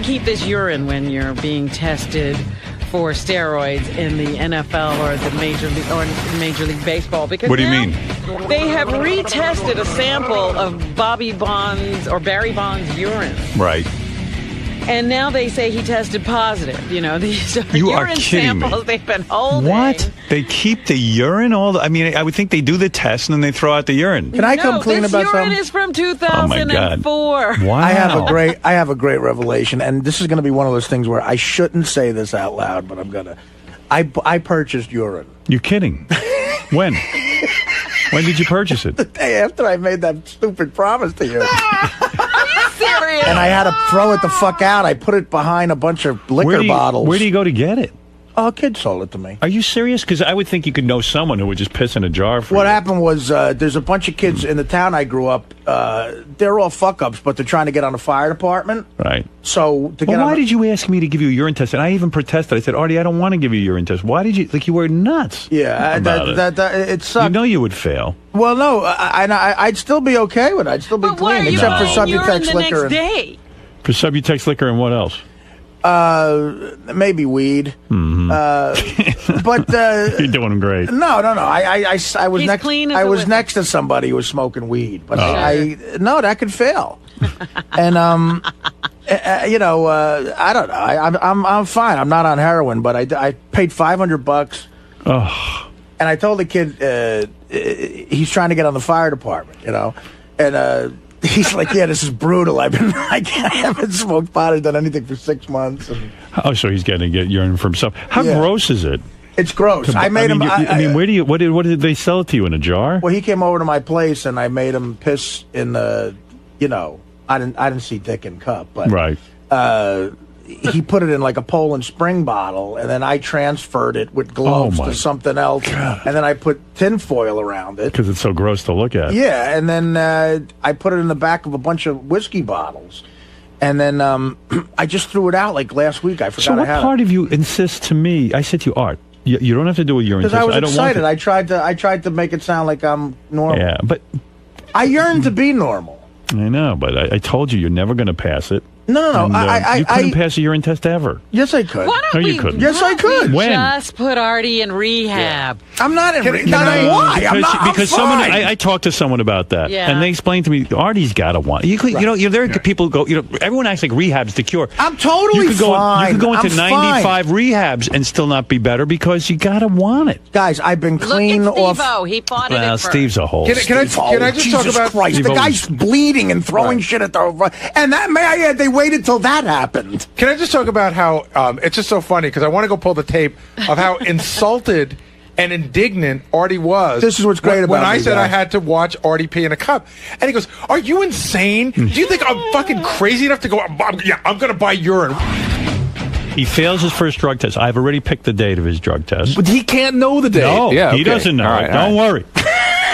Keep this urine when you're being tested for steroids in the NFL or the Major League Baseball. Because what do you mean? They have retested a sample of Barry Bonds' urine. Right. And now they say he tested positive. You know, these urine samples they've been holding. What? They keep the urine? I mean, I would think they do the test and then they throw out the urine. Can I come clean about something? This urine is from 2004. Oh, my God. Wow. I have a great revelation, and this is going to be one of those things where I shouldn't say this out loud, but I'm going to. I purchased urine. You're kidding. When? When did you purchase it? The day after I made that stupid promise to you. Serious? And I had to throw it the fuck out. I put it behind a bunch of liquor bottles. Where do you go to get it? Oh, a kid sold it to me. Are you serious? Because I would think you could know someone who would just piss in a jar for What you. happened was there's a bunch of kids in the town I grew up. They're all fuck-ups, but they're trying to get on the fire department. Right. So to get why did you ask me to give you a urine test? And I even protested. I said, Artie, I don't want to give you a urine test. Why did you? Like, you were nuts. Yeah, it sucked. You know you would fail. Well, no, I'd still be okay with it. I'd still be clean, except for Subutex liquor. For Subutex liquor and what else? Maybe weed. Mm-hmm. But you're doing great. No. I was next to somebody who was smoking weed, but no, that could fail. And I don't know. I'm fine. I'm not on heroin, but I paid $500. Oh. And I told the kid he's trying to get on the fire department, and he's like, yeah, this is brutal. I haven't smoked pot or done anything for 6 months. So he's going to get urine for himself. How gross is it? It's gross. I made him. What did they sell it to you in a jar? Well, he came over to my place and I made him piss in the, I didn't see dick in cup, but right. He put it in like a Poland Spring bottle, and then I transferred it with gloves to something else, and then I put tin foil around it because it's so gross to look at. Yeah, and then I put it in the back of a bunch of whiskey bottles, and then I just threw it out like last week. I forgot. So what part of you insists to me? I said to you, Art, you don't have to do a urine test. Because I was excited. I tried to make it sound like I'm normal. Yeah, but I yearn to be normal. I know, but I told you you're never going to pass it. No. And, you couldn't pass a urine test ever. Yes, I could. You couldn't. Yes, I could. When? Just put Artie in rehab. Yeah. I'm not in rehab. Why? Because someone I talked to someone about that, and they explained to me Artie's got to want. There are people go. Everyone acts like rehab's the cure. I'm totally fine. You could go into 95 rehabs and still not be better because you got to want it. Guys, I've been clean off. Steve-O. He fought it. Well, Steve's a hole. Can I just talk about Christ? The guy's bleeding and throwing shit at the and that may I add, they waited till that happened. Can I just talk about how it's just so funny because I want to go pull the tape of how insulted and indignant Artie was. This is what's great about when I said guys. I had to watch Artie pee in a cup, and he goes, "Are you insane? Do you think I'm fucking crazy enough to go? I'm going to buy urine." He fails his first drug test. I've already picked the date of his drug test. But he can't know the date. No, he doesn't know. Right, don't worry.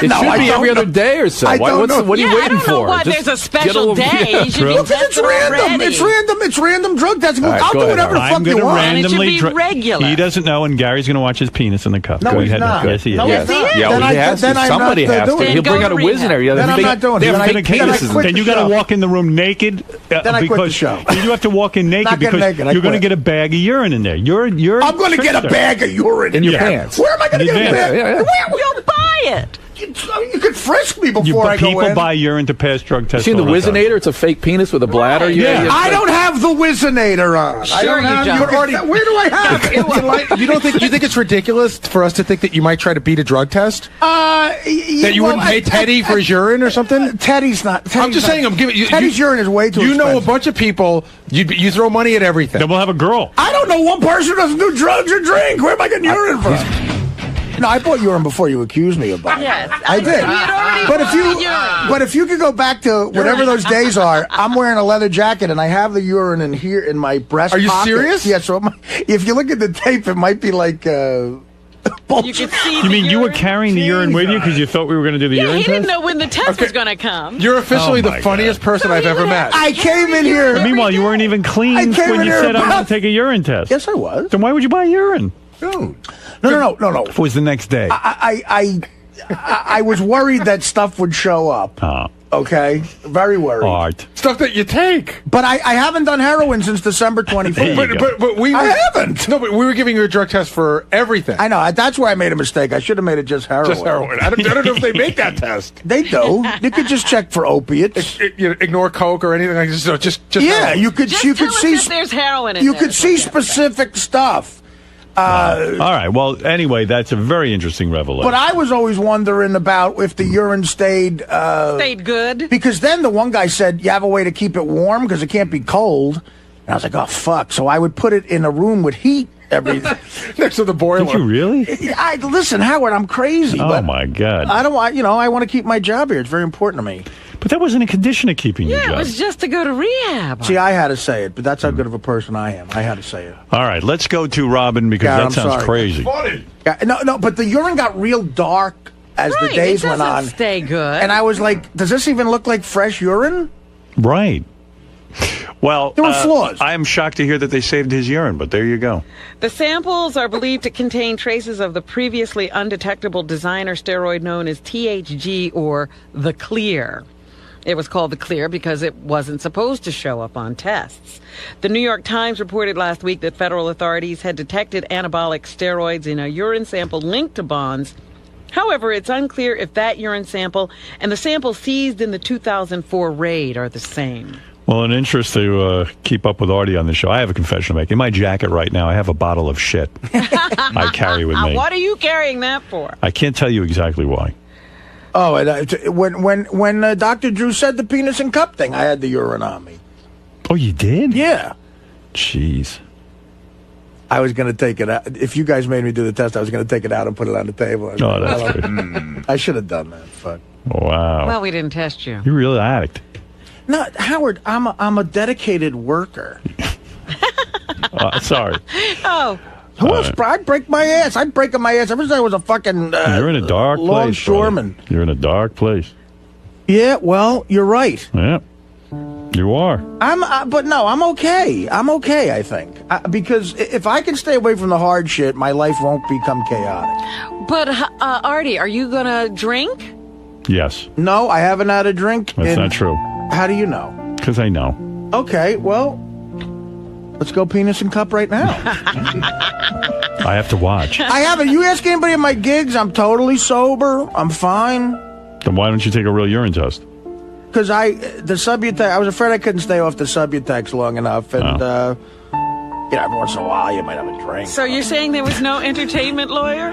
It should be every other day or so. What are you waiting for? There's a special day. You should be it's random. It's random. It's random drug testing. I'll do whatever the fuck you want. Randomly it should be regular. He doesn't know, and Gary's going to watch his penis in the cup. No, he's not. Yes, he is. No, yes. he's not. Yeah, he has to. Somebody has to. He'll bring out a whiz in there. Then I'm not doing it. Then you got to walk in the room naked. Then I quit the show. You have to walk in naked because you're going to get a bag of urine in there. I'm going to get a bag of urine in your pants. Where am I going to get a bag? We'll buy it. You could frisk me before I go in. People buy urine to pass drug tests. Seen the Whizzinator? It's a fake penis with a bladder. Right. Yeah. I don't have the Whizzinator on. Sure you don't. Where do I have it? You think it's ridiculous for us to think that you might try to beat a drug test? That you wouldn't pay Teddy for his urine or something? Teddy's not. I'm just saying. I'm giving you. Teddy's urine is way too. You know expensive. a bunch of people. You throw money at everything. Then we'll have a girl. I don't know one person who doesn't do drugs or drink. Where am I getting urine from? No, I bought urine before you accused me of buying. Yes, I did. But if you could go back to whatever those days are, I'm wearing a leather jacket and I have the urine in here in my breast. Are you pocket. serious? Yeah. So if you look at the tape, it might be like. You could see. You mean you were carrying the urine with you because you thought we were going to do the urine test? He didn't know when the test was going to come. You're officially the funniest person I've ever met. I came in here. But meanwhile, you weren't even clean when you said I'm going to take a urine test. Yes, I was. Then why would you buy urine? No. It was the next day. I was worried that stuff would show up. Okay, very worried. Art. Stuff that you take. But I haven't done heroin since December 24th. But I haven't. No, but we were giving you a drug test for everything. I know. That's where I made a mistake. I should have made it just heroin. Just heroin. I don't know if they make that test. They do. You could just check for opiates. Ignore coke or anything like this. So just yeah, heroin. you could. Just you tell could us see. that there's heroin in You there. could see specific stuff. All right. Well, anyway, that's a very interesting revelation. But I was always wondering about if the urine stayed good. Because then the one guy said you have a way to keep it warm because it can't be cold. And I was like, oh fuck! So I would put it in a room with heat every next to the boiler. Did you really? Listen, Howard, I'm crazy. Oh my God! I don't want. I want to keep my job here. It's very important to me. But that wasn't a condition of keeping your job. Yeah, it was just to go to rehab. See, I had to say it, but that's how good of a person I am. I had to say it. All right, let's go to Robin because that sounds crazy. Funny. No, but the urine got real dark as the days went on. Stay good. And I was like, does this even look like fresh urine? Right. Well, there were flaws. I am shocked to hear that they saved his urine, but there you go. The samples are believed to contain traces of the previously undetectable designer steroid known as THG or the Clear. It was called the Clear because it wasn't supposed to show up on tests. The New York Times reported last week that federal authorities had detected anabolic steroids in a urine sample linked to Bonds. However, it's unclear if that urine sample and the sample seized in the 2004 raid are the same. Well, in interest to keep up with Artie on the show, I have a confession to make. In my jacket right now, I have a bottle of shit I carry with me. What are you carrying that for? I can't tell you exactly why. Oh, and when Dr. Drew said the penis and cup thing, I had the urine on me. Oh, you did? Yeah. Jeez. I was going to take it out. If you guys made me do the test, I was going to take it out and put it on the table. Oh, that's good. I should have done that. Fuck. Wow. Well, we didn't test you. You're really an addict. No, Howard, I'm a dedicated worker. Sorry. Oh. Who else? I'd break my ass. I'd break my ass ever since I was a fucking you're in a dark place, longshoreman. brother. You're in a dark place. Yeah, well, you're right. Yeah, you are. But no, I'm okay. I'm okay, I think. Because if I can stay away from the hard shit, my life won't become chaotic. But, Artie, are you going to drink? Yes. No, I haven't had a drink. That's not true. How do you know? Because I know. Okay, well, let's go penis and cup right now. I have to watch. I haven't. You ask anybody at my gigs, I'm totally sober. I'm fine. Then why don't you take a real urine test? Because the Subutex, I was afraid I couldn't stay off the Subutex long enough. And, every once in a while you might have a drink. So you're saying there was no entertainment lawyer?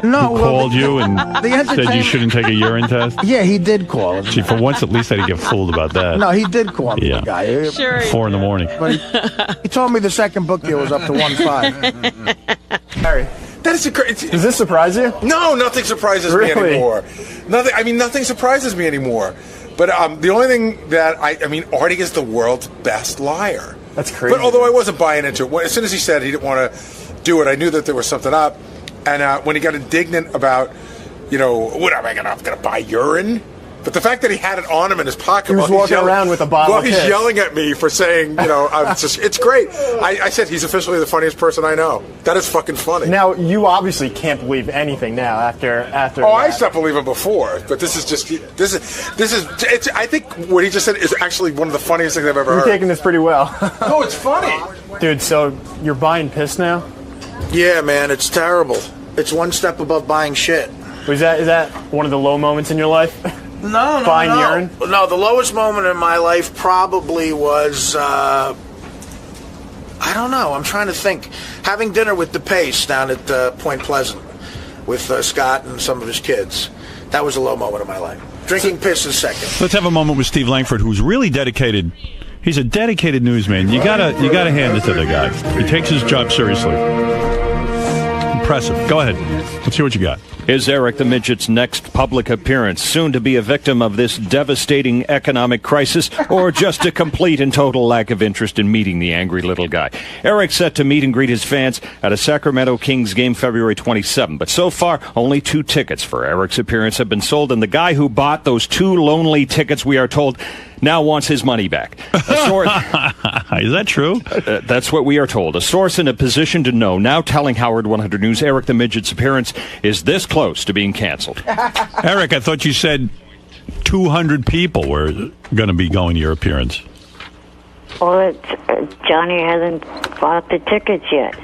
No. Who called you and said you shouldn't take a urine test? Yeah, he did call. See, for once at least I didn't get fooled about that. No, he did call me, Yeah. the guy. Sure. 4 in the morning. But he told me the second book deal was up to 1.5. Harry, That is crazy. does this surprise you? No, nothing surprises me Really? anymore. Nothing surprises me anymore. But the only thing that Artie is the world's best liar. That's crazy. But although I wasn't buying into it, as soon as he said he didn't want to do it, I knew that there was something up. And when he got indignant about, what am I going to buy urine? But the fact that he had it on him in his pocket, He was walking around with a bottle while of he's piss. yelling at me for saying, it's great. I said he's officially the funniest person I know. That is fucking funny. Now, you obviously can't believe anything now after Oh, I that. stopped believing before, but this is. I think what he just said is actually one of the funniest things I've ever You're heard. taking this pretty well. No, it's funny. Dude, so you're buying piss now? Yeah, man, it's terrible. It's one step above buying shit. Is that one of the low moments in your life? No, Buying urine? No, the lowest moment in my life probably was, I don't know, I'm trying to think. Having dinner with DePace down at Point Pleasant with Scott and some of his kids. That was a low moment of my life. Drinking piss is second. Let's have a moment with Steve Langford, who's really dedicated. He's a dedicated newsman. You gotta hand it to the guy. He takes his job seriously. Impressive. Go ahead. Let's see what you got. Is Eric the Midget's next public appearance soon to be a victim of this devastating economic crisis, or just a complete and total lack of interest in meeting the angry little guy? Eric's set to meet and greet his fans at a Sacramento Kings game February 27, but so far only 2 tickets for Eric's appearance have been sold, and the guy who bought those 2 lonely tickets, we are told, now wants his money back. A Is that true? That's what we are told. A source in a position to know now telling Howard 100 News Eric the Midget's appearance is this close to being canceled. Eric, I thought you said 200 people were going to be going to your appearance. Well, Johnny hasn't bought the tickets yet.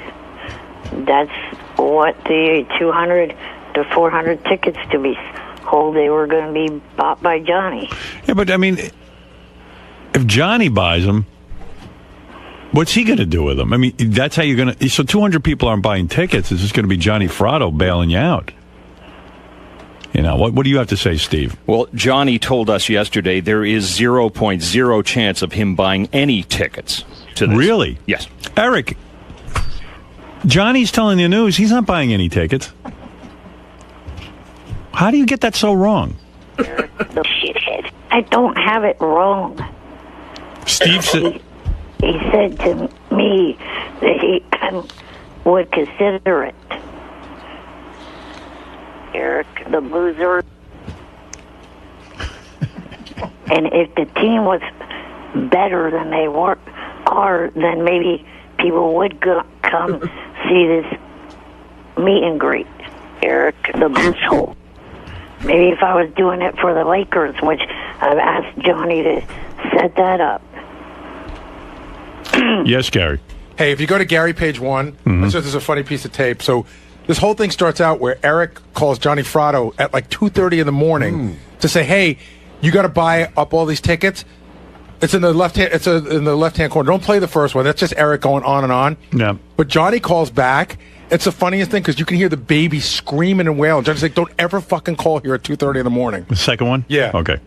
That's what the 200 to 400 tickets to be sold, they were going to be bought by Johnny. Yeah, but I mean, if Johnny buys them, what's he going to do with them? I mean, that's how you're going to... So 200 people aren't buying tickets. It's just going to be Johnny Fratto bailing you out. You know, what do you have to say, Steve? Well, Johnny told us yesterday there is 0.0 chance of him buying any tickets to this. Really? Yes. Eric, Johnny's telling the news he's not buying any tickets. How do you get that so wrong? The shithead. I don't have it wrong. Steve said... He said to me that he would consider it. Eric, the boozer. And if the team was better than they are, then maybe people would come see this meet and greet. Eric, the asshole. Maybe if I was doing it for the Lakers, which I've asked Johnny to set that up. Yes, Gary. Hey, if you go to Gary page 1, so there's a funny piece of tape. So this whole thing starts out where Eric calls Johnny Fratto at like 2:30 in the morning to say, "Hey, you got to buy up all these tickets." It's in the left hand. It's in the left-hand corner. Don't play the first one. That's just Eric going on and on. Yeah. But Johnny calls back. It's the funniest thing because you can hear the baby screaming and wailing. Johnny's like, "Don't ever fucking call here at 2:30 in the morning." The second one? Yeah. Okay.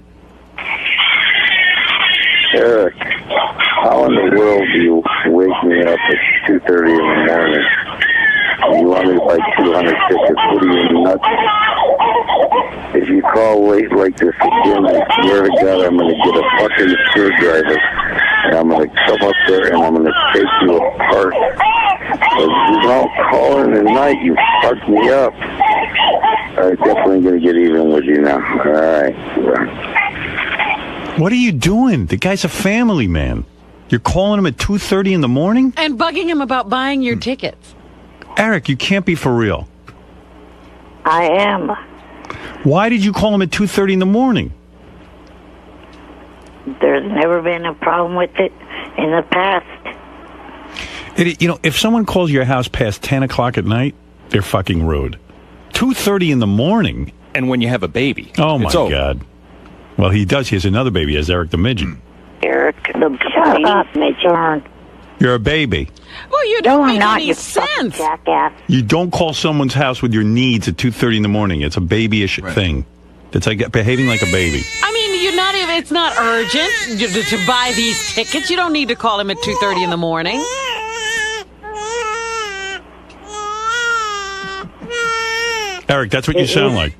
Eric, how in the world do you wake me up at 2:30 in the morning? You want me to buy 200 tickets? What are you, nuts? If you call late like this again, I swear to God, I'm going to get a fucking screwdriver, and I'm going to come up there and I'm going to take you apart. If you don't call in the night, you fucked me up. I'm definitely going to get even with you now. All right. What are you doing? The guy's a family man. You're calling him at 2:30 in the morning? And bugging him about buying your tickets. Eric, you can't be for real. I am. Why did you call him at 2:30 in the morning? There's never been a problem with it in the past. If someone calls your house past 10 o'clock at night, they're fucking rude. 2:30 in the morning? And when you have a baby. Oh, my God. Well, he does. He has another baby. He has Eric the Midget. Eric, shut up, Midget. You're a baby. Well, you don't make any sense. Jackass. You don't call someone's house with your needs at 2:30 in the morning. It's a babyish thing. It's like behaving like a baby. I mean, you're not even. It's not urgent to buy these tickets. You don't need to call him at 2:30 in the morning. Eric, that's what you sound like.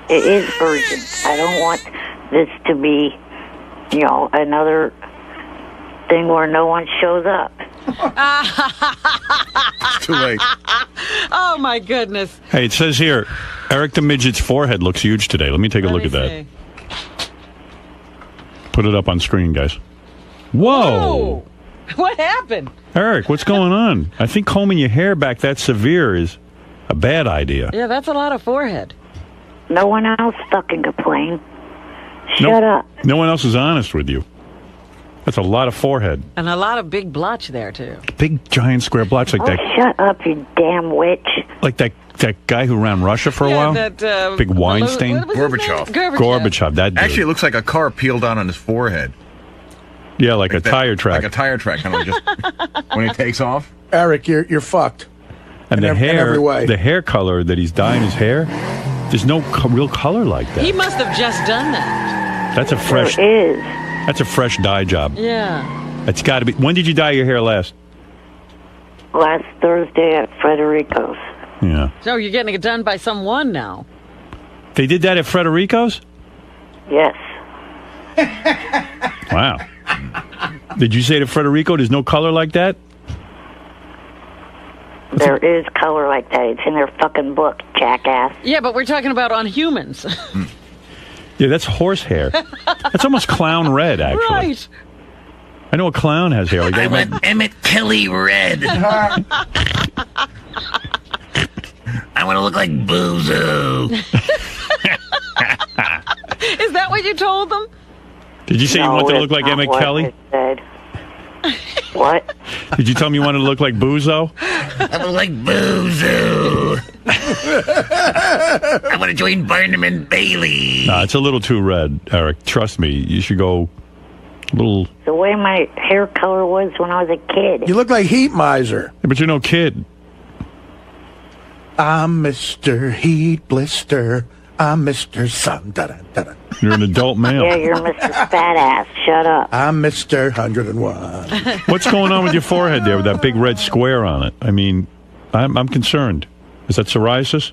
It is urgent. I don't want this to be, another thing where no one shows up. Too late. Oh, my goodness. Hey, it says here, Eric the Midget's forehead looks huge today. Let me take a look at that. Put it up on screen, guys. Whoa! What happened? Eric, what's going on? I think combing your hair back that severe is a bad idea. Yeah, that's a lot of forehead. No one else fucking complain. Shut up. No one else is honest with you. That's a lot of forehead. And a lot of big blotch there, too. Big, giant square blotch like that. Shut up, you damn witch. Like that guy who ran Russia for a while? That, big Weinstein? Gorbachev. That dude. Actually, it looks like a car peeled out on his forehead. Yeah, like a tire track. Like a tire track, kind of just when it takes off. Eric, you're fucked. And in every way. The hair color that he's dyeing his hair, there's no real color like that. He must have just done that. That's a fresh. There is. That's a fresh dye job. Yeah. It's got to be. When did you dye your hair last? Last Thursday at Frederico's. Yeah. So you're getting it done by someone now. They did that at Frederico's? Yes. Wow. Did you say to Frederico there's no color like that? There is color like that. It's in their fucking book, jackass. Yeah, but we're talking about on humans. Yeah, that's horse hair. That's almost clown red, actually. Right. I know a clown has hair. I want Emmett Kelly red. I want to look like Bozo. Is that what you told them? Did you say you wanted to look like Emmett Kelly? What? Did you tell me you wanted to look like Bozo? I look like Bozo. I want to join Barnum and Bailey. Nah, it's a little too red, Eric. Trust me. You should go a little... The way my hair color was when I was a kid. You look like Heat Miser. Yeah, but you're no kid. I'm Mr. Heat Blister. I'm Mr. Sun. Da-da-da-da. You're an adult male. Yeah, you're Mr. Fat Ass. Shut up. I'm Mr. 101. What's going on with your forehead there with that big red square on it? I mean, I'm concerned. Is that psoriasis?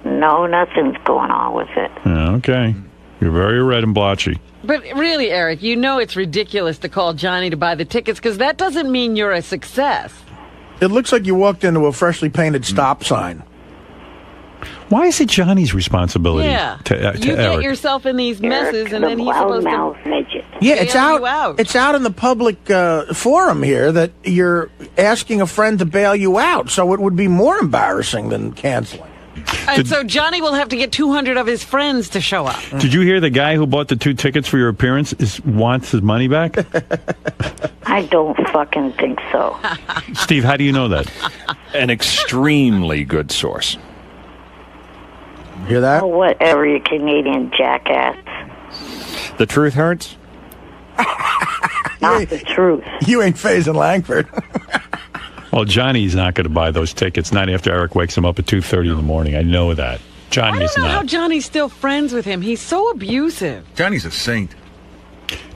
No, nothing's going on with it. Yeah, okay. You're very red and blotchy. But really, Eric, you know it's ridiculous to call Johnny to buy the tickets because that doesn't mean you're a success. It looks like you walked into a freshly painted stop sign. Why is it Johnny's responsibility to you Eric? get yourself in these messes, and then he's supposed to midget. Yeah, it's bail out. you out. It's out in the public forum here that you're asking a friend to bail you out. So it would be more embarrassing than canceling. And so Johnny will have to get 200 of his friends to show up. Did you hear the guy who bought the 2 tickets for your appearance wants his money back? I don't fucking think so. Steve, how do you know that? An extremely good source. Hear that? Oh, whatever, you Canadian jackass. The truth hurts? Not the truth. You ain't phasing Langford. Well, Johnny's not going to buy those tickets, not after Eric wakes him up at 2:30 in the morning. I know that. Johnny is I don't know how not. Johnny's still friends with him. He's so abusive. Johnny's a saint.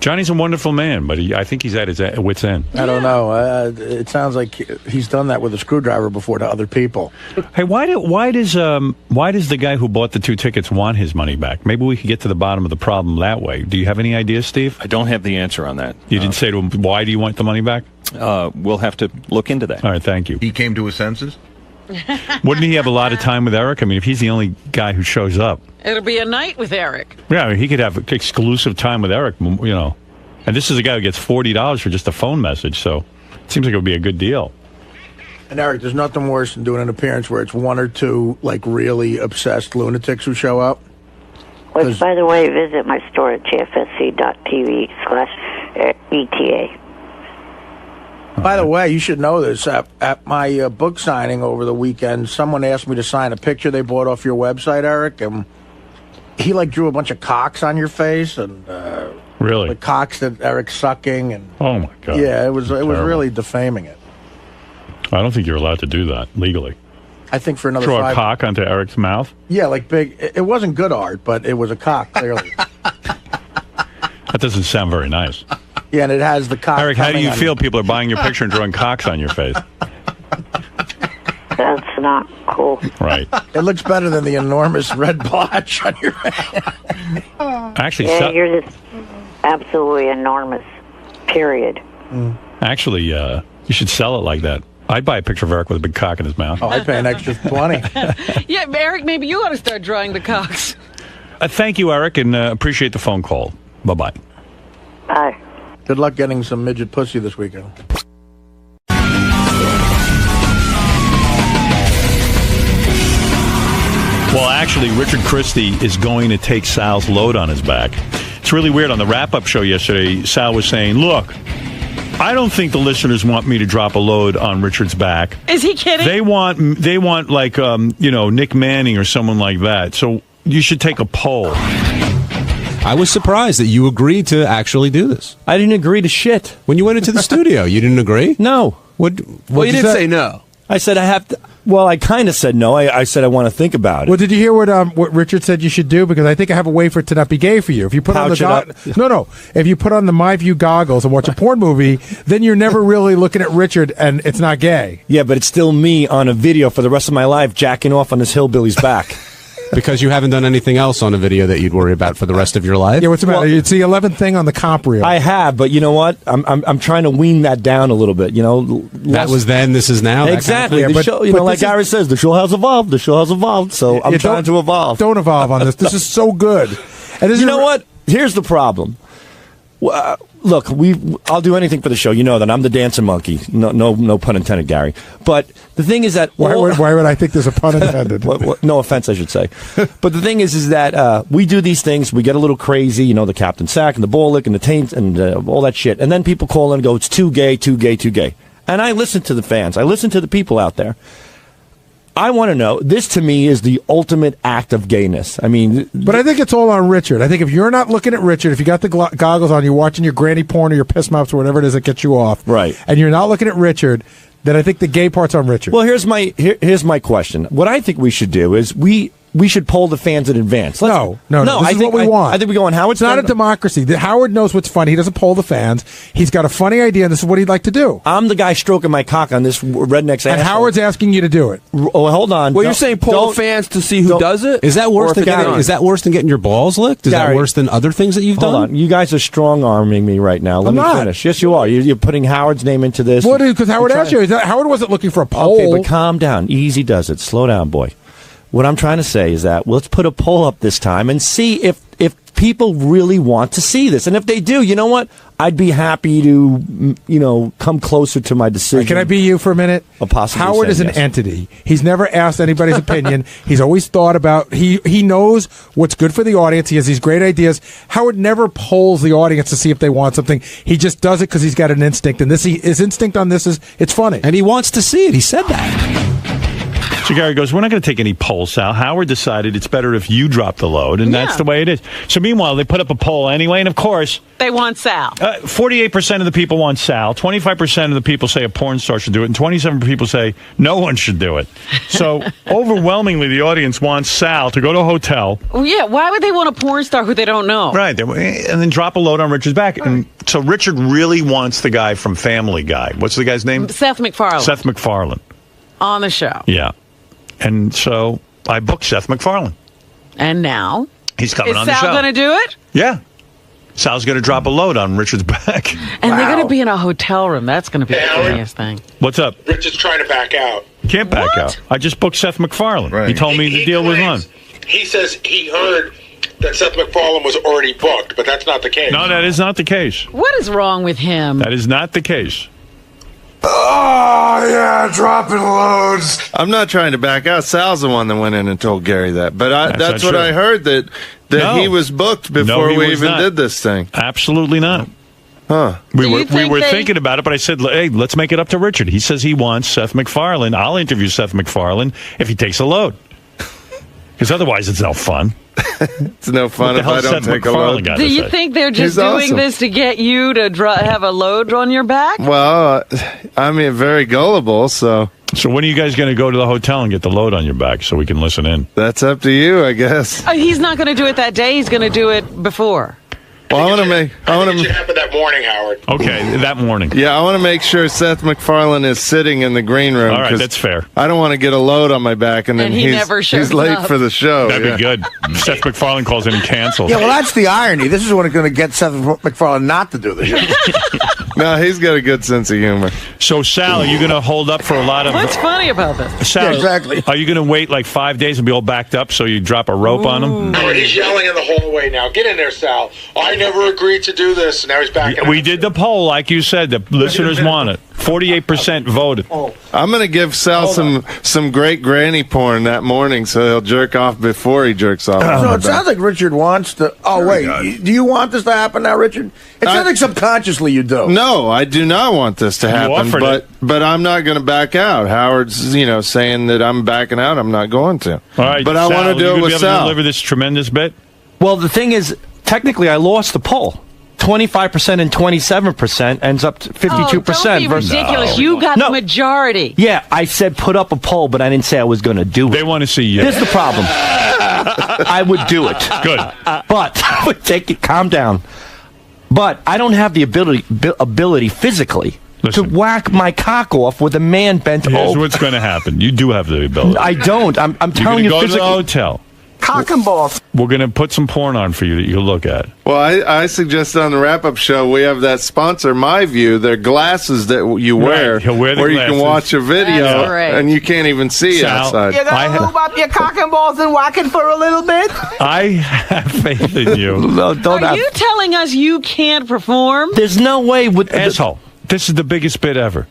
Johnny's a wonderful man, but I think he's at his wit's end. I don't know. It sounds like he's done that with a screwdriver before to other people. Hey, why does the guy who bought the 2 tickets want his money back? Maybe we could get to the bottom of the problem that way. Do you have any ideas, Steve? I don't have the answer on that. You didn't say to him, why do you want the money back? We'll have to look into that. All right, thank you. He came to his senses? Wouldn't he have a lot of time with Eric? I mean, if he's the only guy who shows up. It'll be a night with Eric. Yeah, I mean, he could have exclusive time with Eric, you know. And this is a guy who gets $40 for just a phone message, so it seems like it would be a good deal. And Eric, there's nothing worse than doing an appearance where it's 1 or 2 like really obsessed lunatics who show up. Which, by the way, visit my store at jfsc.tv/ETA. By the way, you should know this. At my book signing over the weekend, someone asked me to sign a picture they bought off your website, Eric, and he like drew a bunch of cocks on your face and really the cocks that Eric's sucking and oh my god, yeah, it was really defaming it. I don't think you're allowed to do that legally. I think for another throw $5. A cock onto Eric's mouth. Yeah, like big. It wasn't good art, but it was a cock clearly. That doesn't sound very nice. Yeah, and it has the cock. Eric, how do you feel? People are buying your picture and drawing cocks on your face. That's not cool. Right. It looks better than the enormous red blotch on your face. Actually, yeah, you're just absolutely enormous. Period. Actually, you should sell it like that. I'd buy a picture of Eric with a big cock in his mouth. Oh, I'd pay an extra 20. Yeah, Eric, maybe you ought to start drawing the cocks. Thank you, Eric, and appreciate the phone call. Bye-bye. Bye. Good luck getting some midget pussy this weekend. Well, actually, Richard Christie is going to take Sal's load on his back. It's really weird. On the wrap-up show yesterday, Sal was saying, look, I don't think the listeners want me to drop a load on Richard's back. Is he kidding? They want like, Nick Manning or someone like that. So you should take a poll. I was surprised that you agreed to actually do this. I didn't agree to shit. When you went into the studio, you didn't agree? No. What Well, you didn't say no. I said I have to. Well, I kind of said no. I said I want to think about it. Well, did you hear what Richard said you should do? Because I think I have a way for it to not be gay for you. If you put on the if you put on the My View goggles and watch a porn movie, then you're never really looking at Richard, and it's not gay. Yeah, but it's still me on a video for the rest of my life jacking off on this hillbilly's back. Because you haven't done anything else on a video that you'd worry about for the rest of your life? Yeah, what's the matter? It's the 11th thing on the comp reel. I have, but you know what? I'm trying to wean that down a little bit. You know, that was then. This is now. Exactly. Kind of show, like Gary says, the show has evolved. The show has evolved. So I'm trying to evolve. Don't evolve on this. This is so good. And you know what? Here's the problem. Look, I'll do anything for the show. You know that I'm the dancing monkey. No pun intended, Gary. But the thing is that why would I think there's a pun intended? No offense, I should say. But the thing is that we do these things. We get a little crazy. You know, the captain sack and the ball lick and the taint and all that shit. And then people call in and go, "It's too gay, too gay, too gay." And I listen to the fans. I listen to the people out there. I want to know, this to me is the ultimate act of gayness. I mean... But I think it's all on Richard. I think if you're not looking at Richard, if you got the goggles on, you're watching your granny porn or your piss mops or whatever it is that gets you off. Right. And you're not looking at Richard, then I think the gay part's on Richard. Well, here's my question. What I think we should do is we should poll the fans in advance. No. This is what we want. I think we go on Howard's. It's not a democracy. Howard knows what's funny. He doesn't poll the fans. He's got a funny idea, and this is what he'd like to do. I'm the guy stroking my cock on this redneck's ass. And Howard's asking you to do it. Oh, hold on. Well, you're saying poll the fans to see who does it? Is that worse than getting your balls licked? Is that worse than other things that you've done? Hold on. You guys are strong-arming me right now. Let me finish. Yes, you are. You're putting Howard's name into this. What? Because Howard asked you. Howard wasn't looking for a poll. Okay, but calm down. Easy does it. Slow down, boy. What I'm trying to say is that let's put a poll up this time and see if people really want to see this. And if they do, you know what? I'd be happy to, come closer to my decision. Can I be you for a minute? Howard is an entity. He's never asked anybody's opinion. He's always thought about, he knows what's good for the audience. He has these great ideas. Howard never polls the audience to see if they want something. He just does it because he's got an instinct. And his instinct on this is, it's funny. And he wants to see it. He said that. So Gary goes, we're not going to take any polls, Sal. Howard decided it's better if you drop the load, and that's the way it is. So meanwhile, they put up a poll anyway, and of course... They want Sal. 48% of the people want Sal. 25% of the people say a porn star should do it, and 27% of people say no one should do it. So overwhelmingly, the audience wants Sal to go to a hotel. Well, yeah, why would they want a porn star who they don't know? Right, and then drop a load on Richard's back. Right. And so Richard really wants the guy from Family Guy. What's the guy's name? Seth MacFarlane. Seth MacFarlane. On the show. Yeah. And so I booked Seth MacFarlane. And now? He's coming on the show. Is Sal going to do it? Yeah. Sal's going to drop a load on Richard's back. And they're going to be in a hotel room. That's going to be the funniest thing. What's up? Richard's trying to back out. Can't back out. I just booked Seth MacFarlane. Right. He told me the deal was on. He says he heard that Seth MacFarlane was already booked, but that's not the case. No, that is not the case. What is wrong with him? That is not the case. Oh, yeah, dropping loads. I'm not trying to back out. Sal's the one that went in and told Gary that. But that's what I heard, that he was booked before we even did this thing. Absolutely not. Huh. We were thinking about it, but I said, hey, let's make it up to Richard. He says he wants Seth MacFarlane. I'll interview Seth MacFarlane if he takes a load. Because otherwise it's no fun. It's no fun if I don't take a load. Do you think they're just doing this to get you to have a load on your back? Well, I mean, very gullible, so... So when are you guys going to go to the hotel and get the load on your back so we can listen in? That's up to you, I guess. He's not going to do it that day. He's going to do it before. Well, I want to make... it happened that morning, Howard. Okay, that morning. Yeah, I want to make sure Seth MacFarlane is sitting in the green room. All right, that's fair. I don't want to get a load on my back and then he's late for the show. That'd be good. Seth MacFarlane calls in and cancels. Yeah, well, that's the irony. This is what's going to get Seth MacFarlane not to do the show. No, he's got a good sense of humor. So, Sal, are you going to hold up for a lot of... What's funny about this? Sal, yeah, exactly. Are you going to wait like 5 days and be all backed up so you drop a rope on him? No, he's yelling in the hallway now. Get in there, Sal. I never agreed to do this. And now he's back. We did the poll, like you said. The listeners want it. 48% voted. I'm going to give Sal some great granny porn that morning so he'll jerk off before he jerks off. So it sounds like Richard wants to... Oh, wait. Do you want this to happen now, Richard? It sounds like subconsciously you do. No, I do not want this to happen, but I'm not going to back out. Howard's, saying that I'm backing out. I'm not going to. All right, but Sal, I want to do it with Sal. To deliver this tremendous bit? Well, the thing is, technically, I lost the poll. 25% and 27% ends up to 52%. Don't be ridiculous. You got the majority. Yeah, I said put up a poll, but I didn't say I was going to do it. They want to see you. Here's the problem. I would do it. Good. But calm down. But I don't have the ability physically to whack my cock off with a man bent over. Here's what's going to happen. You do have the ability. I don't. I'm telling you go physically. to the hotel. Cock and balls. We're going to put some porn on for you that you'll look at. Well, I suggested on the wrap-up show we have that sponsor, My View. They're glasses that you wear, He'll wear the where glasses. you can watch a video and you can't even see Sal, outside. You gonna move up your cock and balls and whack it for a little bit? I have faith in you. No, don't Are you telling us you can't perform? There's no way with asshole. This is the biggest bit ever.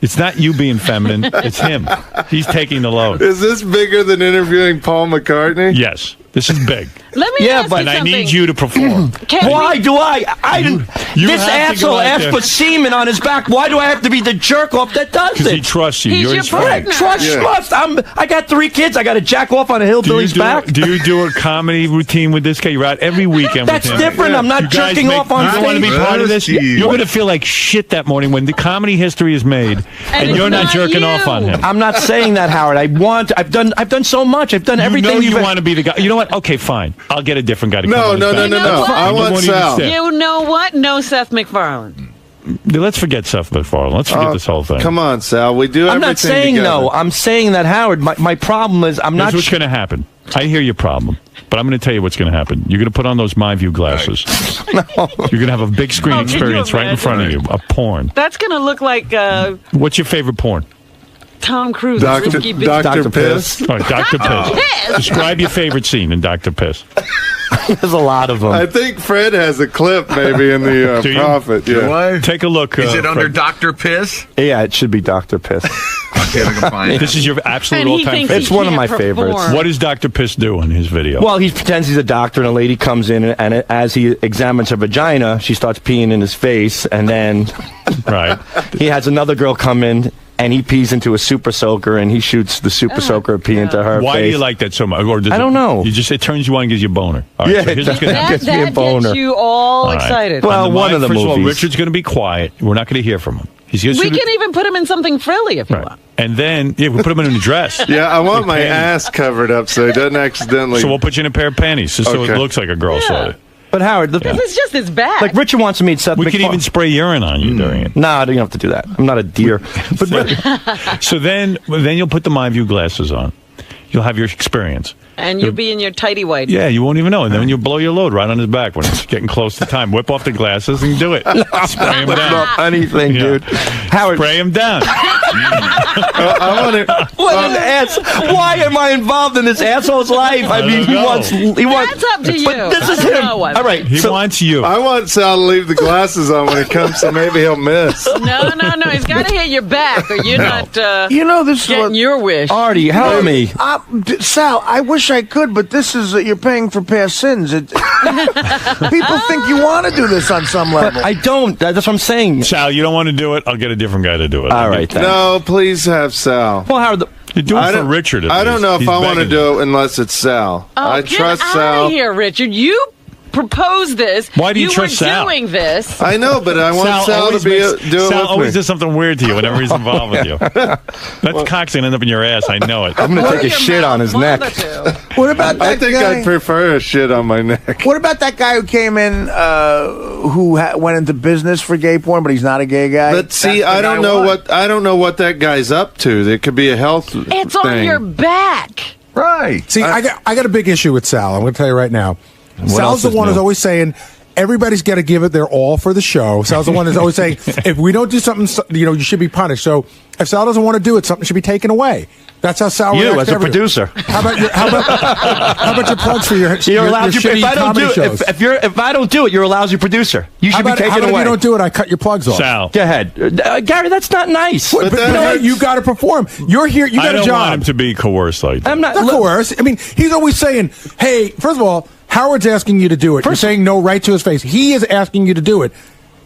It's not you being feminine. It's him. He's taking the load. Is this bigger than interviewing Paul McCartney? Yes. This is big. Let me ask you and I something. need you to perform. Why do I didn't. You This have to go asshole out asked there. for semen on his back. Why do I have to be the jerk off that does Because it? he trusts you. He's You're your his friend. partner. Trust. I got 3 kids. I got to jack off on a hillbilly's back. Do you do a comedy routine with this guy? You're out every weekend That's with him. different. I'm not You guys jerking off on You don't want to be stage. part of this? You're going to feel like shit that morning when the comedy history is made and it's you're not not jerking you. off on him. I'm not saying that, Howard. I've done so much. I've done everything. You know you want to be the guy. You know what? Okay, fine. I'll get a different guy to No. come on his back. I want Sal. You know what? No Seth MacFarlane. Let's forget Seth MacFarlane. Let's forget this whole thing. Come on, Sal. We do I'm everything not saying together. no. I'm saying that, Howard. My problem is I'm Here's not. what's going to happen. I hear your problem, but I'm going to tell you what's going to happen. You're going to put on those My View glasses. You're going to have a big screen Oh, can you experience right in front of you, a porn. That's going to look like What's your favorite porn? Tom Cruise. Dr. Risky Business. Dr. Piss. All right, Dr. Piss. Piss. Describe your favorite scene in Dr. Piss. There's a lot of them. I think Fred has a clip maybe in the Do you? Prophet. Yeah. Take a look. Is it under Fred. Dr. Piss? Yeah, it should be Dr. Piss. Okay, I can find it. This is your absolute And he all-time thinks favorite. It's one of can't my perform. favorites. What does Dr. Piss do in his video? Well, he pretends he's a doctor, and a lady comes in, and as he examines her vagina, she starts peeing in his face, and then right. he has another girl come in, and he pees into a super soaker, and he shoots the super soaker pee into her Why face. do you like that so much? Or does I don't know. It turns you on and gives you a boner. All right, Yeah, so here's what's it gonna happen. gets me a That boner. gets you all All right. excited. Well, On one of the first movies. of all, Richard's going to be quiet. We're not going to hear from him. He's We gonna can even put him in something frilly if you want. And then, we put him in a dress. Yeah, I want my ass covered up so he doesn't accidentally. So we'll put you in a pair of panties just so it Okay. looks like a girl saw it. But Howard, This is just his back. like Richard wants to meet Seth We could MacFarlane. even spray urine on you during it. Nah, you don't have to do that. I'm not a deer. But So then you'll put the My View glasses on. You'll have your experience. and you'll be in your tighty whities. Yeah, you won't even know. And then you'll blow your load right on his back when it's getting close to time. Whip off the glasses and do it. Spray him down. anything, dude. Howard, Spray him down. I want to. what an ass! Why am I involved in this asshole's life? I mean, he know. wants. That's up to you. But this is I don't him. know what- All right, He wants you. I want Sal to leave the glasses on when it comes, so maybe he'll miss. No. He's got to hit your back, or you're not You know, this is getting what. your wish. Artie, help me. Sal, I wish I could, but this is you're paying for past sins. People think you want to do this on some level. I don't. That's what I'm saying. Sal, you don't want to do it? I'll get a different guy to do it. All right, thanks. No, please have Sal. Well, Howard, You do it I for don't- Richard. at I don't least. know if He's I want to begging do it unless it's Sal. Oh, I get trust out Sal. of here, Richard. You proposed this. Why do you trust were Sal? doing this. I know, but I want Sal to always be makes- do it Sal with always me. does something weird to you whenever he's involved with you. That cock's gonna end up in your ass. I know it. I'm going to take a shit on his neck. What about that I think guy? I'd prefer a shit on my neck. What about that guy who came in, who went into business for gay porn, but he's not a gay guy? But see, That's the I don't guy know what? I don't know what that guy's up to. There could be a health It's thing. on your back. Right. See, I got a big issue with Sal. I'm going to tell you right now. else Sal's the is one new? who's always saying everybody's got to give it their all for the show. Sal's the one who's always saying if we don't do something, you should be punished. So if Sal doesn't want to do it, something should be taken away. That's how Sal You, reacts as to a everything. producer. How about your plugs for your You're allowed your to. shitty If I don't comedy do shows? it, if I don't do it, you're a lousy producer. You should be how taken about away. if you don't do it, I cut your plugs off. Sal. Go ahead, Gary. That's not nice. But you know what? You got to perform. You're here. You I got a don't job. want him to be coerced like that. I'm not. Not coerced. I mean, he's always saying, "Hey, first of all, Howard's asking you to do it." You're saying no right to his face. He is asking you to do it,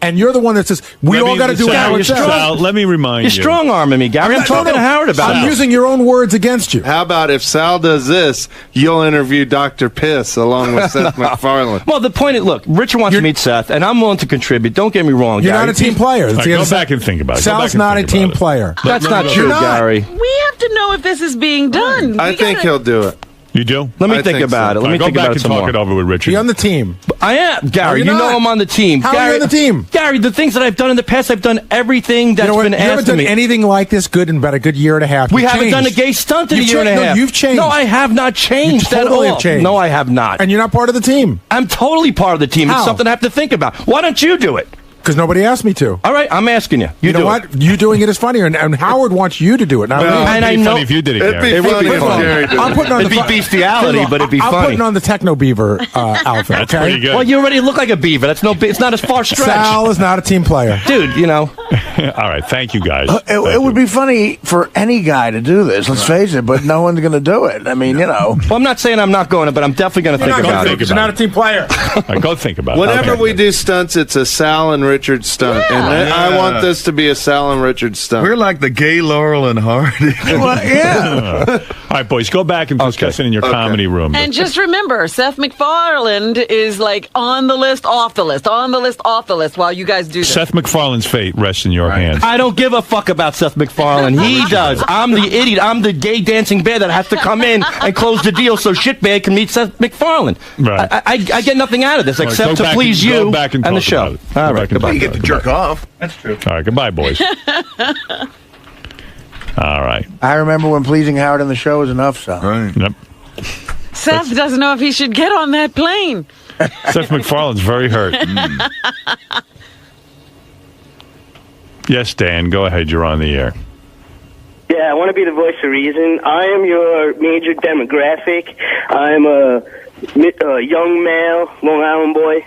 and you're the one that says we all got to do what Howard says. Sal, let me remind You're you. strong arming me, Gary. I'm talking to Howard about I'm it. using your own words against you. How about if Sal does this, you'll interview Dr. Piss along with Seth MacFarlane. Well, the point is, look, Richard wants to meet Seth, and I'm willing to contribute. Don't get me wrong, You're Gary. not a team player. All right, go back and think about it. Go back Sal's and not a think team about it. player. That's not You're true, not. Gary. We have to know if this is being done. I think he'll do it. You do? Let me think about it. Let me think about it some more. Go back and talk it over with Richard. Be on the team. I am, Gary. You know I'm on the team. How Gary, are you on the team? Gary, the things that I've done in the past, I've done everything that's been you asked haven't of done me. anything like this good in about a good year and a half. We haven't done a gay stunt in a year and a half. No, you've changed. No, I have not changed You totally at all. have changed. No, I have not. And you're not part of the team. I'm totally part of the team. How? It's something I have to think about. Why don't you do it? Because nobody asked me to. All right, I'm asking you. You know what? You doing it is funnier, and Howard wants you to do it. Not me. And I know funny if you did it, It'd be Gary. funny if Gary did I'm it. putting on It'd be bestiality, but it'd be I'm funny. putting on the Techno Beaver outfit. That's okay? pretty good. Well, you already look like a beaver. That's it's not as far stretch. Sal is not a team player. Dude, you know. All right, thank you guys. It would be funny for any guy to do this, let's face it, but no one's going to do it. I mean, you know. Well, I'm not saying I'm not going to, but I'm definitely going to think about it. He's not a team player. All right, go think about it. Whenever Okay. we do stunts, it's a Sal and Richard stunt, and I want this to be a Sal and Richard stunt. We're like the gay Laurel and Hardy. Well, yeah. All right, boys, go back and discuss it in your comedy room. And just remember, Seth MacFarlane is like on the list, off the list, on the list, off the list while you guys do this. Seth MacFarlane's fate rests in your hands. I don't give a fuck about Seth MacFarlane. He does. I'm the idiot. I'm the gay dancing bear that has to come in and close the deal so Shitbag can meet Seth MacFarlane. Right. I get nothing out of this All right, except go to back please and- you go back and the talk show. about it. All Go right, back and goodbye. You get to jerk off. That's true. All right, goodbye, boys. All right. I remember when pleasing Howard on the show was enough, so. Right. Yep. Seth doesn't know if he should get on that plane. Seth MacFarlane's very hurt. Yes, Dan, go ahead. You're on the air. Yeah, I want to be the voice of reason. I am your major demographic. I'm a young male, Long Island boy,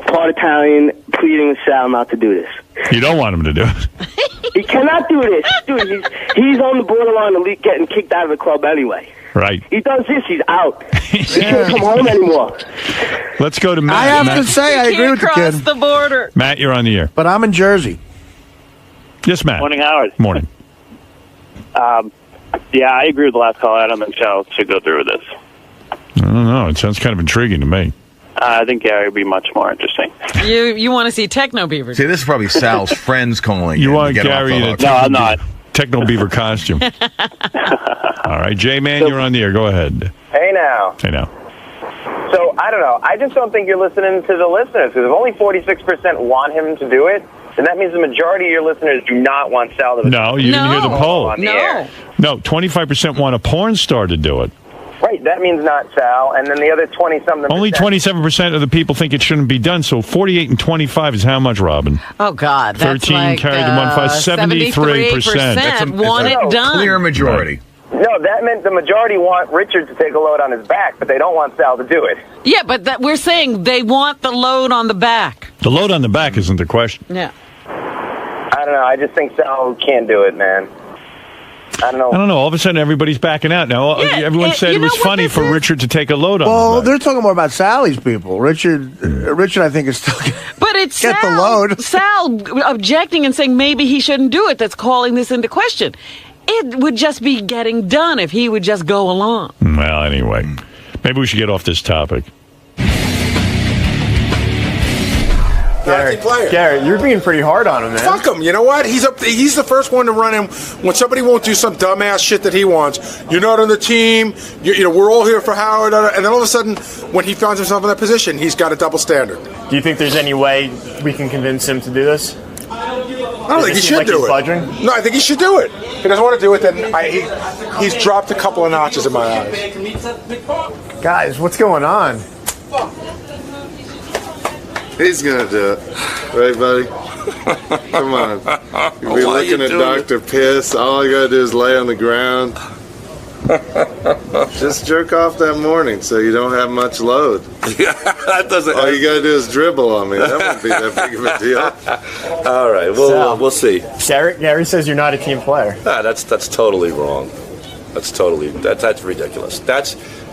part Italian, pleading with Sal not to do this. You don't want him to do it. He cannot do this. Dude, he's on the borderline of getting kicked out of the club anyway. Right. He does this, he's out. He can't come home anymore. Let's go to Matt. I have Matt. to say, I agree with the kid. Cross the border. Matt, you're on the air. But I'm in Jersey. Yes, Matt. Morning, Howard. Morning. Yeah, I agree with the last call. I don't think Sal should go through with this. I don't know. It sounds kind of intriguing to me. I think Gary would be much more interesting. You want to see Techno Beaver? See, this is probably Sal's friends calling. You in want to get Gary off in the a hook. No, I'm not. Techno Beaver costume. All right, J-Man, you're on the air. Go ahead. Hey now. Hey now. So, I don't know. I just don't think you're listening to the listeners, because if only 46% want him to do it, then that means the majority of your listeners do not want Sal to do it. No, you didn't hear the poll. On the air. No, 25% want a porn star to do it. Right, that means not Sal, and then the other 20-something. Only 27% of the people think it shouldn't be done, so 48 and 25 is how much, Robin? Oh, God. That's 13 like, carried to 1.5, 73%. Want it done. Clear majority. No, that meant the majority want Richard to take a load on his back, but they don't want Sal to do it. Yeah, but we're saying they want the load on the back. The load on the back isn't the question. Yeah. I don't know. I just think Sal can't do it, man. I don't know. All of a sudden, everybody's backing out. Now, everyone said it was funny for Richard to take a load on Well, the back. they're talking more about Sally's people. Richard, I think, is still But it's get Sal, the load. Sal objecting and saying maybe he shouldn't do it. That's calling this into question. It would just be getting done if he would just go along. Well, anyway, maybe we should get off this topic. Gary, you're being pretty hard on him, man. Fuck him. You know what? He's the first one to run him when somebody won't do some dumbass shit that he wants. You're not on the team. You know, we're all here for Howard. And then all of a sudden, when he finds himself in that position, he's got a double standard. Do you think there's any way we can convince him to do this? I don't think he should do it. No, I think he should do it. If he doesn't want to do it, then he's dropped a couple of notches in my eyes. Guys, what's going on? He's gonna do it, right, buddy? Come on. You'll be looking at Dr. Piss. All I gotta do is lay on the ground. Just jerk off that morning so you don't have much load. Yeah, that doesn't. All you gotta do is dribble on me. That won't be that big of a deal. All right, we'll see. Gary says you're not a team player. Nah, that's totally wrong. That's ridiculous.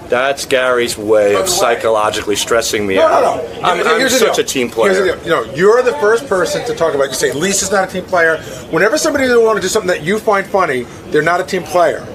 That's Gary's way of psychologically stressing me out. No. I'm such a team player. You're the first person to talk about. You say Lisa's not a team player. Whenever somebody doesn't want to do something that you find funny, they're not a team player.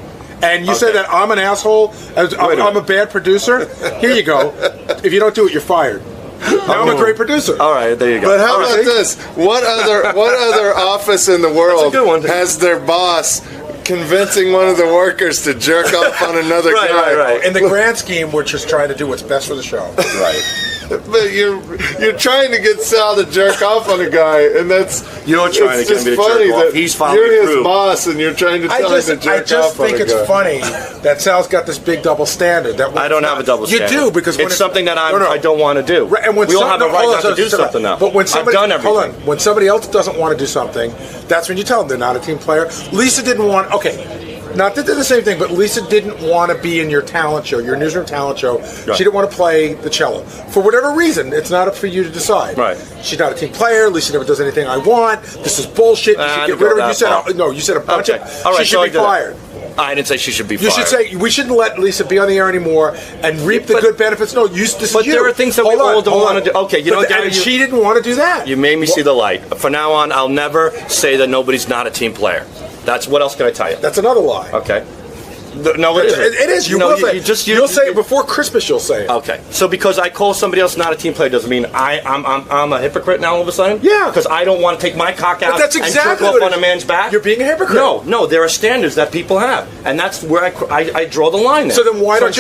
And you say that I'm an asshole. I'm a bad producer. Here you go. If you don't do it, you're fired. Now I'm a great producer. All right, there you go. But how about this? What other office in the world has their boss convincing one of the workers to jerk off on another guy. Right. In the grand scheme, we're just trying to do what's best for the show. Right. But you're trying to get Sal to jerk off on a guy, and that's you're trying to get me to jerk off. He's following You're his through. boss, and you're trying to tell him to jerk off on a guy. I just think it's funny that Sal's got this big double standard. That I don't have a double standard. You do because it's something that I don't want to do. Right, and when we all have a right not to do something now. But when somebody, I've done everything. Hold on. When somebody else doesn't want to do something, that's when you tell them they're not a team player. Lisa didn't want. Okay. Not that they're the same thing, but Lisa didn't want to be in your talent show, your newsroom talent show. Right. She didn't want to play the cello. For whatever reason, it's not up for you to decide. Right. She's not a team player. Lisa never does anything I want. This is bullshit. You should get rid of her. You said, no, you said a bunch of, all right, she should be fired. I didn't say she should be fired. You should say, we shouldn't let Lisa be on the air anymore and reap the good benefits. No, this but is you. There are things that we all don't want to do. Okay, you know what, Gary? And she didn't want to do that. You made me see the light. From now on, I'll never say that nobody's not a team player. That's what else can I tell you? That's another lie. Okay. No, it isn't. It is. You'll say it before Christmas. You'll say it. Okay. So because I call somebody else not a team player doesn't mean I'm a hypocrite now all of a sudden? Yeah. Because I don't want to take my cock out and jerk off on a man's back? You're being a hypocrite. No. There are standards that people have, and that's where I draw the line there. So then why don't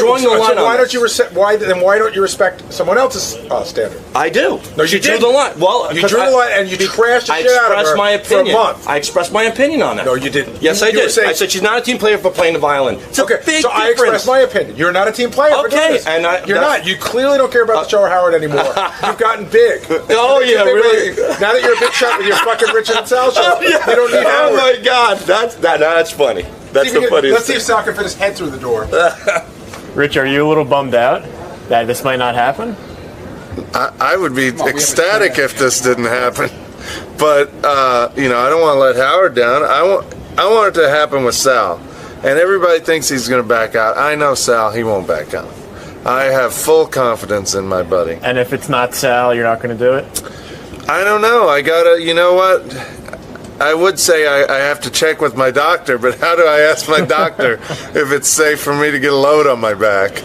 you respect someone else's standard? I do. No, you drew the line. Well, you drew the line and you trashed the shit out of her for a month. I expressed my opinion on that. No, you didn't. Yes, I did. I said she's not a team player for playing the violin. It's a big difference. I express my opinion. You're not a team player. Okay, and you're not. You clearly don't care about the show or Howard anymore. You've gotten big. Oh yeah, really? Now that you're a big shot with your fucking Richard and Sal show, you don't need Howard. Oh my God, that's funny. That's the funniest. Let's see if Sal can fit his head through the door. Rich, are you a little bummed out that this might not happen? I would be ecstatic if this didn't happen, but I don't want to let Howard down. I want it to happen with Sal. And everybody thinks he's going to back out. I know Sal, he won't back out. I have full confidence in my buddy. And if it's not Sal, you're not going to do it? I don't know. I got to, you know what? I would say I have to check with my doctor, but how do I ask my doctor if it's safe for me to get a load on my back?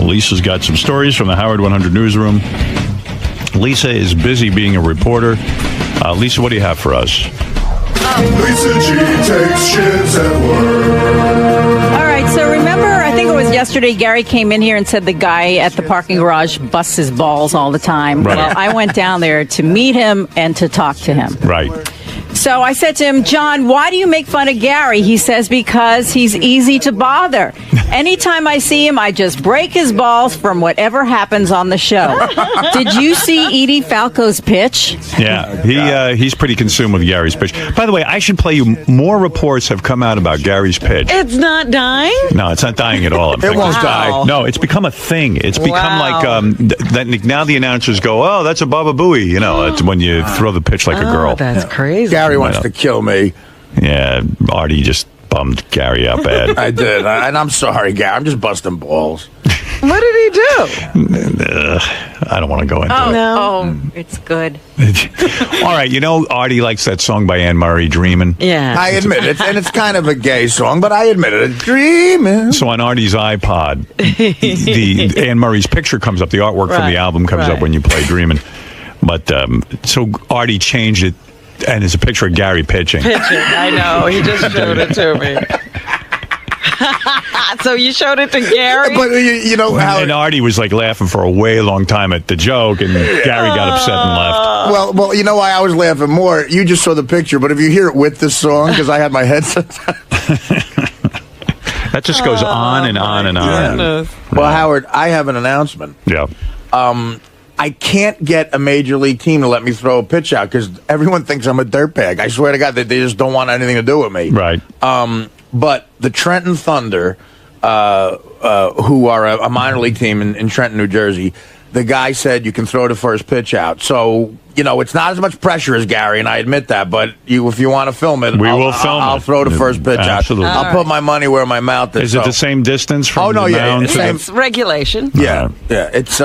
Lisa's got some stories from the Howard 100 newsroom. Lisa is busy being a reporter. Lisa, what do you have for us? Lisa G takes shits at work. All right, so remember, I think it was yesterday, Gary came in here and said the guy at the parking garage busts his balls all the time. Right. Well, I went down there to meet him and to talk to him. Right. So I said to him, John, why do you make fun of Gary? He says, because he's easy to bother. Anytime I see him, I just break his balls from whatever happens on the show. Did you see Edie Falco's pitch? Yeah, he's pretty consumed with Gary's pitch. By the way, I should play you. More reports have come out about Gary's pitch. It's not dying? No, it's not dying at all. It won't die. No, it's become a thing. It's become like now the announcers go, oh, that's a Baba Booey. You know, it's when you throw the pitch like a girl. That's crazy. Gary wants to kill me. Yeah, Artie just bummed Gary out bad. I did, and I'm sorry, Gary. I'm just busting balls. What did he do? I don't want to go into it. No, it's good. All right, you know Artie likes that song by Anne Murray, Dreamin'. Yeah. I admit it, and it's kind of a gay song, but I admit it. Dreamin'. So on Artie's iPod, the Anne Murray's picture comes up, the artwork from the album comes up when you play Dreamin'. But so Artie changed it, and it's a picture of Gary pitching. I know. He just showed it to me. So you showed it to Gary? But you know how... And Artie was like laughing for a way long time at the joke, and Gary got upset and left. Well, you know why I was laughing more? You just saw the picture, but if you hear it with the song, because I had my headset... That just goes on and on and on. Yeah. Well, Howard, I have an announcement. Yeah. I can't get a major league team to let me throw a pitch out because everyone thinks I'm a dirtbag. I swear to God that they just don't want anything to do with me. Right. But the Trenton Thunder, who are a minor league team in Trenton, New Jersey, the guy said you can throw the first pitch out. So, it's not as much pressure as Gary, and I admit that. But if you want to film it, I'll throw the first pitch Absolutely. out. I'll put my money where my mouth is. Is it the same distance from the mound? It's regulation. Yeah, it's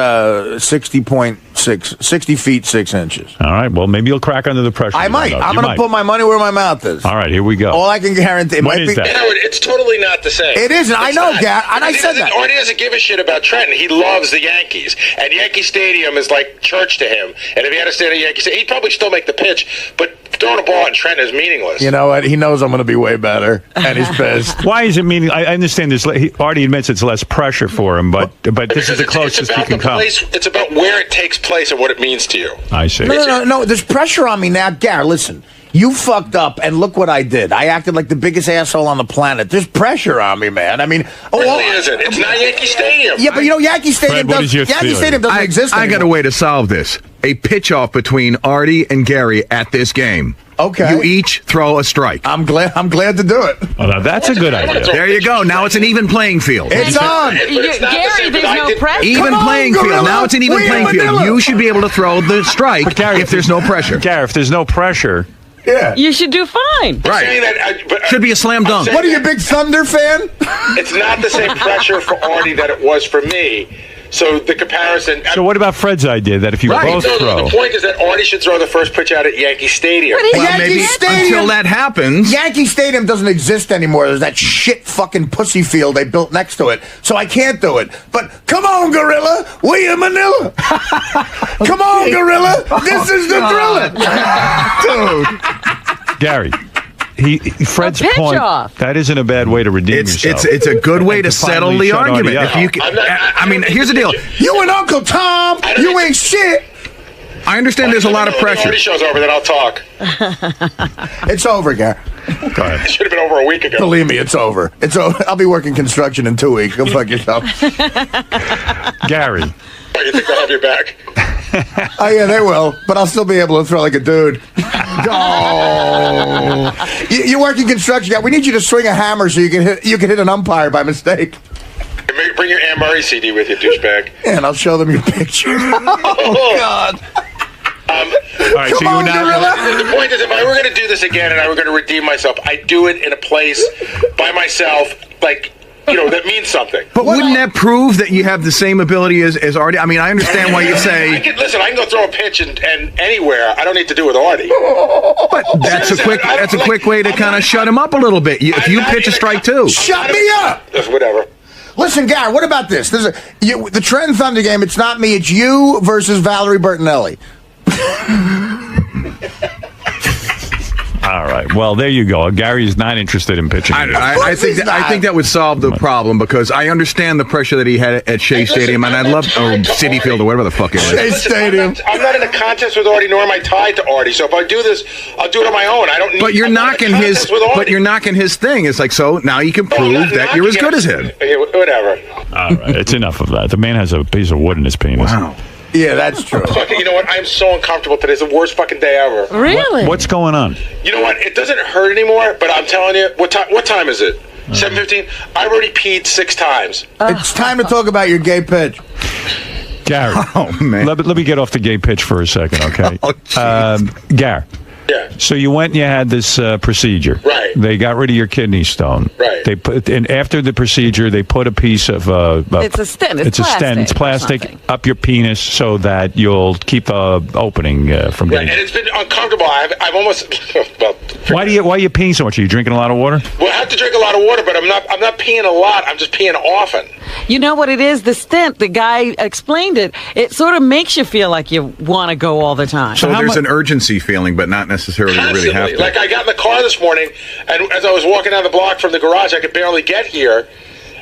60 feet 6 inches. All right. Well, maybe you'll crack under the pressure. I might. I'm going to put my money where my mouth is. All right, here we go. All I can guarantee. What is that? It's totally not the same. It isn't. I know, Gary, and I said that. Artie doesn't give a shit about Trenton. He loves the Yankees, and Yankee Stadium is like church to him. And if he had to stay at Yankee Stadium, he'd probably still make the pitch, but throwing a ball in Trenton is meaningless. You know what? He knows I'm going to be way better, and he's pissed. Why is it meaningless? I understand this. Artie admits it's less pressure for him, but this is the closest he can come. It's about where it takes place and what it means to you. I see. No. There's pressure on me now, Gary. Listen. You fucked up, and look what I did. I acted like the biggest asshole on the planet. There's pressure on me, man. I mean, it really isn't. It's not Yankee Stadium. Yeah, but Yankee Stadium Stadium doesn't exist anymore. I got a way to solve this. A pitch-off between Artie and Gary at this game. Okay. You each throw a strike. I'm glad to do it. Oh, now that's a good idea. There you go. Now it's an even playing field. It's on. Gary, there's no pressure. Even playing field. Now it's an even playing field. You should be able to throw the strike if there's no pressure. Gary, if there's no pressure... Yeah. You should do fine. Right. Should be a slam dunk. What are you, a big Thunder fan? It's not the same pressure for Artie that it was for me. So the comparison... So what about Fred's idea that if you both throw... The point is that Artie should throw the first pitch out at Yankee Stadium. Well, maybe until that happens. Yankee Stadium doesn't exist anymore. There's that shit fucking pussy field they built next to it. So I can't do it. But come on, Gorilla. We in Manila. Come on, Gorilla. This is the thriller. Dude. Gary. Fred's point. That isn't a bad way to redeem yourself. It's a good way to settle the argument. If you can, I mean, here's the deal. You and Uncle Tom, you ain't shit. I understand there's a lot of pressure. When the show's over, then I'll talk. It's over, Gary. Go ahead. It should have been over a week ago. Believe me, it's over. It's over. I'll be working construction in 2 weeks. Go fuck yourself. Gary. Oh, you think they'll have your back? Oh, yeah, they will. But I'll still be able to throw like a dude. Oh. You work in construction. We need you to swing a hammer so you can hit an umpire by mistake. Bring your Anne Murray CD with you, douchebag. Yeah, and I'll show them your picture. Oh, God. All right, Come on, Gorilla. The point is, if I were going to do this again and I were going to redeem myself, I'd do it in a place by myself, like... that means something. But wouldn't that prove that you have the same ability as Artie? I mean, I understand why you say... I can go throw a pitch and anywhere. I don't need to do with Artie. But that's a quick way to kind of shut him up a little bit. If you pitch a strike too. Shut me up! Whatever. Listen, Gary, what about this? The Trenton Thunder game, it's not me, it's you versus Valerie Bertinelli. All right. Well, there you go. Gary's not interested in pitching. I think that would solve the problem because I understand the pressure that he had at Shea Stadium, and I'd love Citi Field or whatever the fuck it is. Shea Stadium. I'm not in a contest with Artie, nor am I tied to Artie. So if I do this, I'll do it on my own. I don't need. But you're knocking his. But you're knocking his thing. It's like so now you can prove that you're as good as him. Whatever. All right. It's enough of that. The man has a piece of wood in his penis. Wow. Yeah, that's true. You know what? I'm so uncomfortable today. It's the worst fucking day ever. Really? What's going on? You know what? It doesn't hurt anymore, but I'm telling you, what time is it? 7:15? I've already peed 6 times. It's time to talk about your gay pitch. Gary. Oh, man. Let me get off the gay pitch for a second, okay? Gary. Yeah. So you went and you had this procedure. Right. They got rid of your kidney stone. Right. They put, and after the procedure, they put a piece of it's a stent. It's a stent. It's plastic up your penis so that you'll keep the opening from getting. And it's been uncomfortable. I've almost. Well, why are you peeing so much? Are you drinking a lot of water? Well, I have to drink a lot of water, but I'm not peeing a lot. I'm just peeing often. You know what it is? The stent. The guy explained it. It sort of makes you feel like you want to go all the time. So there's an urgency feeling, but not necessarily you really have to. Like I got in the car this morning, and as I was walking down the block from the garage, I could barely get here.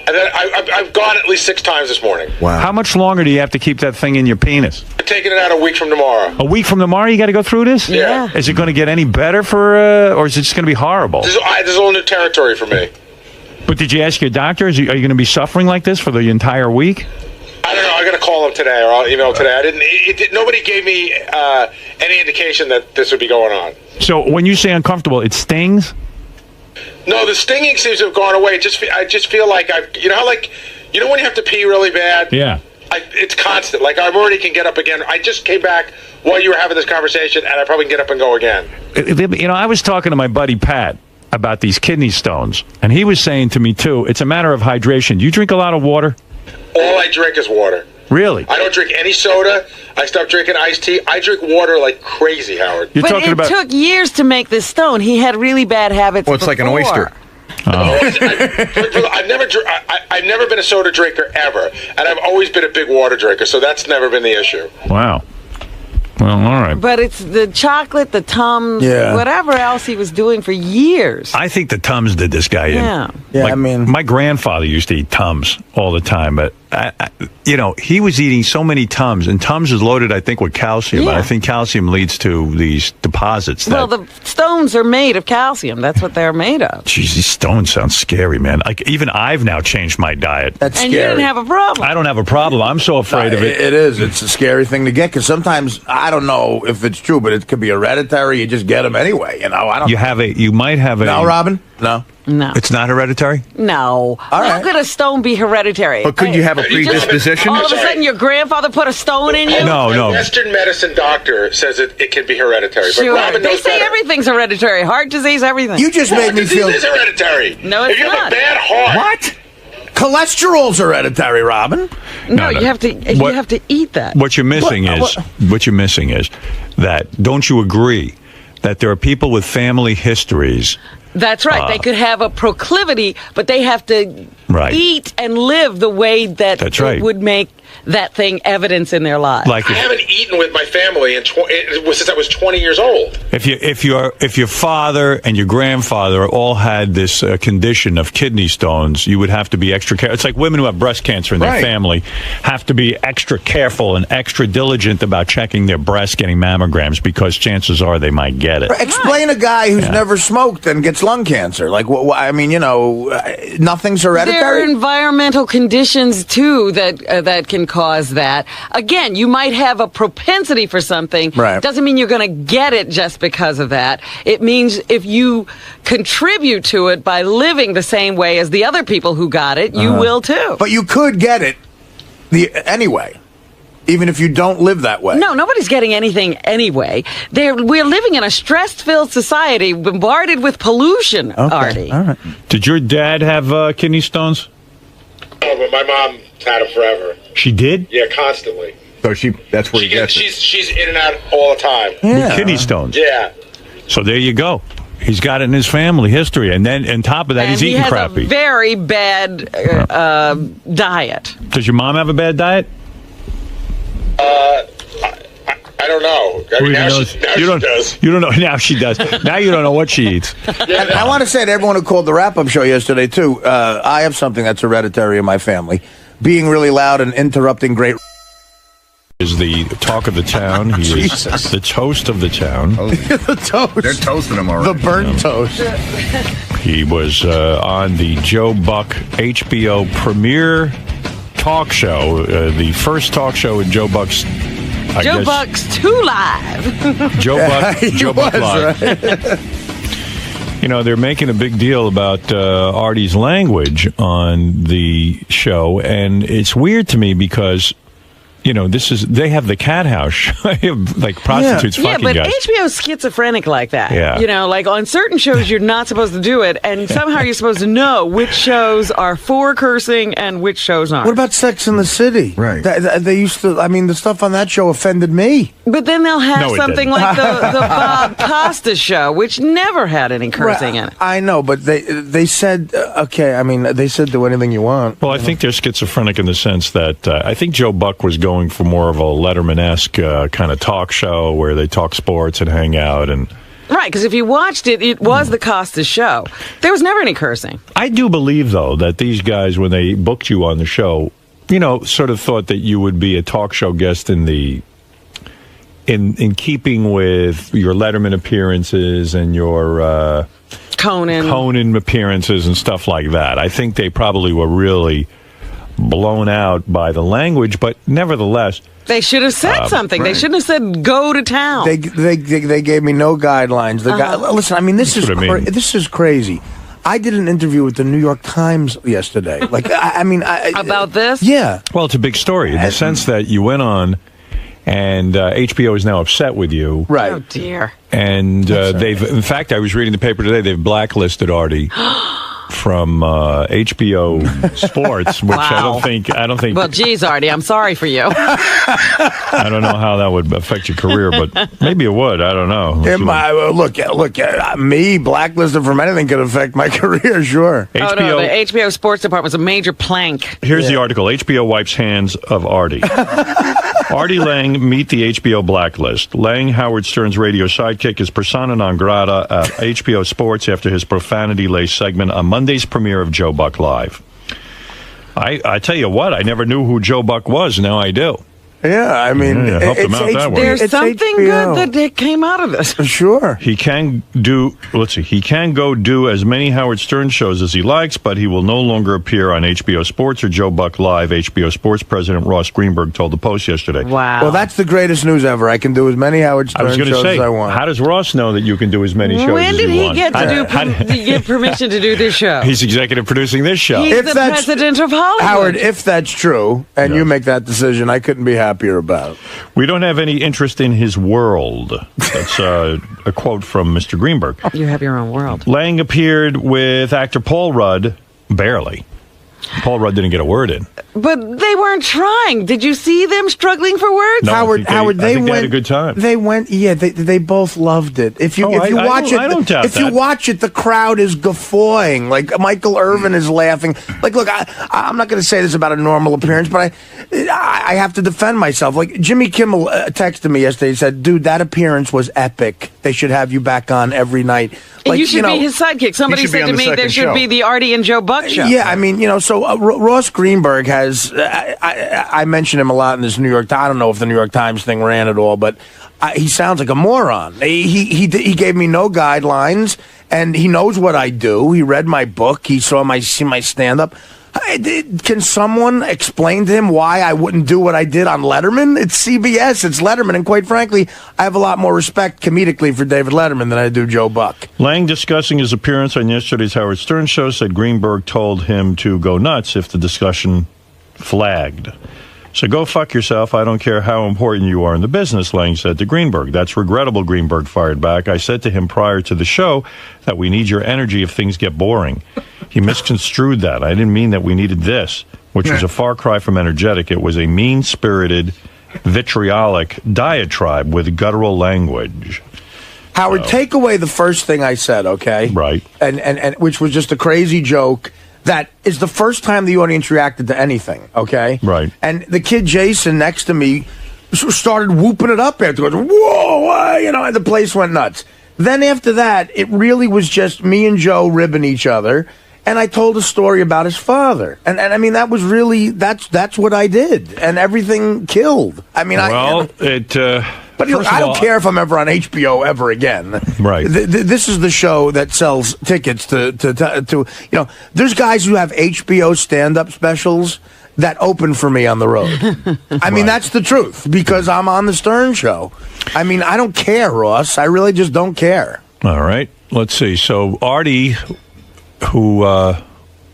And then I've gone at least 6 times this morning. Wow. How much longer do you have to keep that thing in your penis? I'm taking it out a week from tomorrow. A week from tomorrow, you got to go through this? Yeah. Is it going to get any better or is it just going to be horrible? This is all new territory for me. But did you ask your doctor? Are you going to be suffering like this for the entire week? I don't know. I got to to call him today, or I'll email him today. I didn't. Nobody gave me any indication that this would be going on. So when you say uncomfortable, it stings? No, the stinging seems to have gone away. I just feel like you know when you have to pee really bad? Yeah. It's constant. Like, I already can get up again. I just came back while you were having this conversation, and I probably can get up and go again. You know, I was talking to my buddy Pat about these kidney stones, and he was saying to me, too, it's a matter of hydration. Do you drink a lot of water? All I drink is water. Really? I don't drink any soda. I stopped drinking iced tea. I drink water like crazy, Howard. But it took years to make this stone. He had really bad habits. Well, it's like an oyster. I've never been a soda drinker ever, and I've always been a big water drinker, so that's never been the issue. Wow. Well, all right. But it's the chocolate, the Tums, whatever else he was doing for years. I think the Tums did this guy in. Yeah. I mean, my grandfather used to eat Tums all the time, but he was eating so many Tums, and Tums is loaded, I think, with calcium. Yeah. And I think calcium leads to these deposits. Well, the stones are made of calcium. That's what they're made of. Jeez, these stones sound scary, man. Like, even I've now changed my diet. That's and scary. you didn't have a problem. I don't have a problem. I'm so afraid of it. It is. It's a scary thing to get, because sometimes, I don't know if it's true, but it could be hereditary. You just get them anyway. I don't. You might have a. No, Robin? No. It's not hereditary? No. How could a stone be hereditary? But could you have a predisposition? All of a sudden, your grandfather put a stone in you? No. Western medicine doctor says it can be hereditary. Sure. But Robin they knows say better. everything's hereditary. Heart disease, everything. You just made me feel. Heart disease is hereditary. No, it's if you not. have a bad heart. What? Cholesterol's hereditary, Robin. No, you have to eat that. What you're missing is that, don't you agree that there are people with family histories? That's right. They could have a proclivity, but they have to eat and live the way that it would make that thing evidence in their lives. I haven't eaten with my family since I was 20 years old. If your father and your grandfather all had this condition of kidney stones, you would have to be extra careful. It's like women who have breast cancer in their family have to be extra careful and extra diligent about checking their breasts, getting mammograms, because chances are they might get it. Explain a guy who's never smoked and gets lung cancer. Like, I mean, nothing's hereditary. There are environmental conditions too that can cause that. Again, you might have a propensity for something. Right. Doesn't mean you're going to get it just because of that. It means if you contribute to it by living the same way as the other people who got it, you will too. But you could get it anyway, even if you don't live that way. No, nobody's getting anything anyway. We're living in a stress-filled society, bombarded with pollution, Artie. All right. Did your dad have kidney stones? No, but my mom had them forever. She did? Yeah, constantly. So that's where she's in and out all the time. With kidney stones? Yeah. So there you go. He's got it in his family history, and then on top of that, he's eating crappy. He has a very bad diet. Does your mom have a bad diet? I don't know. I mean, now she does. You don't know. Now she does. Now you don't know what she eats. And I want to say to everyone who called the wrap-up show yesterday, too, I have something that's hereditary in my family. Being really loud and interrupting great... Is the talk of the town. He is the toast of the town. The toast. They're toasting him already. The burnt toast. He was on the Joe Buck HBO premiere talk show, the first talk show in Joe Buck's... Joe Buck's 2 Live. Joe Buck Live. Right. They're making a big deal about Artie's language on the show, and it's weird to me because they have the cat house, like prostitutes fucking but guys. HBO's schizophrenic like that. Yeah. Like on certain shows you're not supposed to do it, and somehow you're supposed to know which shows are for cursing and which shows aren't. What about Sex and the City? Right. They used to, the stuff on that show offended me. But then they'll have something like the Bob Costa show, which never had any cursing in it. I know, but they said, they said do anything you want. Well, I think they're schizophrenic in the sense that I think Joe Buck was going for more of a Letterman-esque kind of talk show where they talk sports and hang out. Right, because if you watched it, it was the Costa show. There was never any cursing. I do believe, though, that these guys, when they booked you on the show, sort of thought that you would be a talk show guest in keeping with your Letterman appearances and your Conan appearances and stuff like that. I think they probably were really blown out by the language, but nevertheless. They should have said something. Right. They shouldn't have said "go to town." They gave me no guidelines. Listen, I mean, this is crazy. I did an interview with the New York Times yesterday. Like, about this? Yeah. Well, it's a big story in the sense that you went on, and HBO is now upset with you. Right. Oh dear. And they've, in fact, I was reading the paper today. They've blacklisted Artie from HBO Sports, which wow. I don't think. Well, geez, Artie, I'm sorry for you. I don't know how that would affect your career, but maybe it would. I don't know. Look, me blacklisted from anything could affect my career, sure. Oh, no, the HBO Sports Department's a major plank. Here's the article. HBO wipes hands of Artie. Artie Lange meet the HBO blacklist. Lange, Howard Stern's radio sidekick, is persona non grata at HBO Sports after his profanity-laced segment on Monday's premiere of Joe Buck Live. I tell you what, I never knew who Joe Buck was. Now I do. Yeah, I mean, helped him out that way. There's something good that came out of this. Sure. He can do, he can go do as many Howard Stern shows as he likes, but he will no longer appear on HBO Sports or Joe Buck Live, HBO Sports President Ross Greenberg told the Post yesterday. Wow. Well, that's the greatest news ever. I can do as many Howard Stern shows as I want. How does Ross know that you can do as many shows when as you want? When did he get permission to do this show? He's executive producing this show. He's the president of Hollywood. Howard, if that's true, and you make that decision, I couldn't be happier about it. We don't have any interest in his world. That's a quote from Mr. Greenberg. You have your own world. Lange appeared with actor Paul Rudd, barely. Paul Rudd didn't get a word in. But they weren't trying. Did you see them struggling for words? No, Howard, they had a good time. They went, they both loved it. If you watch it, the crowd is guffawing. Like Michael Irvin is laughing. Like, look, I'm not going to say this about a normal appearance, but I have to defend myself. Like Jimmy Kimmel texted me yesterday. He said, "Dude, that appearance was epic. They should have you back on every night." Like, you should be his sidekick. Somebody said to me there should be the Artie and Joe Buck show. Yeah, I mean, so Ross Greenberg has, I mention him a lot in this New York Times. I don't know if the New York Times thing ran at all, but he sounds like a moron. He gave me no guidelines, and he knows what I do. He read my book. He saw my stand-up. Can someone explain to him why I wouldn't do what I did on Letterman? It's CBS, it's Letterman, and quite frankly, I have a lot more respect comedically for David Letterman than I do Joe Buck. Lange, discussing his appearance on yesterday's Howard Stern show, said Greenberg told him to go nuts if the discussion flagged. So go fuck yourself. I don't care how important you are in the business, Lange said to Greenberg. That's regrettable, Greenberg fired back. I said to him prior to the show that we need your energy if things get boring. He misconstrued that. I didn't mean that we needed this, which was a far cry from energetic. It was a mean-spirited, vitriolic diatribe with guttural language. Howard, take away the first thing I said, okay? Right. And which was just a crazy joke. That is the first time the audience reacted to anything, okay? Right. And the kid Jason next to me started whooping it up afterwards. Whoa, and the place went nuts. Then after that, it really was just me and Joe ribbing each other, and I told a story about his father. And I mean, that was really, that's what I did, and everything killed. I mean, But look, I don't care if I'm ever on HBO ever again. Right. This is the show that sells tickets to there's guys who have HBO stand-up specials that open for me on the road. I mean, that's the truth, because I'm on the Stern show. I mean, I don't care, Ross. I really just don't care. All right. Let's see. So Artie, who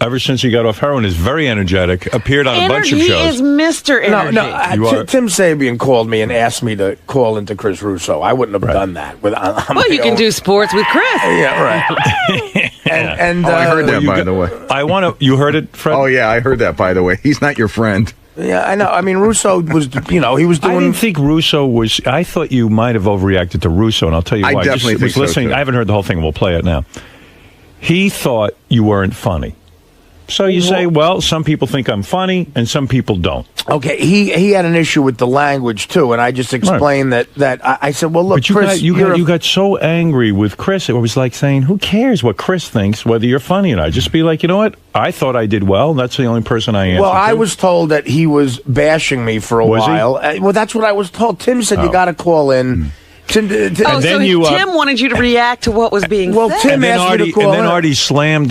ever since he got off heroin, is very energetic, appeared on a bunch of shows. He is Mr. Energy. Tim Sabian called me and asked me to call into Chris Russo. I wouldn't have done that. Well, you can do sports with Chris. Yeah, right. and I heard that, by the way. You heard it, Fred? Oh, yeah, I heard that, by the way. He's not your friend. Yeah, I know. I mean, Russo was, he was doing... I didn't think Russo was... I thought you might have overreacted to Russo, and I'll tell you why. I definitely think listening, so, too. I haven't heard the whole thing. We'll play it now. He thought you weren't funny. So you say, well, some people think I'm funny, and some people don't. Okay, he had an issue with the language, too, and I just explained that I said, well, look, but Chris... you got so angry with Chris, it was like saying, who cares what Chris thinks, whether you're funny or not? Just be like, you know what? I thought I did well. That's the only person I am. Well, I was told that he was bashing me for a while. Well, that's what I was told. Tim said, you got to call in... Tim Tim wanted you to react to what was being said. Tim asked me to call in. And then Artie slammed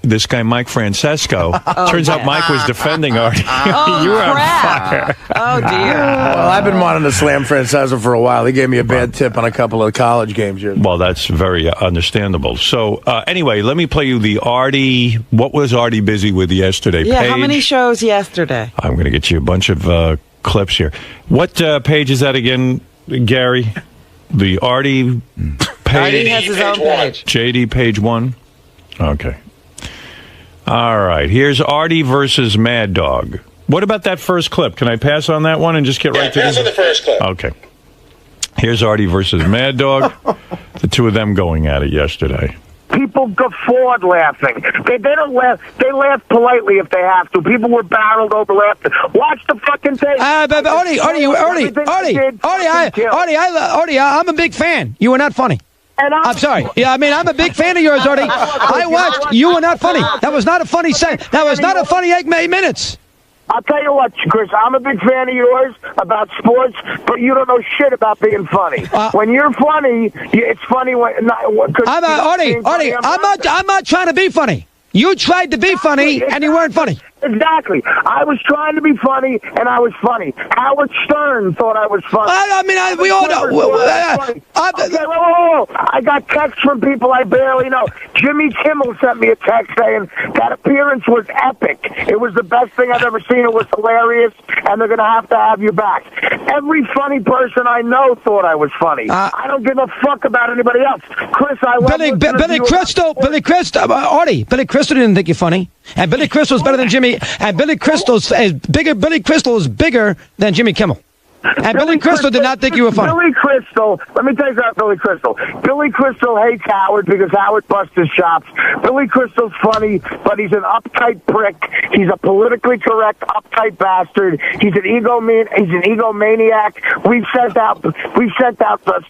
this guy Mike Francesco. Oh, Turns out yes. Mike was defending Artie. You were on fire. Oh, dear. Well, I've been wanting to slam Francesco for a while. He gave me a bad tip on a couple of college games here. Well, that's very understandable. So, anyway, let me play you the Artie. What was Artie busy with yesterday? Yeah, page? how many shows yesterday? I'm going to get you a bunch of clips here. What page is that again, Gary? The Artie page? Artie has his own page. JD page 1? Okay. All right. Here's Artie versus Mad Dog. What about that first clip? Can I pass on that one and just get right to pass on the first clip. Okay. Here's Artie versus Mad Dog. The two of them going at it yesterday. People guffawed laughing. They don't laugh. They laugh politely if they have to. People were barreled over laughing. Watch the fucking tape. Artie, I'm a big fan. You were not funny. I'm sorry. Yeah, I mean, I'm a big fan of yours, Artie. I watched. You were not funny. That was not a funny set. That was not a funny 8 minutes. I'll tell you what, Chris, I'm a big fan of yours about sports, but you don't know shit about being funny. When you're funny, it's funny when... Artie, I'm not trying to be funny. You tried to be funny, and you weren't funny. Exactly. I was trying to be funny, and I was funny. Howard Stern thought I was funny. We all know. Whoa. I got texts from people I barely know. Jimmy Kimmel sent me a text saying that appearance was epic. It was the best thing I've ever seen. It was hilarious, and they're going to have you back. Every funny person I know thought I was funny. I don't give a fuck about anybody else. Chris, I love Billy Crystal, Artie, Billy Crystal didn't think you're funny. And Billy Crystal's better than Jimmy. And Billy Crystal is bigger. Billy Crystal is bigger than Jimmy Kimmel. And Billy Crystal did not think you were funny. Billy Crystal, let me tell you about Billy Crystal. Billy Crystal hates Howard because Howard busts his chops. Billy Crystal's funny, but he's an uptight prick. He's a politically correct, uptight bastard. He's an egomaniac. We've sent out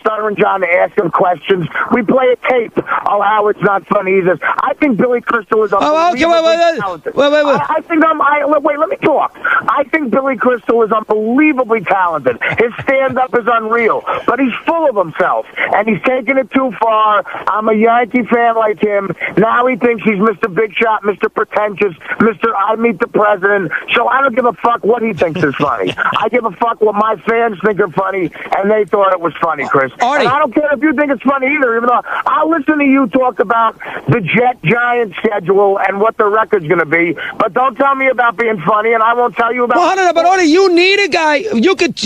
Stunner and John to ask him questions. We play a tape. Oh, Howard's not funny. He says, I think Billy Crystal is unbelievably talented. Wait, let me talk. I think Billy Crystal is unbelievably talented. His stand-up is unreal, but he's full of himself, and he's taking it too far. I'm a Yankee fan like him. Now he thinks he's Mr. Big Shot, Mr. Pretentious, Mr. I Meet the President, so I don't give a fuck what he thinks is funny. I give a fuck what my fans think are funny, and they thought it was funny, Chris. Artie. And I don't care if you think it's funny either, even though I'll listen to you talk about the Jet-Giant schedule and what the record's going to be, but don't tell me about being funny, and I won't tell you about... Well, no, but Artie, you need a guy.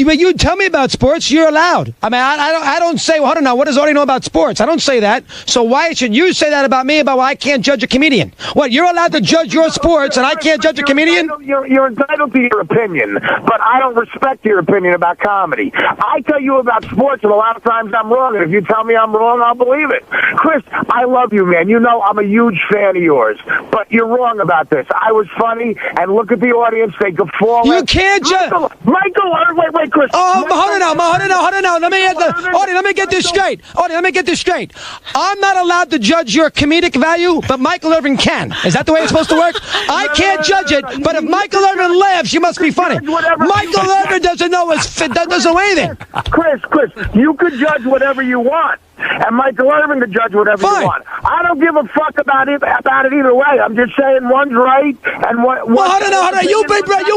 You tell me about sports. You're allowed. I mean, I don't say, well, I don't know. What does Artie know about sports? I don't say that. So why should you say that about me about why I can't judge a comedian? What, you're allowed to judge your sports and I can't judge a comedian? You're entitled to your opinion, but I don't respect your opinion about comedy. I tell you about sports, and a lot of times I'm wrong, and if you tell me I'm wrong, I'll believe it. Chris, I love you, man. You know I'm a huge fan of yours, but you're wrong about this. I was funny, and look at the audience. They guffaw. You can't judge. Wait, Chris. Oh, hold on now. Let me get this straight. Artie, let me get this straight. I'm not allowed to judge your comedic value, but Michael Irvin can. Is that the way it's supposed to work? I can't judge it, but if Michael Irvin laughs, you must be funny. Michael Irvin doesn't know anything. Chris, you could judge whatever you want. And Michael Irvin could judge whatever you want. I don't give a fuck about it either way. I'm just saying one's right and one. Well, hold on. You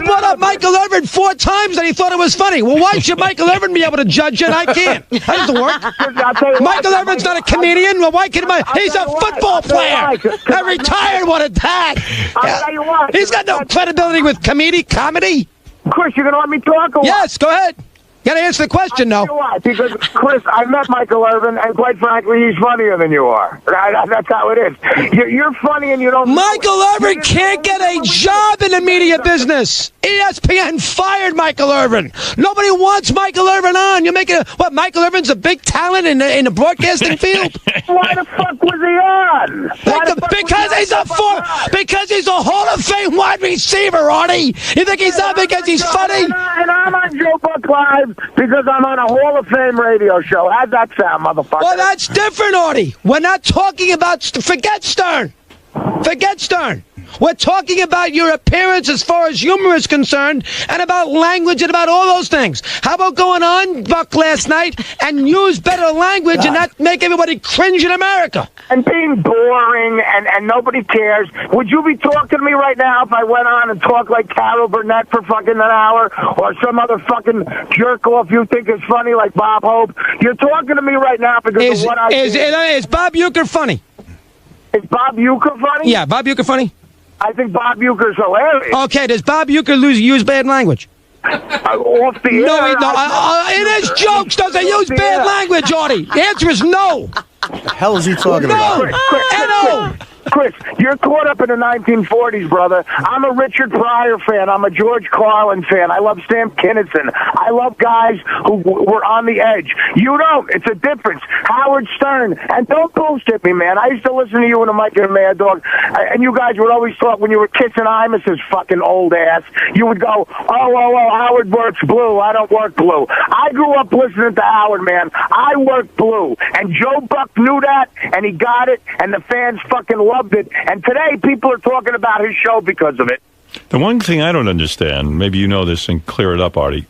brought up Michael Irvin 4 times and he thought it was funny. Well, why should Michael Irvin be able to judge it? I can't. That doesn't work. Michael Irvin's not a comedian. Well, why can he's a football player. A retired one at that. I'll tell you what. He's got no credibility with comedy. Chris, you're going to let me talk? Yes, go ahead. You gotta answer the question, though. Why? Because, Chris, I met Michael Irvin, and quite frankly, he's funnier than you are. That's how it is. You're funny, and you don't... Michael Irvin can't get a job in the media business. ESPN fired Michael Irvin. Nobody wants Michael Irvin on. You're making Michael Irvin's a big talent in the broadcasting field? Why the fuck was he on? Because he's a Hall of Fame wide receiver, Artie. You think he's on because he's funny? And I'm on Joe Buck Live because I'm on a Hall of Fame radio show. How's that sound, motherfucker? Well, that's different, Artie. We're not talking about... Forget Stern. We're talking about your appearance as far as humor is concerned, and about language and about all those things. How about going on, Buck, last night and use better language and not make everybody cringe in America? And being boring and nobody cares. Would you be talking to me right now if I went on and talked like Carol Burnett for fucking an hour, or some other fucking jerk off you think is funny like Bob Hope? You're talking to me right now because of what I did. Is Bob Uecker funny? Is Bob Uecker funny? Yeah, Bob Uecker funny? I think Bob Uecker's hilarious. Okay, does Bob Uecker use bad language? Off the air. No, in his jokes, does he use bad language, Artie? The answer is no. What the hell is he talking about? Chris, you're caught up in the 1940s, brother. I'm a Richard Pryor fan. I'm a George Carlin fan. I love Sam Kinison. I love guys who were on the edge. You don't. It's a difference. Howard Stern. And don't bullshit me, man. I used to listen to you and Mike and Mad Dog, and you guys would always talk when you were kissing Imus's fucking old ass. You would go, oh, Howard works blue. I don't work blue. I grew up listening to Howard, man. I work blue. And Joe Buck knew that, and he got it, and the fans fucking loved it, and today people are talking about his show because of it. The one thing I don't understand, maybe you know this and clear it up, Artie.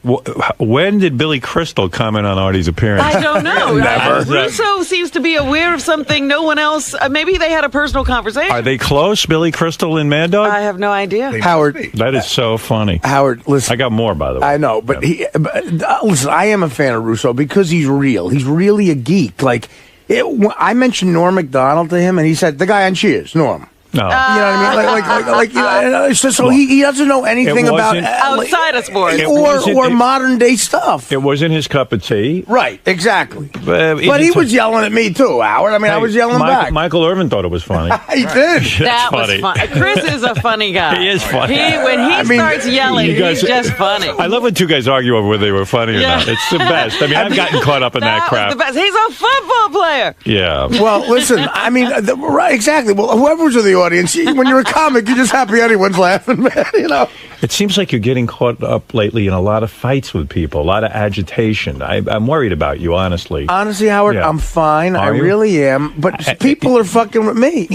When did Billy Crystal comment on Artie's appearance? I don't know. Never. Russo seems to be aware of something no one else. Maybe they had a personal conversation. Are they close, Billy Crystal and Mad Dog? I have no idea. Howard, that is so funny. Howard, listen. I got more, by the way. I know, but listen, I am a fan of Russo because he's real. He's really a geek. Like, I mentioned Norm Macdonald to him, and he said, the guy on Cheers, Norm. No. You know what I mean? So he doesn't know anything about outside of sports or modern day stuff. It wasn't his cup of tea. Right, exactly. But he was yelling at me too, Howard. I mean, I was yelling back. Michael Irvin thought it was funny. He did. That was funny. Chris is a funny guy. He is funny. When he starts yelling, he's just funny. I love when two guys argue over whether they were funny or not. It's the best. I mean, I've gotten caught up in that crap. Was the best. He's a football player. Yeah. Well, listen, I mean, right, exactly. Well, whoever's in the audience, when you're a comic, you're just happy anyone's laughing, man, you know. It seems like you're getting caught up lately in a lot of fights with people, a lot of agitation. I'm worried about you, honestly. Honestly, Howard, I'm fine. I really am. But people are fucking with me.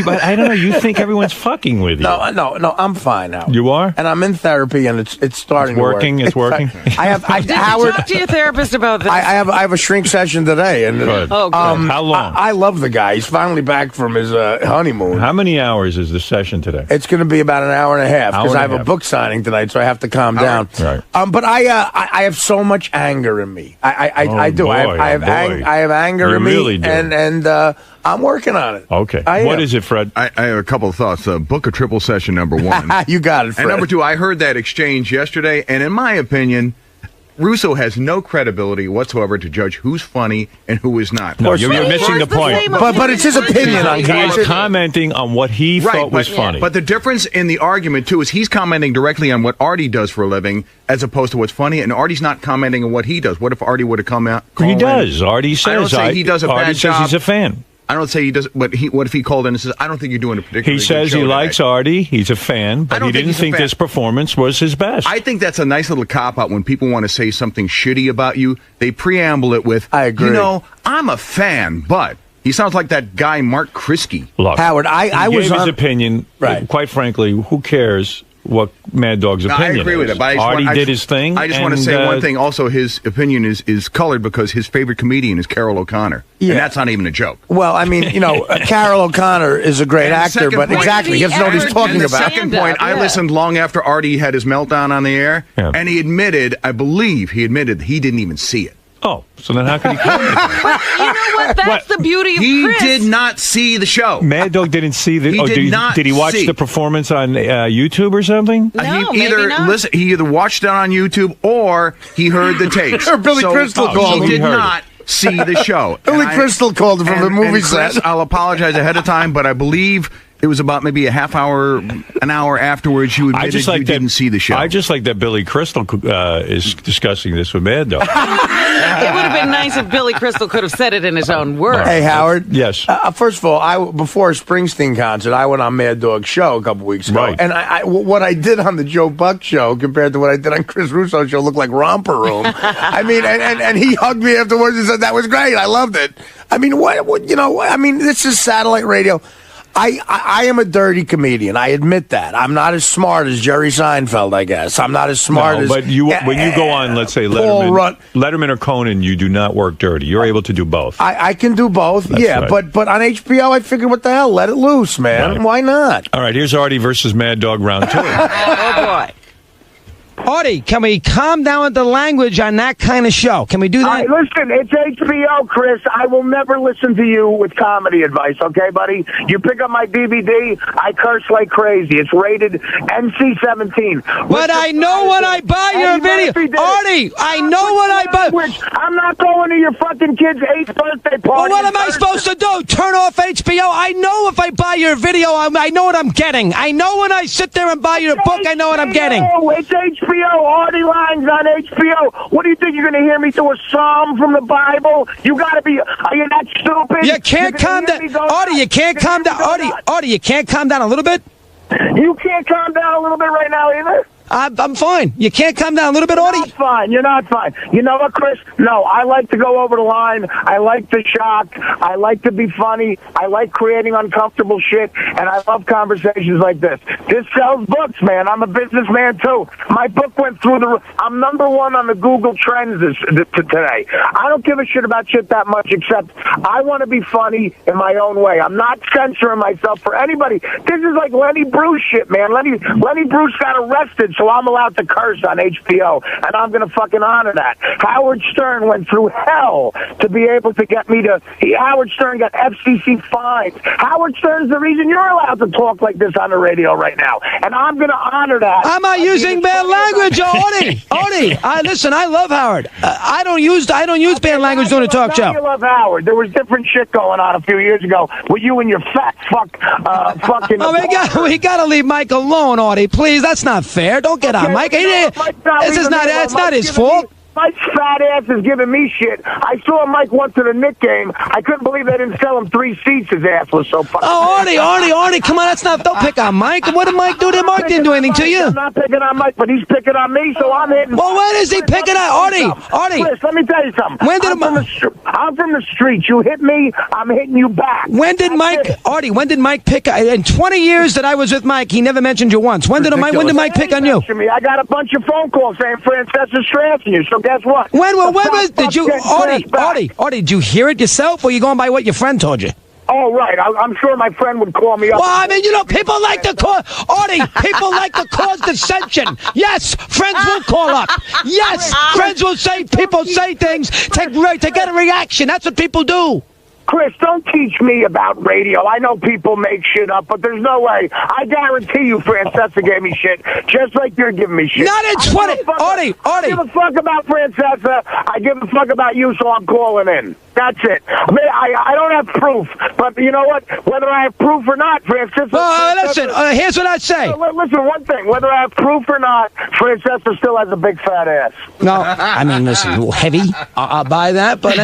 But I don't know. You think everyone's fucking with you? No, I'm fine, Howard. You are? And I'm in therapy, and it's starting to work. It's working? Did Howard, you talk to your therapist about this? I have a shrink session today. And, good. Oh, good. How long? I love the guy. He's finally back from his honeymoon. How many hours is the session today? It's going to be about an hour and a half because I have a book signing tonight, so I have to calm down. Right. But I have so much anger in me. I do. Boy, I have anger in me, really do. and I'm working on it. Okay. What is it, Fred? I have a couple of thoughts. Book a triple session, number one. You got it, Fred. And number two, I heard that exchange yesterday, and in my opinion, Russo has no credibility whatsoever to judge who's funny and who is not. No, you're missing the point. But it's his opinion on He's commenting on what he thought was funny. But the difference in the argument, too, is he's commenting directly on what Artie does for a living as opposed to what's funny, and Artie's not commenting on what he does. What if Artie would have come out? He does. Artie says I don't say he does a Artie bad says job. he's a fan. I don't say he does, but what if he called in and says, I don't think you're doing a particularly He says he likes Artie, he's a fan, but he didn't think this performance was his best. I think that's a nice little cop-out when people want to say something shitty about you. They preamble it with, I agree. You know, I'm a fan, but... He sounds like that guy, Mark Krisky. Look, Howard, I was gave his opinion. Right. Quite frankly, who cares what Mad Dog's opinion is? I agree with it. But Artie did his thing. I just want to say one thing. Also, his opinion is colored because his favorite comedian is Carol O'Connor. Yeah. And that's not even a joke. Well, I mean, you know, Carol O'Connor is a great actor, but exactly, he has to know what he's talking about. The second point, I listened long after Artie had his meltdown on the air, and he admitted, I believe he admitted he didn't even see it. Oh, so then how can he comment? You know what? That's the beauty of Chris. He did not see the show. Mad Dog didn't see the. Did he watch the performance on YouTube or something? No, he either watched it on YouTube or he heard the tapes. Or Billy Crystal called. He did not see the show. Billy Crystal called from the movie set. Chris, I'll apologize ahead of time, but I believe it was about maybe a half hour, an hour afterwards you admitted you didn't see the show. I just like that Billy Crystal is discussing this with Mad Dog. It would have been nice if Billy Crystal could have said it in his own words. Hey, Howard. Yes. First of all, before a Springsteen concert, I went on Mad Dog's show a couple weeks ago. Right. And what I did on the Joe Buck show compared to what I did on Chris Russo's show looked like Romper Room. I mean, and he hugged me afterwards and said, that was great. I loved it. I mean, what you know, I mean, this is satellite radio. I am a dirty comedian. I admit that. I'm not as smart as Jerry Seinfeld, I guess. I'm not as smart as... But when you go on, let's say, Letterman or Conan, you do not work dirty. You're able to do both. I can do both, That's right. But on HBO, I figured, what the hell? Let it loose, man. Right. Why not? All right, here's Artie versus Mad Dog round 2. Oh, boy. Artie, can we calm down with the language on that kind of show? Can we do that? Listen, it's HBO, Chris. I will never listen to you with comedy advice, okay, buddy? You pick up my DVD, I curse like crazy. It's rated NC-17. But I know when I buy your video. Artie, I know when I buy... I'm not going to your fucking kid's 8th birthday party. Well, what am I supposed to do? Turn off HBO? I know if I buy your video, I know what I'm getting. I know when I sit there and buy your book, I know what I'm getting. It's HBO. Artie Lange's on HBO. What do you think? You're going to hear me do a psalm from the Bible? You got to be... Are you that stupid? You can't calm down. Artie, you can't calm down. Artie, you can't calm down a little bit? You can't calm down a little bit right now either? I'm fine. You can't calm down a little bit, Artie? You're not fine. You know what, Chris? No, I like to go over the line. I like to shock. I like to be funny. I like creating uncomfortable shit, and I love conversations like this. This sells books, man. I'm a businessman, too. My book went through the... I'm number 1 on the Google Trends today. I don't give a shit about shit that much, except I want to be funny in my own way. I'm not censoring myself for anybody. This is like Lenny Bruce shit, man. Lenny Bruce got arrested, so I'm allowed to curse on HBO, and I'm going to fucking honor that. Howard Stern went through hell to be able to get me to... Howard Stern got FCC fines. Howard Stern's the reason you're allowed to talk like this on the radio right now, and I'm going to honor that. I'm not using bad language, Artie. Artie, listen, I love Howard. I don't use bad language during a talk show. You love Howard. There was different shit going on a few years ago with you and your fat fucking... Oh, we got to leave Mike alone, Artie, please. That's not fair. Don't get on, Mike. It's not his fault. Mike's fat ass is giving me shit. I saw Mike once at a Knick game. I couldn't believe they didn't sell him 3 seats. His ass was so fucking... Oh, Artie, come on. Don't pick on Mike. What did Mike do? Mike didn't do anything to you. I'm not picking on Mike, but he's picking on me, so I'm hitting... Well, when is he picking on... Artie. Chris, let me tell you something. I'm from the street. You hit me, I'm hitting you back. When did Mike pick... In 20 years that I was with Mike, he never mentioned you once. When did Mike pick on you? I got a bunch of phone calls saying Francesca's trashing you, so guess what? Did you... Artie, did you hear it yourself, or are you going by what your friend told you? Oh, right. I'm sure my friend would call me up. Well, I mean, people like to cause... Artie, people like to cause dissension. Yes, friends will call up. Yes, friends will say... People say things to get a reaction. That's what people do. Chris, don't teach me about radio. I know people make shit up, but there's no way. I guarantee you Francesca gave me shit, just like you're giving me shit. Not in 20... Artie. I give a fuck about Francesca. I give a fuck about you, so I'm calling in. That's it. I mean, I don't have proof, but you know what? Whether I have proof or not, Francesca... listen, here's what I'd say. Listen, one thing. Whether I have proof or not, Francesca still has a big fat ass. No, I mean, listen, a little heavy. I'll buy that, but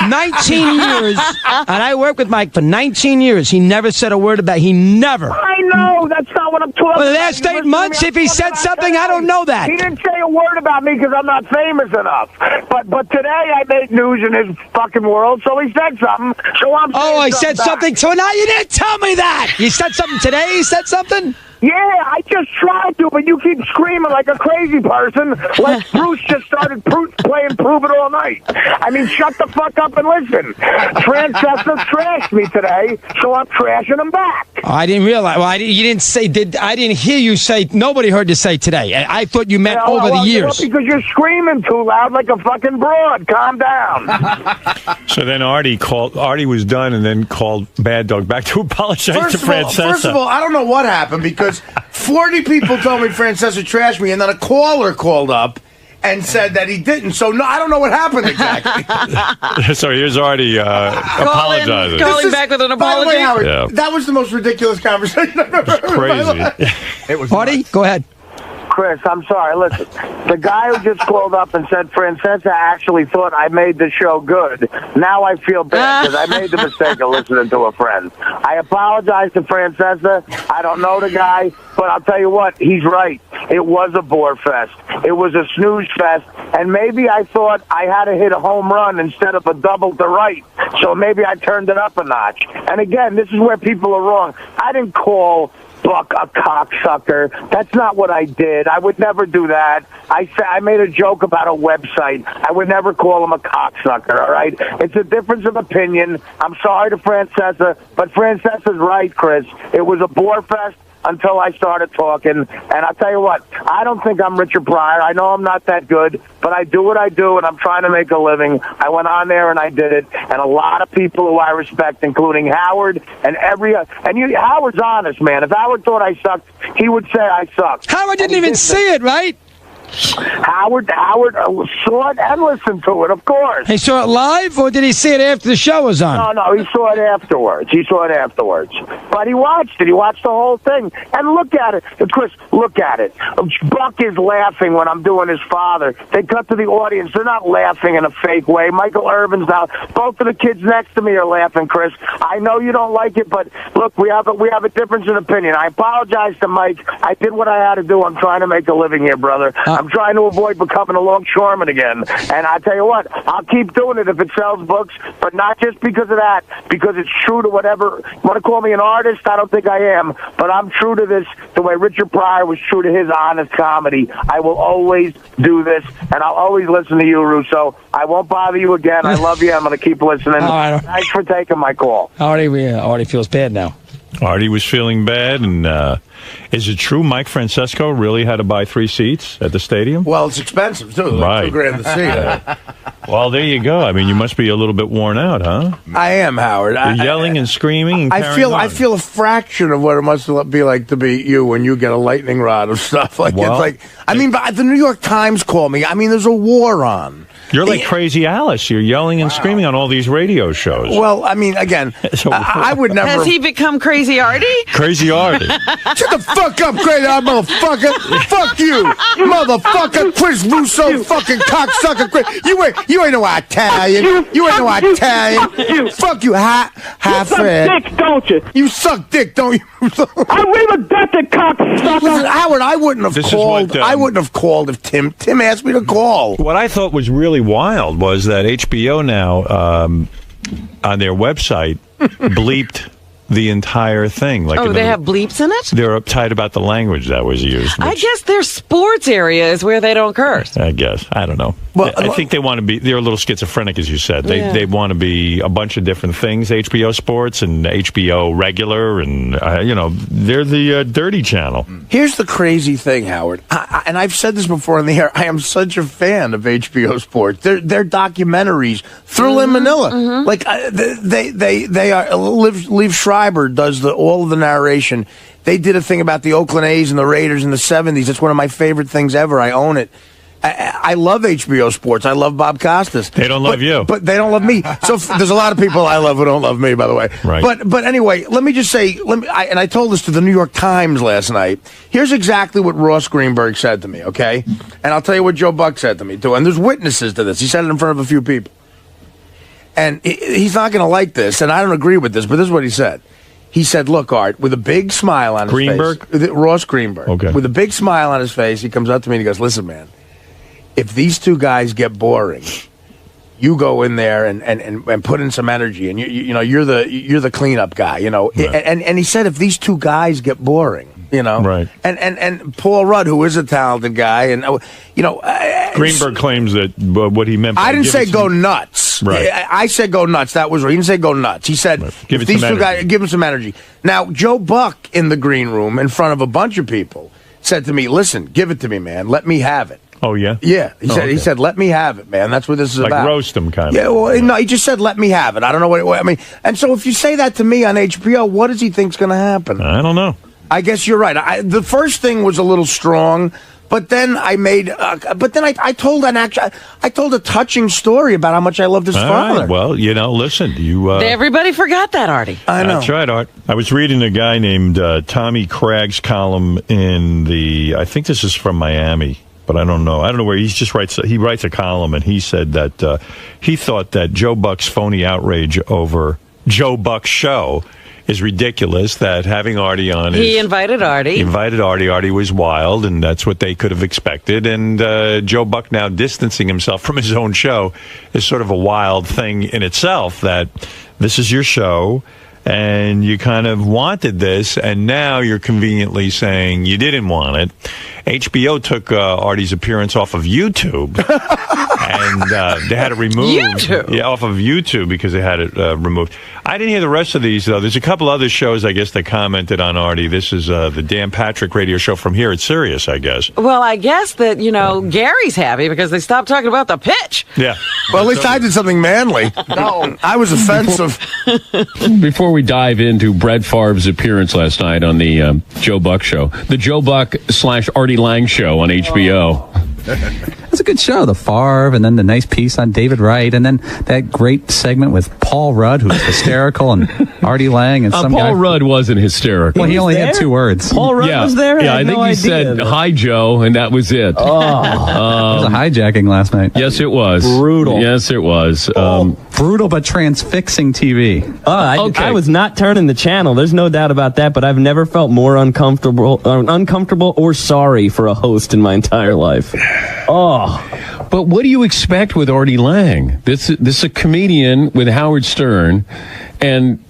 19 years, and I worked with Mike for 19 years. He never said a word about... He never... I know. That's not what I'm talking about. The last 8 months, if he said something, I don't know that. He didn't say a word about me because I'm not famous enough. But today I made news in his fucking world, so he said something. So I'm saying I said something. So now you didn't tell me that. You said something today? You said something? Yeah, I just tried to, but you keep screaming like a crazy person. Like Bruce just started playing Prove It All night. I mean, shut the fuck up and listen. Francesca trashed me today, so I'm trashing him back. I didn't realize. Well, you didn't say. I didn't hear you say. Nobody heard you say today. I thought you meant over the years. Because you're screaming too loud like a fucking broad. Calm down. So then Artie was done and then called Bad Dog back to apologize to Francesca. First of all, I don't know what happened because 40 people told me Francesca trashed me, and then a caller called up and said that he didn't. So no, I don't know what happened exactly. So here's Artie apologizing. Calling back with an apology. By the way, Howard, that was the most ridiculous conversation I've ever heard. Crazy. It was Artie, go ahead. Chris, I'm sorry. Listen, the guy who just called up and said Francesca actually thought I made the show good. Now I feel bad because I made the mistake of listening to a friend. I apologize to Francesca. I don't know the guy, but I'll tell you what, he's right. It was a bore fest. It was a snooze fest, and maybe I thought I had to hit a home run instead of a double to right, so maybe I turned it up a notch. And again, this is where people are wrong. I didn't call Buck a cocksucker. That's not what I did. I would never do that. I made a joke about a website. I would never call him a cocksucker, all right? It's a difference of opinion. I'm sorry to Francesca, but Francesca's right, Chris. It was a bore fest until I started talking. And I'll tell you what, I don't think I'm Richard Pryor. I know I'm not that good, but I do what I do, and I'm trying to make a living. I went on there, and I did it. And a lot of people who I respect, including Howard, and Howard's honest, man. If Howard thought I sucked, he would say I sucked. Howard didn't even see it, right? Howard saw it and listened to it, of course. He saw it live, or did he see it after the show was on? No, he saw it afterwards. But he watched it. He watched the whole thing. And look at it. Chris, look at it. Buck is laughing when I'm doing his father. They cut to the audience. They're not laughing in a fake way. Michael Irvin's out. Both of the kids next to me are laughing, Chris. I know you don't like it, but look, we have a difference in opinion. I apologize to Mike. I did what I had to do. I'm trying to make a living here, brother. I'm trying to avoid becoming a longshoreman again. And I tell you what, I'll keep doing it if it sells books, but not just because of that, because it's true to whatever. You want to call me an artist? I don't think I am, but I'm true to this the way Richard Pryor was true to his honest comedy. I will always do this, and I'll always listen to you, Russo. I won't bother you again. I love you. I'm going to keep listening. Thanks for taking my call. Artie feels bad now. Artie was feeling bad, and is it true Mike Francesco really had to buy 3 seats at the stadium? Well, it's expensive, too. Like $2,000 a seat. Well, there you go. I mean, you must be a little bit worn out, huh? I am, Howard. You're yelling and screaming and I feel a fraction of what it must be like to be you when you get a lightning rod of stuff. Like, well, it's like, I mean, but the New York Times called me. I mean, there's a war on. You're like Crazy Alice. You're yelling and screaming on all these radio shows. Well, I mean, again, I would never... Has he become Crazy Artie? Crazy Artie. Shut the fuck up, Crazy Artie, motherfucker. Fuck you, motherfucker. Chris Russo, fucking cocksucker. You ain't no Italian. You ain't no Italian. Fuck you, half-fed. You suck dick, don't you? You suck dick, don't you? I leave a death cocksucker. Listen, Howard, I wouldn't have called. I wouldn't have called if Tim asked me to call. What I thought was really wild was that HBO now on their website bleeped the entire thing. Like, they have bleeps in it? They're uptight about the language that was used. I guess their sports area is where they don't curse. I guess. I don't know. Well, I think they want to be, they're a little schizophrenic, as you said. They want to be a bunch of different things, HBO Sports and HBO Regular, and, they're the dirty channel. Here's the crazy thing, Howard, and I've said this before on the air, I am such a fan of HBO Sports. Their documentaries, Thrill in Manila. Mm-hmm. Like, they are, Liv Schreiber does all of the narration. They did a thing about the Oakland A's and the Raiders in the 70s. It's one of my favorite things ever. I own it. I love HBO Sports. I love Bob Costas. They don't love you. But they don't love me. So there's a lot of people I love who don't love me, by the way. Right. But anyway, let me just say, and I told this to the New York Times last night. Here's exactly what Ross Greenberg said to me, okay? And I'll tell you what Joe Buck said to me, too. And there's witnesses to this. He said it in front of a few people. And he's not going to like this, and I don't agree with this, but this is what he said. He said, look, Art, with a big smile on his face. Ross Greenberg. Okay. With a big smile on his face, he comes up to me and he goes, listen, man, if these two guys get boring, you go in there and put in some energy, and you're the cleanup guy, Right. And he said, if these two guys get boring, right. And Paul Rudd, who is a talented guy, and Greenberg claims that what he meant by I didn't say go nuts. Right. I said go nuts. That was right. He didn't say go nuts. He said give these two guys, give them some energy. Now, Joe Buck in the green room in front of a bunch of people said to me, listen, give it to me, man. Let me have it. Oh, yeah? Yeah. He said, let me have it, man. That's what this is like about. Like roast him, kind of. Yeah, well, no, he just said, let me have it. I don't know what I mean. And so if you say that to me on HBO, what does he think's going to happen? I don't know. I guess you're right. The first thing was a little strong, But then I made. I told a touching story about how much I loved his father. Right, well, listen, you. Everybody forgot that, Artie. I know. That's right, Art. I was reading a guy named Tommy Craig's column in I think this is from Miami, but I don't know. I don't know where he writes a column, and he said that he thought that Joe Buck's phony outrage over Joe Buck's show is ridiculous, that having Artie on He invited Artie. He invited Artie. Artie was wild, and that's what they could have expected. And Joe Buck now distancing himself from his own show is sort of a wild thing in itself, that this is your show, and you kind of wanted this, and now you're conveniently saying you didn't want it. HBO took Artie's appearance off of YouTube, and they had it removed. YouTube? Yeah, off of YouTube because they had it removed. I didn't hear the rest of these, though. There's a couple other shows, I guess, that commented on Artie. This is the Dan Patrick radio show from here at Sirius, I guess. Well, I guess that, Gary's happy because they stopped talking about the pitch. Yeah. Well, at least I did something manly. No, I was offensive. Before we dive into Brett Favre's appearance last night on the Joe Buck show, the Joe Buck / Artie Lange show on HBO. It's a good show, the Favre, and then the nice piece on David Wright, and then that great segment with Paul Rudd, who's hysterical, and Artie Lange, and some guy. Paul Rudd wasn't hysterical. Well, he only had 2 words. Paul Rudd was there? Yeah, I think he said, "Hi, Joe," and that was it. It was a hijacking last night. Yes, it was. Brutal. Yes, it was. Brutal but transfixing TV. I was not turning the channel. There's no doubt about that, but I've never felt more uncomfortable or sorry for a host in my entire life. But what do you expect with Artie Lange? This is a comedian with Howard Stern, and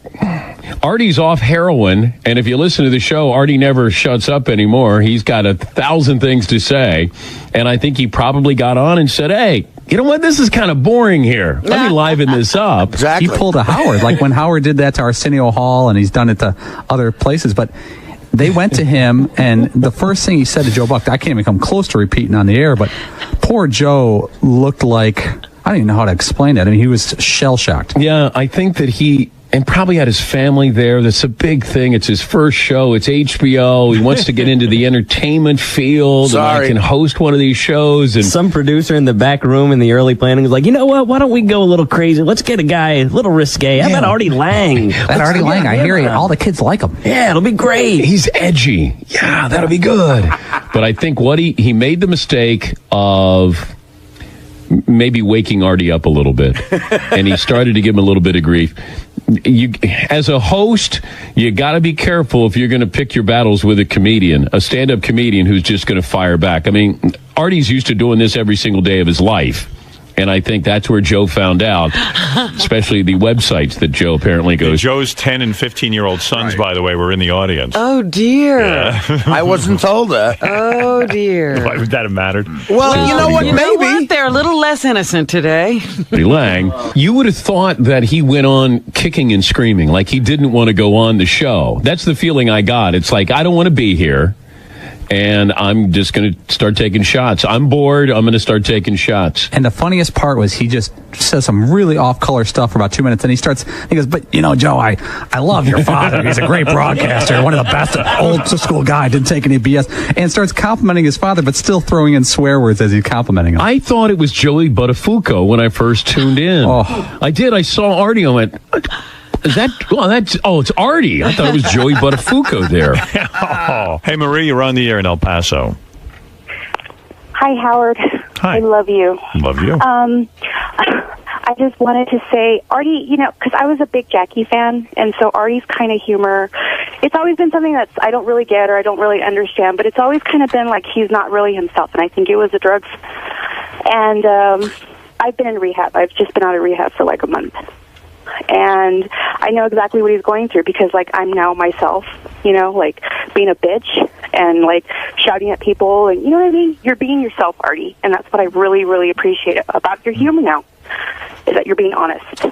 Artie's off heroin, and if you listen to the show, Artie never shuts up anymore. He's got 1,000 things to say, and I think he probably got on and said, "Hey, you know what? This is kind of boring here. Let me liven this up." Exactly. He pulled a Howard, like when Howard did that to Arsenio Hall, and he's done it to other places, but they went to him, and the first thing he said to Joe Buck, I can't even come close to repeating on the air, but poor Joe looked like, I don't even know how to explain it. I mean, he was shell-shocked. Yeah, I think that and probably had his family there. That's a big thing. It's his first show. It's HBO. He wants to get into the entertainment field. Sorry. And I can host one of these shows. And some producer in the back room in the early planning was like, you know what? Why don't we go a little crazy? Let's get a guy a little risque. How about Artie Lange? That Artie Lange, I hear it. All the kids like him. Yeah, it'll be great. He's edgy. Yeah, that'll be good. But I think what he made the mistake of maybe waking Artie up a little bit, and he started to give him a little bit of grief. As a host, you got to be careful if you're going to pick your battles with a stand-up comedian who's just going to fire back. I mean, Artie's used to doing this every single day of his life. And I think that's where Joe found out, especially the websites that Joe apparently goes. Joe's 10 and 15-year-old sons, by the way, were in the audience. Oh, dear. Yeah. I wasn't told that. Oh, dear. Why would that have mattered? Well, you know what? You know Maybe. what? They're a little less innocent today. Artie Lange, you would have thought that he went on kicking and screaming, like he didn't want to go on the show. That's the feeling I got. It's like, I don't want to be here, and I'm just going to start taking shots. I'm bored. I'm going to start taking shots. And the funniest part was he just says some really off-color stuff for about 2 minutes, and he goes, but, Joe, I love your father. He's a great broadcaster, one of the best, old-school guy, didn't take any BS, and starts complimenting his father, but still throwing in swear words as he's complimenting him. I thought it was Joey Buttafuoco when I first tuned in. I did. I saw Artie. I went, it's Artie. I thought it was Joey Buttafuoco there. Hey, Marie, you're on the air in El Paso. Hi, Howard. Hi. I love you. Love you. I just wanted to say, Artie, because I was a big Jackie fan, and so Artie's kind of humor, it's always been something that I don't really get or I don't really understand, but it's always kind of been like he's not really himself, and I think it was the drugs. And I've been in rehab. I've just been out of rehab for like a month. And I know exactly what he's going through because, I'm now myself, like being a bitch and, shouting at people. And you know what I mean? You're being yourself, Artie. And that's what I really, really appreciate about your humor now, is that you're being honest.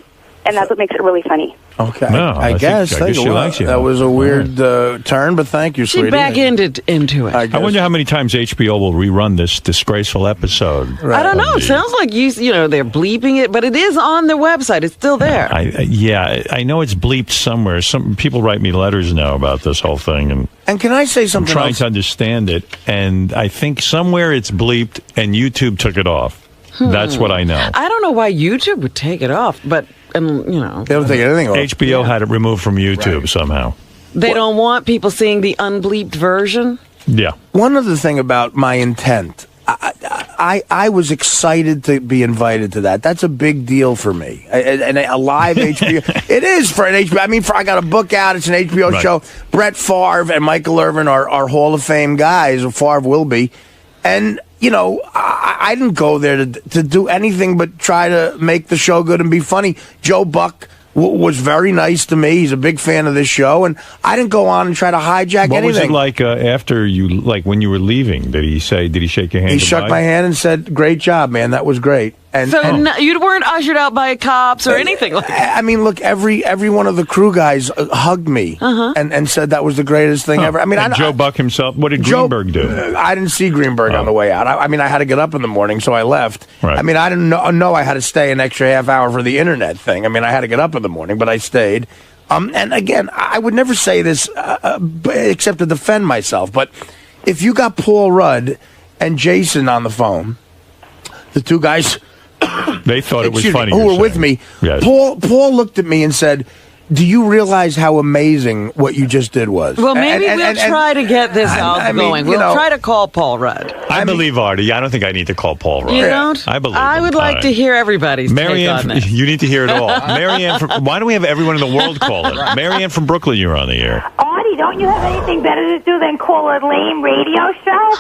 and that's what makes it really funny. Okay, No, I guess. I guess she likes you. That was a weird turn, but thank you, She sweetie. back into it. I wonder how many times HBO will rerun this disgraceful episode. I don't know. It sounds like they're bleeping it, but it is on their website. It's still there. I know it's bleeped somewhere. Some people write me letters now about this whole thing, and can I say something I'm trying else? to understand it, and I think somewhere it's bleeped, and YouTube took it off. That's what I know. I don't know why YouTube would take it off, but they don't take anything off. HBO had it removed from YouTube somehow. They don't want people seeing the unbleeped version. Yeah. One other thing about my intent, I was excited to be invited to that. That's a big deal for me. And a live HBO. It is for an HBO. I mean, I got a book out. It's an HBO show. Brett Favre and Michael Irvin are Hall of Fame guys, or Favre will be. And, I didn't go there to do anything but try to make the show good and be funny. Joe Buck was very nice to me. He's a big fan of this show, and I didn't go on and try to hijack anything. What was it like after you, when you were leaving? Did he shake your hand? He shook my hand and said, "Great job, man. That was great." And you weren't ushered out by cops or anything like that. I mean, look, every one of the crew guys hugged me and said that was the greatest thing ever. I mean, Joe Buck himself. What did Greenberg do? I didn't see Greenberg on the way out. I mean, I had to get up in the morning, so I left. Right. I mean, I didn't know I had to stay an extra half hour for the internet thing. I mean, I had to get up in the morning, but I stayed. And again, I would never say this except to defend myself. But if you got Paul Rudd and Jason on the phone, the two guys. They thought it was funny. Who were with me. Yes. Paul looked at me and said, "Do you realize how amazing what you just did was?" Well, maybe we'll try to get this out going. We'll try to call Paul Rudd. I believe Artie. I don't think I need to call Paul Rudd. You don't? I believe I would like to hear everybody's take on this. You need to hear it all. Marianne, why don't we have everyone in the world call it? Marianne from Brooklyn, you're on the air. Artie, don't you have anything better to do than call a lame radio show?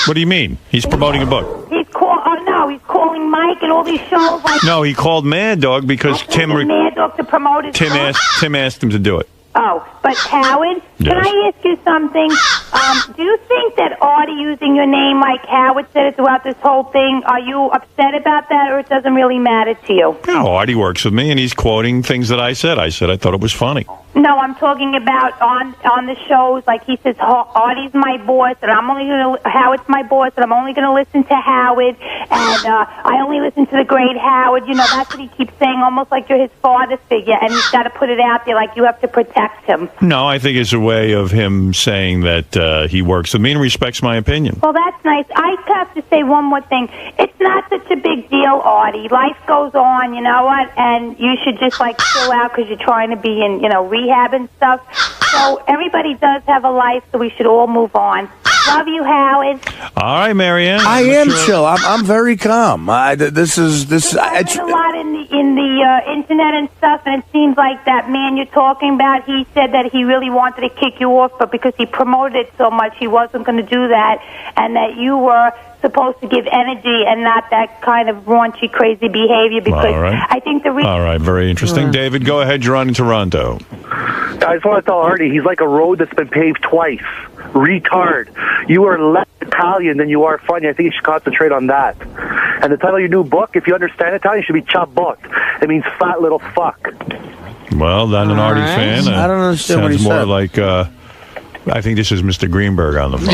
What do you mean? He's promoting a book. He's calling Mike and all these shows. No, he called Mad Dog because Mad Dog to promote his book. Tim asked him to do it. Oh, but Howard, can I ask you something? Do you think that Artie using your name like Howard said it throughout this whole thing, are you upset about that, or it doesn't really matter to you? No, Artie works with me, and he's quoting things that I said. I said I thought it was funny. No, I'm talking about on the shows, like he says, Artie's my boss, and Howard's my boss, and I'm only going to listen to Howard, and I only listen to the great Howard. That's what he keeps saying, almost like you're his father figure, and he's got to put it out there like you have to protect him. No, I think it's a way of him saying that he works with me and respects my opinion. Well, that's nice. I have to say one more thing. It's not such a big deal, Artie. Life goes on, you know what? And you should just chill out because you're trying to be in, rehab and stuff. So everybody does have a life, so we should all move on. Love you, Howard. All right, Marianne. I am chill. I'm very calm. This is. I read a lot in the internet and stuff, and it seems like that man you're talking about, he said that he really wanted to kick you off, but because he promoted it so much, he wasn't going to do that, and that you were supposed to give energy and not that kind of raunchy, crazy behavior, because I think the reason... All right, very interesting. David, go ahead. You're on in Toronto. I just want to tell Artie, he's like a road that's been paved twice. Retard. You are less Italian than you are funny. I think you should concentrate on that. And the title of your new book, if you understand Italian, should be Chabot. It means fat little fuck. Well, I'm an Artie fan. I don't understand what he sounds more said. like... I think this is Mr. Greenberg on the phone.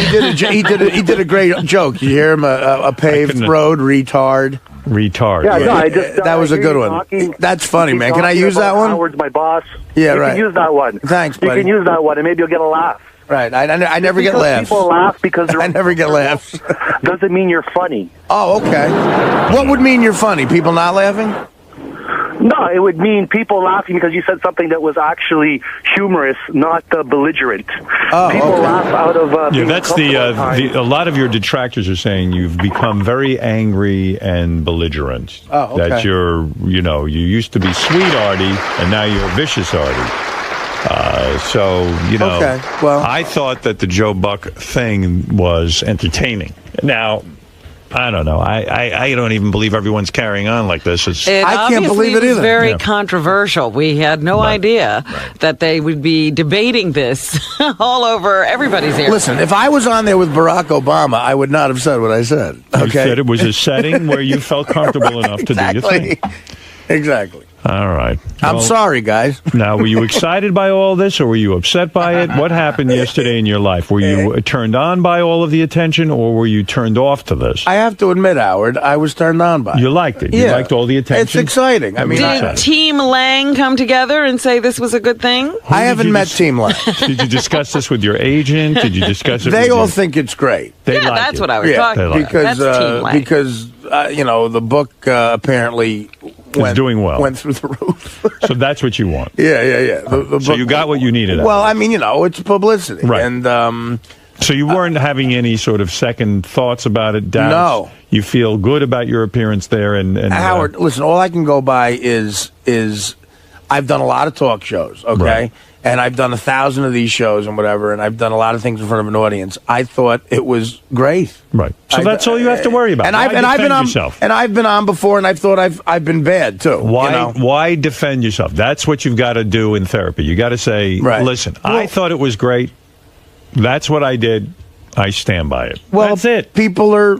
He did a great joke. You hear him? A paved road, retard. Retard. Yeah, no, I just, that was a good one. That's funny, man. Can I use that one? Howard's my boss. Yeah, you right. You can use that one. Thanks, buddy. You can use that one, and maybe you'll get a laugh. Right. I never get laughs. People laugh because I never get laughs. Doesn't mean you're funny. Oh, okay. What would mean you're funny? People not laughing? No, it would mean people laughing because you said something that was actually humorous, not belligerent. Oh, people laugh out of yeah, that's a lot of your detractors are saying you've become very angry and belligerent. Oh, okay. That you used to be sweet Artie, and now you're vicious Artie. Okay, well, I thought that the Joe Buck thing was entertaining. Now, I don't know. I don't even believe everyone's carrying on like this. I can't believe it either. It was very controversial. We had no idea that they would be debating this all over everybody's ear. Listen, if I was on there with Barack Obama, I would not have said what I said. Okay? You said it was a setting where you felt comfortable enough to do your thing. Exactly. All right. I'm sorry, guys. Now, were you excited by all this, or were you upset by it? What happened yesterday in your life? Were you turned on by all of the attention, or were you turned off to this? I have to admit, Howard, I was turned on by it. You liked it. You liked all the attention. It's exciting. I mean, did Team Lange come together and say this was a good thing? I haven't met Team Lange. Did you discuss this with your agent? Did you discuss it? They all think it's great. They like that's it. what I was talking about. Because That's Team Lange. the book apparently It's doing well. Went through the roof. So that's what you want. Yeah. The So book, you got what you needed. Well, I mean, it's publicity, Right. And so you weren't having any sort of second thoughts about it, doubts? No. You feel good about your appearance there, and Howard, listen, all I can go by is I've done a lot of talk shows, okay? Right. And I've done 1,000 of these shows and whatever, and I've done a lot of things in front of an audience. I thought it was great. Right. So that's all you have to worry about. And Why I've been defend on yourself? and I've been on before, and I've thought I've been bad too. Why defend yourself? That's what you've got to do in therapy. You got to say, listen, I thought it was great. That's what I did. I stand by it. Well, that's it. People are.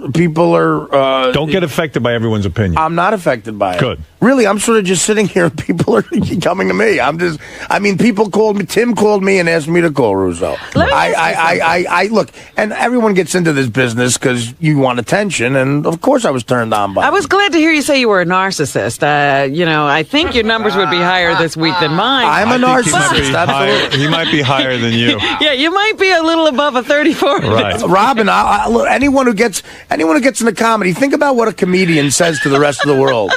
Don't get affected by everyone's opinion. I'm not affected by it. Good. Really, I'm sort of just sitting here. People are coming to me. People called me. Tim called me and asked me to call Russo. I look, and everyone gets into this business because you want attention, and of course I was turned on by it. I was glad to hear you say you were a narcissist. I think your numbers would be higher this week than mine. I'm a narcissist. Absolutely. He might be higher than you. Yeah, you might be a little above a 34. Right. Robin, look, anyone who gets into comedy, think about what a comedian says to the rest of the world.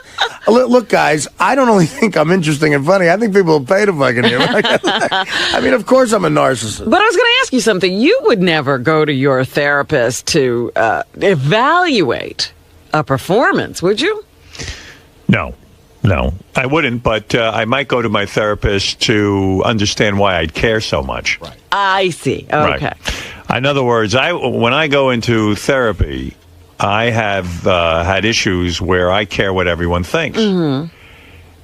Look, guys, I don't only think I'm interesting and funny. I think people will pay to fucking hear me. I mean, of course I'm a narcissist. But I was going to ask you something. You would never go to your therapist to evaluate a performance, would you? No, I wouldn't. But I might go to my therapist to understand why I'd care so much. Right. I see. Okay. Right. In other words, when I go into therapy, I have had issues where I care what everyone thinks. Mm-hmm.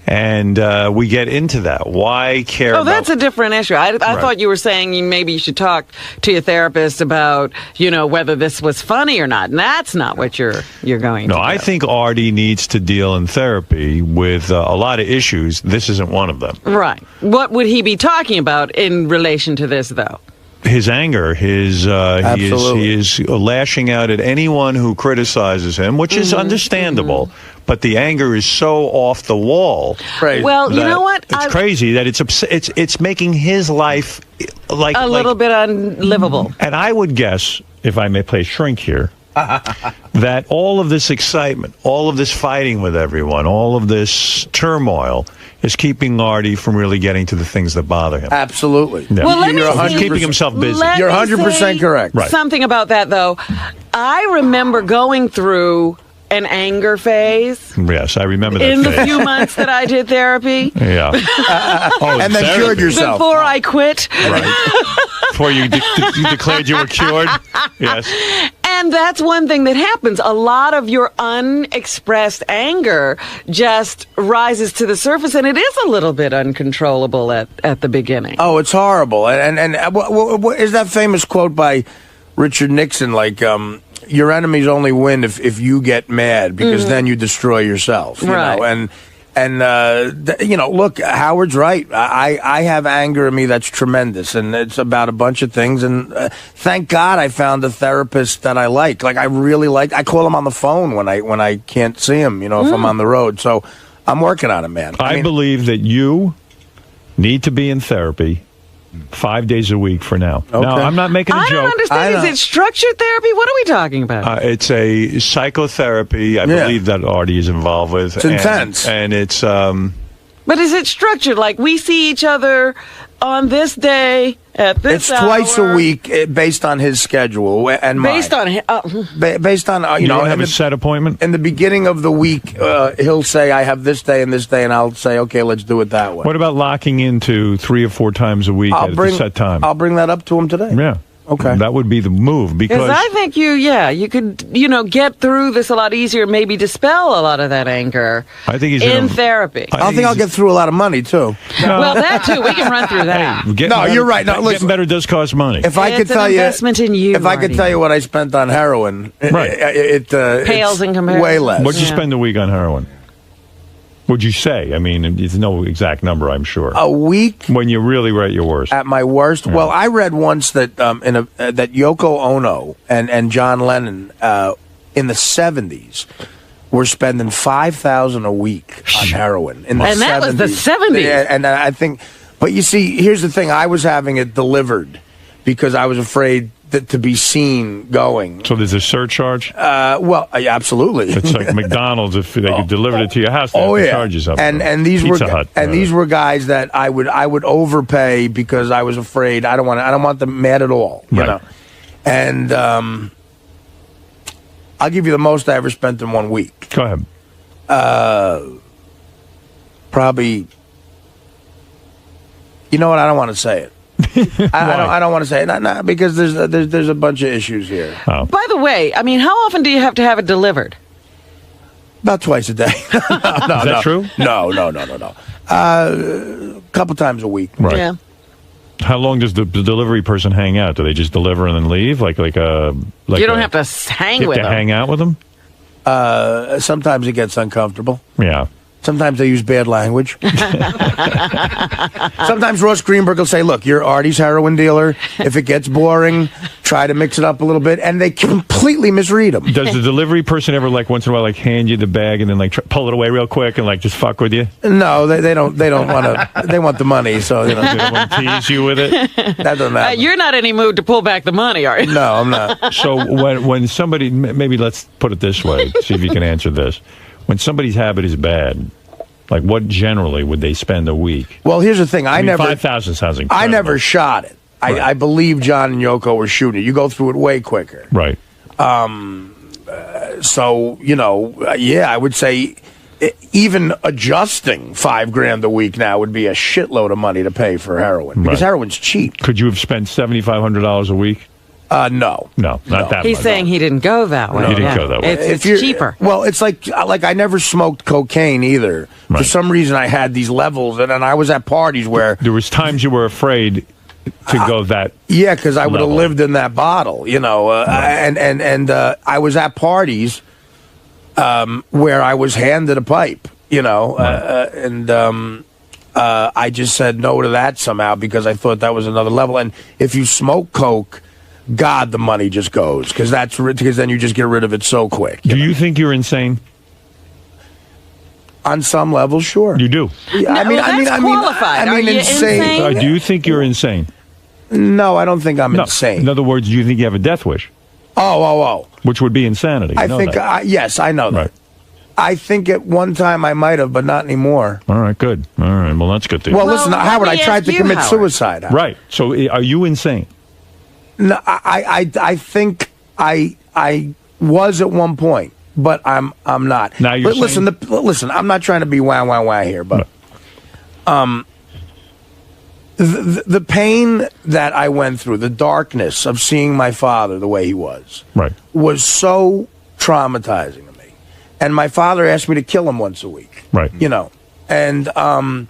And we get into that. Why care about... that's a different issue. I thought you were saying maybe you should talk to your therapist about, whether this was funny or not. And that's not what you're going to do. No, I think Artie needs to deal in therapy with a lot of issues. This isn't one of them. Right. What would he be talking about in relation to this, though? His anger, he is lashing out at anyone who criticizes him, which is understandable. Mm-hmm. But the anger is so off the wall. Crazy. Well, you know what? It's crazy that it's making his life like a little bit unlivable. And I would guess, if I may play shrink here, that all of this excitement, all of this fighting with everyone, all of this turmoil is keeping Artie from really getting to the things that bother him. Absolutely. Yeah. Well, He's keeping himself busy. You're 100% correct. Right. Something about that, though. I remember going through an anger phase. Yes, I remember that in phase. the few months that I did therapy. Yeah. And then cured yourself. Before I quit. Right. Before you declared you were cured. Yes. And that's one thing that happens. A lot of your unexpressed anger just rises to the surface, and it is a little bit uncontrollable at the beginning. Oh, it's horrible. And what is that famous quote by Richard Nixon, like, your enemies only win if you get mad, because then you destroy yourself. You know? And look, Howard's right. I have anger in me that's tremendous, and it's about a bunch of things. And thank God I found a therapist that I like. Like, I really like. I call him on the phone when I can't see him. If I'm on the road. So I'm working on it, man. I believe that you need to be in therapy 5 days a week for now. Okay. Now, I'm not making a joke. I don't understand. Is it structured therapy? What are we talking about? It's a psychotherapy, I believe, that Artie is involved with. It's intense. And it's... But is it structured? Like, we see each other on this day at this hour? It's twice a week, based on his schedule and mine. Based on you don't have a set appointment? In the beginning of the week, he'll say, I have this day and this day, and I'll say, okay, let's do it that way. What about locking into 3 or 4 times a week at a set time? I'll bring that up to him today. Yeah. Okay. That would be the move, because I think you could, get through this a lot easier, maybe dispel a lot of that anger. I think he's in therapy. I think I'll get through a lot of money too. Well, that too. We can run through that. You're right. No, listen, getting better does cost money. If I could tell investment in you, if I could tell you what I spent on heroin, right, it pales in comparison. Way less. What'd you spend a week on heroin? Would you say? I mean, there's no exact number, I'm sure. A week? When you really were at your worst. At my worst? Yeah. Well, I read once that that Yoko Ono and John Lennon in the 70s were spending $5,000 a week on heroin. In the 70s. That was the 70s. And I think, but you see, here's the thing. I was having it delivered because I was afraid to be seen going. So there's a surcharge? Well, absolutely. It's like McDonald's. If they could deliver it to your house, they have to charge you something. And these these were guys that I would overpay because I was afraid. I don't want them mad at all. You know. And I'll give you the most I ever spent in 1 week. Go ahead. Probably. You know what? I don't want to say it. I don't want to say it, because there's a bunch of issues here. Oh. By the way, I mean, how often do you have to have it delivered? About twice a day. Is that true? No. A couple times a week. Right. Yeah. How long does the delivery person hang out? Do they just deliver and then leave? Like you don't have to hang with them. Hang out with them? Sometimes it gets uncomfortable. Yeah. Sometimes they use bad language. Sometimes Ross Greenberg will say, look, you're Artie's heroin dealer. If it gets boring, try to mix it up a little bit. And they completely misread them. Does the delivery person ever, once in a while, hand you the bag and then, pull it away real quick and, just fuck with you? No, they don't want to. They want the money, so, They don't want to tease you with it? That doesn't happen. You're not in any mood to pull back the money, are you? No, I'm not. So when somebody, maybe let's put it this way, see if you can answer this. When somebody's habit is bad, what generally would they spend a week? Well, here's the thing. I never 5,000 sounds incredible. I never shot it. Right. I believe John and Yoko were shooting it. You go through it way quicker. Right. So, I would say even adjusting $5,000 a week now would be a shitload of money to pay for heroin because heroin's cheap. Could you have spent $7,500 a week? No. No, not that much. He's saying he didn't go that way. He didn't go that way. It's cheaper. Well, it's like I never smoked cocaine either. Right. For some reason, I had these levels, and then I was at parties where there was times you were afraid to go that. Yeah, because I would have lived in that bottle, and I was at parties where I was handed a pipe, I just said no to that somehow because I thought that was another level. And if you smoke coke, God, the money just goes because then you just get rid of it so quick. Do you think you're insane? On some level, sure. You do. Yeah, I mean, qualified. Are you insane? Do you think you're insane? No, I don't think I'm insane. In other words, do you think you have a death wish? Oh. Which would be insanity. I think, yes, I know that. Right. I think at one time I might have, but not anymore. All right, good. All right, well, that's good to hear. Well, listen, Howard, I tried to commit suicide. Howard. Right. So are you insane? No, I think I was at one point, but I'm not. Now you're listen, I'm not trying to be wah here, but the pain that I went through, the darkness of seeing my father the way he was so traumatizing to me. And my father asked me to kill him once a week. Right. And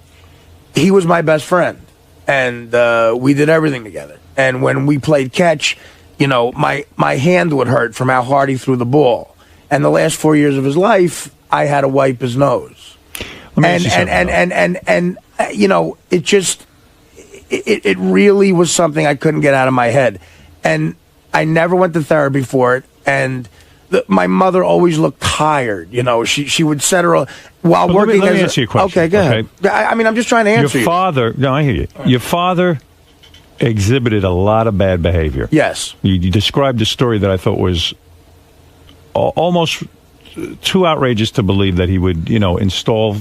he was my best friend, and we did everything together. And when we played catch, my hand would hurt from how hard he threw the ball. And the last 4 years of his life, I had to wipe his nose. And it just it really was something I couldn't get out of my head. And I never went to therapy for it. And my mother always looked tired. She would set her while working. Let me answer your question. Okay, go ahead. I mean, I'm just trying to answer your father. No, I hear you. Your father exhibited a lot of bad behavior. Yes. You described a story that I thought was almost too outrageous to believe that he would, install,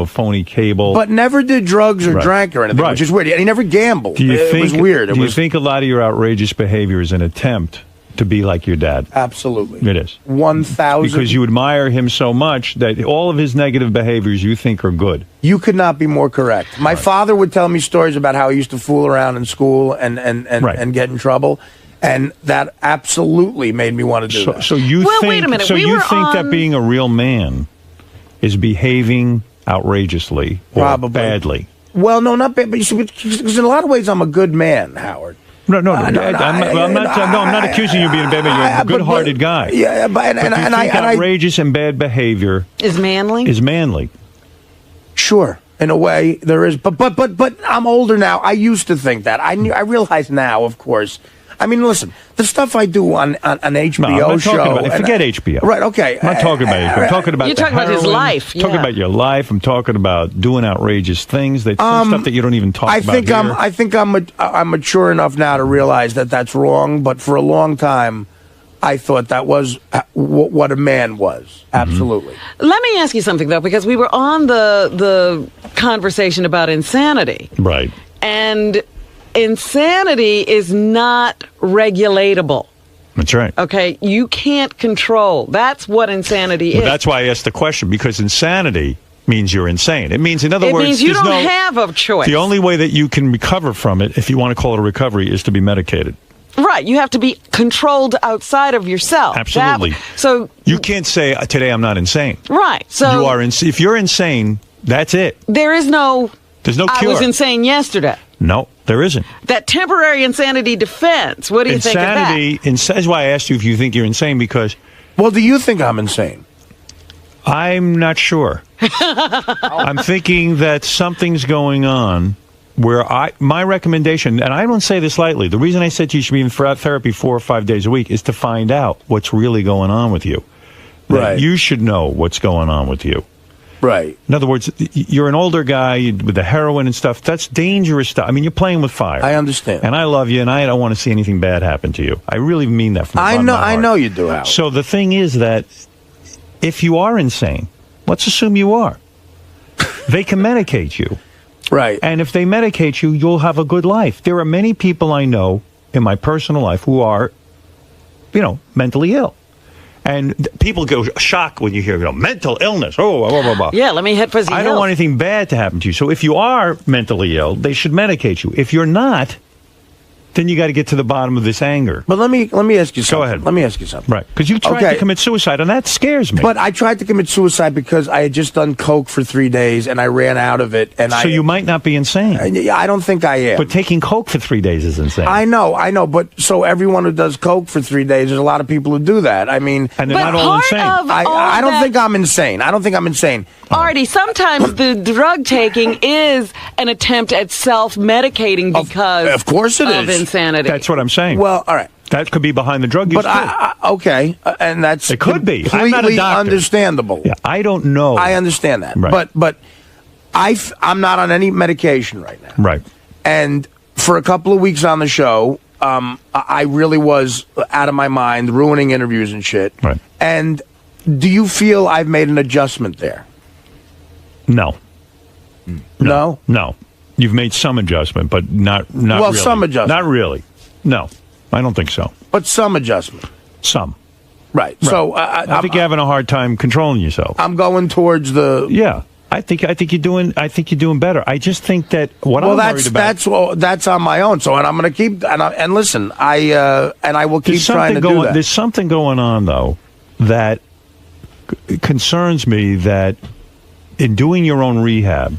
phony cable. But never did drugs or drank or anything, which is weird. And he never gambled. It was weird. Do you think a lot of your outrageous behavior is an attempt to be like your dad? Absolutely. It is. 1,000. Because you admire him so much that all of his negative behaviors you think are good. You could not be more correct. My father would tell me stories about how he used to fool around in school and get in trouble. And that absolutely made me want to do that. So you think, wait a minute. So you think that being a real man is behaving outrageously or probably badly? Well, no, not bad. But because in a lot of ways, I'm a good man, Howard. I'm not accusing you of being a bad man. You're a good-hearted guy. Yeah, but outrageous and bad behavior is manly. Sure. In a way, there is. But I'm older now. I used to think that. I realize now, of course. I mean, listen, the stuff I do on an HBO show. Forget HBO. Right, okay. I'm not talking about HBO. I'm talking about You're talking about his life. Talking about your life. I'm talking about doing outrageous things. Stuff that you don't even talk about here. I think I'm mature enough now to realize that that's wrong. But for a long time, I thought that was what a man was. Absolutely. Let me ask you something, though, because we were on the conversation about insanity. Right. And insanity is not regulatable. That's right. Okay? You can't control. That's what insanity is. That's why I asked the question, because insanity means you're insane. It means, in other words, it means you don't have a choice. The only way that you can recover from it, if you want to call it a recovery, is to be medicated. Right. You have to be controlled outside of yourself. Absolutely. So you can't say, today I'm not insane. Right. So you are if you're insane, that's it. There's no cure. I was insane yesterday. No, there isn't. That temporary insanity defense. What do you think of that? That's why I asked you if you think you're insane, because... Well, do you think I'm insane? I'm not sure. I'm thinking that something's going on where my recommendation, and I don't say this lightly, the reason I said you should be in therapy 4 or 5 days a week is to find out what's really going on with you. Right. You should know what's going on with you. Right. In other words, you're an older guy with the heroin and stuff. That's dangerous stuff. I mean, you're playing with fire. I understand. And I love you, and I don't want to see anything bad happen to you. I really mean that from the bottom of my heart. I know you do, Howard. So the thing is that if you are insane, let's assume you are. They can medicate you. Right. And if they medicate you, you'll have a good life. There are many people I know in my personal life who are, mentally ill. And people go shocked when you hear, mental illness. Yeah, let me hit fuzzy I don't want anything bad to happen to you. So if you are mentally ill, they should medicate you. If you're not, then you got to get to the bottom of this anger. But let me ask you something. Go ahead. Let me ask you something. Right. Because you tried to commit suicide, and that scares me. But I tried to commit suicide because I had just done coke for 3 days, and I ran out of it. And you might not be insane. I don't think I am. But taking coke for 3 days is insane. I know. But so everyone who does coke for 3 days, there's a lot of people who do that. I mean, and they're not all insane. I don't think I'm insane. I don't think I'm insane. Artie, sometimes the drug taking is an attempt at self-medicating because of course it of is. insanity. That's what I'm saying. Well, all right. That could be behind the drug use, but okay, and that's it could be. Completely I'm not a doctor. Understandable. Yeah, I don't know. I understand that, right. but I'm not on any medication right now. Right. And for a couple of weeks on the show, I really was out of my mind, ruining interviews and shit. Right. And do you feel I've made an adjustment there? No. No. You've made some adjustment, but not well, really. Some adjustment. Not really. No, I don't think so. But some adjustment. Some. Right. So I think you're having a hard time controlling yourself. I'm going towards the. Yeah. I think you're doing better. I just think that what I'm worried about. That's on my own. So, and I'm going to keep and listen. I will keep trying to do that. There's something going on though that concerns me. That in doing your own rehab,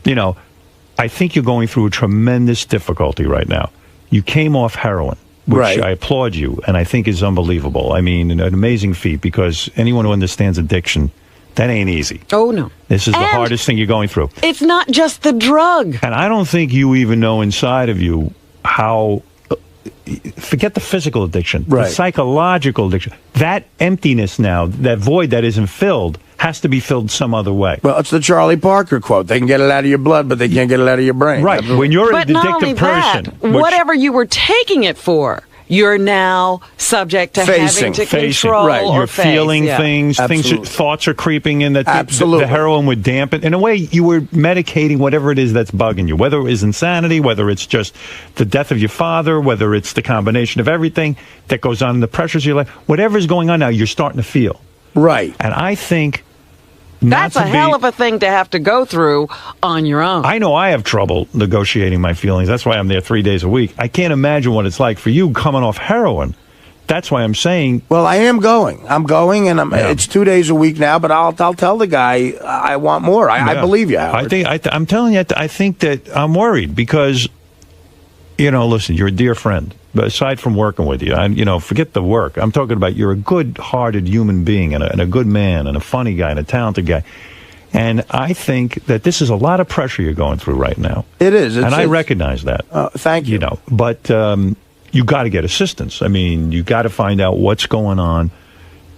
I think you're going through a tremendous difficulty right now. You came off heroin, which I applaud you, and I think is unbelievable. I mean, an amazing feat, because anyone who understands addiction, that ain't easy. Oh, no. This is the hardest thing you're going through. It's not just the drug. And I don't think you even know inside of you how... Forget the physical addiction, the psychological addiction. That emptiness now, that void that isn't filled, has to be filled some other way. Well, it's the Charlie Parker quote. They can get it out of your blood, but they can't get it out of your brain. Right. When you're an addictive person... whatever you were taking it for, you're now subject to having to control or You're face. feeling things. Thoughts are creeping in that the heroin would dampen. In a way, you were medicating whatever it is that's bugging you, whether it is insanity, whether it's just the death of your father, whether it's the combination of everything that goes on in the pressures of your life. Whatever is going on now, you're starting to feel. Right. And I think... That's a hell of a thing to have to go through on your own. I know I have trouble negotiating my feelings. That's why I'm there 3 days a week. I can't imagine what it's like for you coming off heroin. That's why I'm saying... Well, I am going. I'm going, and it's 2 days a week now, but I'll tell the guy I want more. I believe you, Howard. I'm telling you, I think that I'm worried because, listen, you're a dear friend. But aside from working with you, forget the work. I'm talking about you're a good-hearted human being and a good man and a funny guy and a talented guy. And I think that this is a lot of pressure you're going through right now. It is. And I recognize that. Thank you. You know, but you got to get assistance. I mean, you got to find out what's going on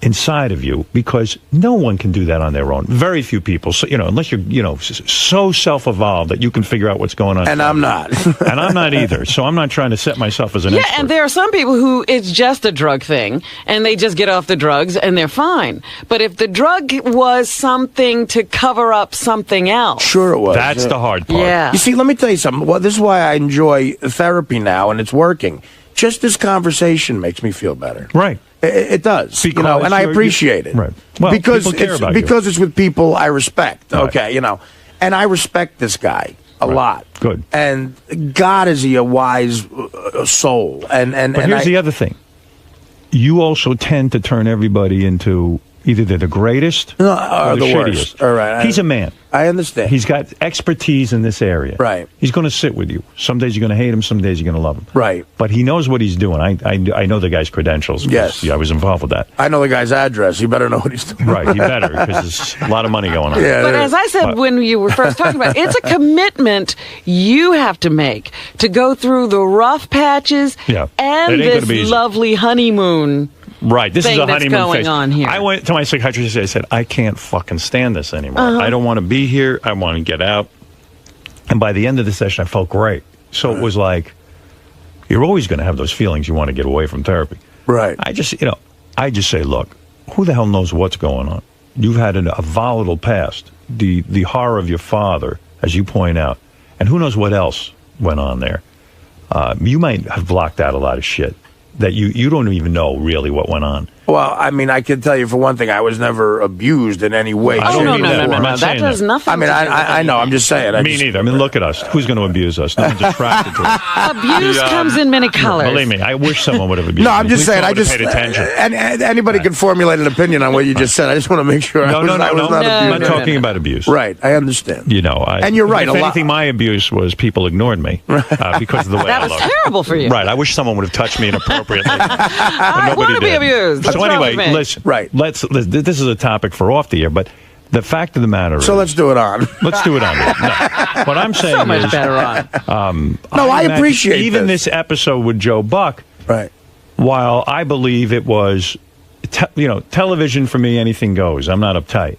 inside of you, because no one can do that on their own. Very few people, so, unless you're, so self-evolved that you can figure out what's going on. And I'm not. And I'm not either. So I'm not trying to set myself as an expert. And there are some people who it's just a drug thing, and they just get off the drugs and they're fine. But if the drug was something to cover up something else. Sure it was. That's the hard part. Yeah. You see, let me tell you something. Well, this is why I enjoy therapy now, and it's working. Just this conversation makes me feel better. Right. It does, Because and I appreciate it. Right. Well, because people care about because it's with people I respect. Right. Okay, and I respect this guy a lot. Good. And God, is he a wise soul? And But here's the other thing. You also tend to turn everybody into either they're the greatest or the worst. shittiest. All right. He's a man. I understand. He's got expertise in this area. Right. He's going to sit with you. Some days you're going to hate him. Some days you're going to love him. Right. But he knows what he's doing. I know the guy's credentials. Yes. I was involved with that. I know the guy's address. You better know what he's doing. Right. You better, because there's a lot of money going on. Yeah, But as I said when you were first talking about it, it's a commitment you have to make to go through the rough patches Yeah. and It ain't gonna be this easy. lovely honeymoon. Right, this is thing a that's honeymoon going phase. on here. I went to my psychiatrist and I said, I can't fucking stand this anymore. Uh-huh. I don't want to be here. I want to get out. And by the end of the session, I felt great. So it was like, you're always going to have those feelings you want to get away from therapy. Right. I just say, look, who the hell knows what's going on? You've had a volatile past, the horror of your father, as you point out, and who knows what else went on there. You might have blocked out a lot of shit that you don't even know really what went on. Well, I mean, I can tell you for one thing, I was never abused in any way. I don't no, mean no, that. no, I'm no, not that saying does that. nothing. I mean, I know. I'm just saying. Me neither. I mean, look at us. Who's going to abuse us? No one's attracted to it. Abuse comes in many colors. Believe me, I wish someone would have abused No, I'm me. just At saying. least I just paid attention. and anybody can formulate an opinion on what you just said. I just want to make sure I was not I'm abused. not talking about abuse. Right. I understand. And you're right. If anything, my abuse was people ignored me because of the way That I was looked. terrible for you. Right. I wish someone would have touched me inappropriately. I want to be abused. What's So wrong anyway, with me? listen. Right. This is a topic for off the air, but the fact of the matter is. So let's do it on. Let's do it on. No. What I'm saying So much is, better on. No, I appreciate even this. this episode with Joe Buck. Right. While I believe it was, television for me, anything goes. I'm not uptight.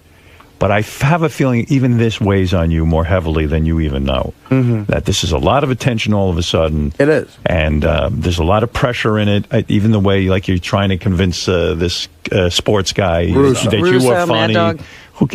But I have a feeling even this weighs on you more heavily than you even know. Mm-hmm. That this is a lot of attention all of a sudden. It is. And there's a lot of pressure in it. Even the way, like, you're trying to convince this sports guy that you are funny. Mad Dog. Who,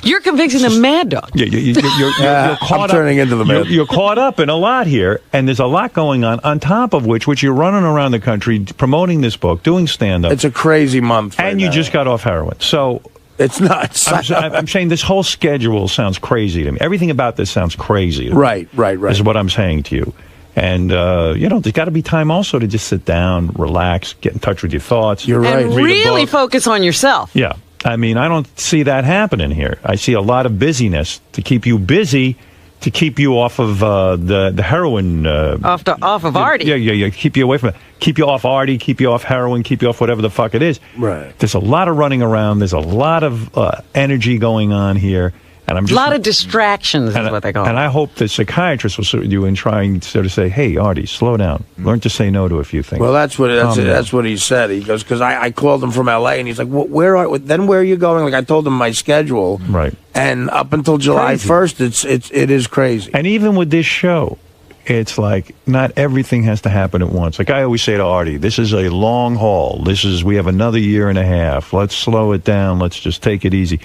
You're convincing a mad dog. Yeah, you're caught I'm turning into the man. You're caught up in a lot here, and there's a lot going on top of which you're running around the country promoting this book, doing stand-up. It's a crazy month. And you just got off heroin. So it's nuts. I'm saying this whole schedule sounds crazy to me. Everything about this sounds crazy to me. Right. Is what I'm saying to you. And, there's got to be time also to just sit down, relax, get in touch with your thoughts. You're right. And really focus on yourself. Yeah. I mean, I don't see that happening here. I see a lot of busyness to keep you busy, to keep you off of the heroin. Off of Artie. Yeah. Keep you away from it. Keep you off Artie, keep you off heroin, keep you off whatever the fuck it is. Right. There's a lot of running around. There's a lot of energy going on here. And I'm just, a lot of distractions is what they call it. And I hope the psychiatrist will sit with you and try and sort of say, hey, Artie, slow down. Learn to say no to a few things. Well, that's what he said. He goes, because I called him from L.A. and he's like, where are you going? Like, I told him my schedule. Right. And up until July 1st, it is crazy. And even with this show, it's like not everything has to happen at once. Like I always say to Artie, this is a long haul. We have another year and a half. Let's slow it down. Let's just take it easy.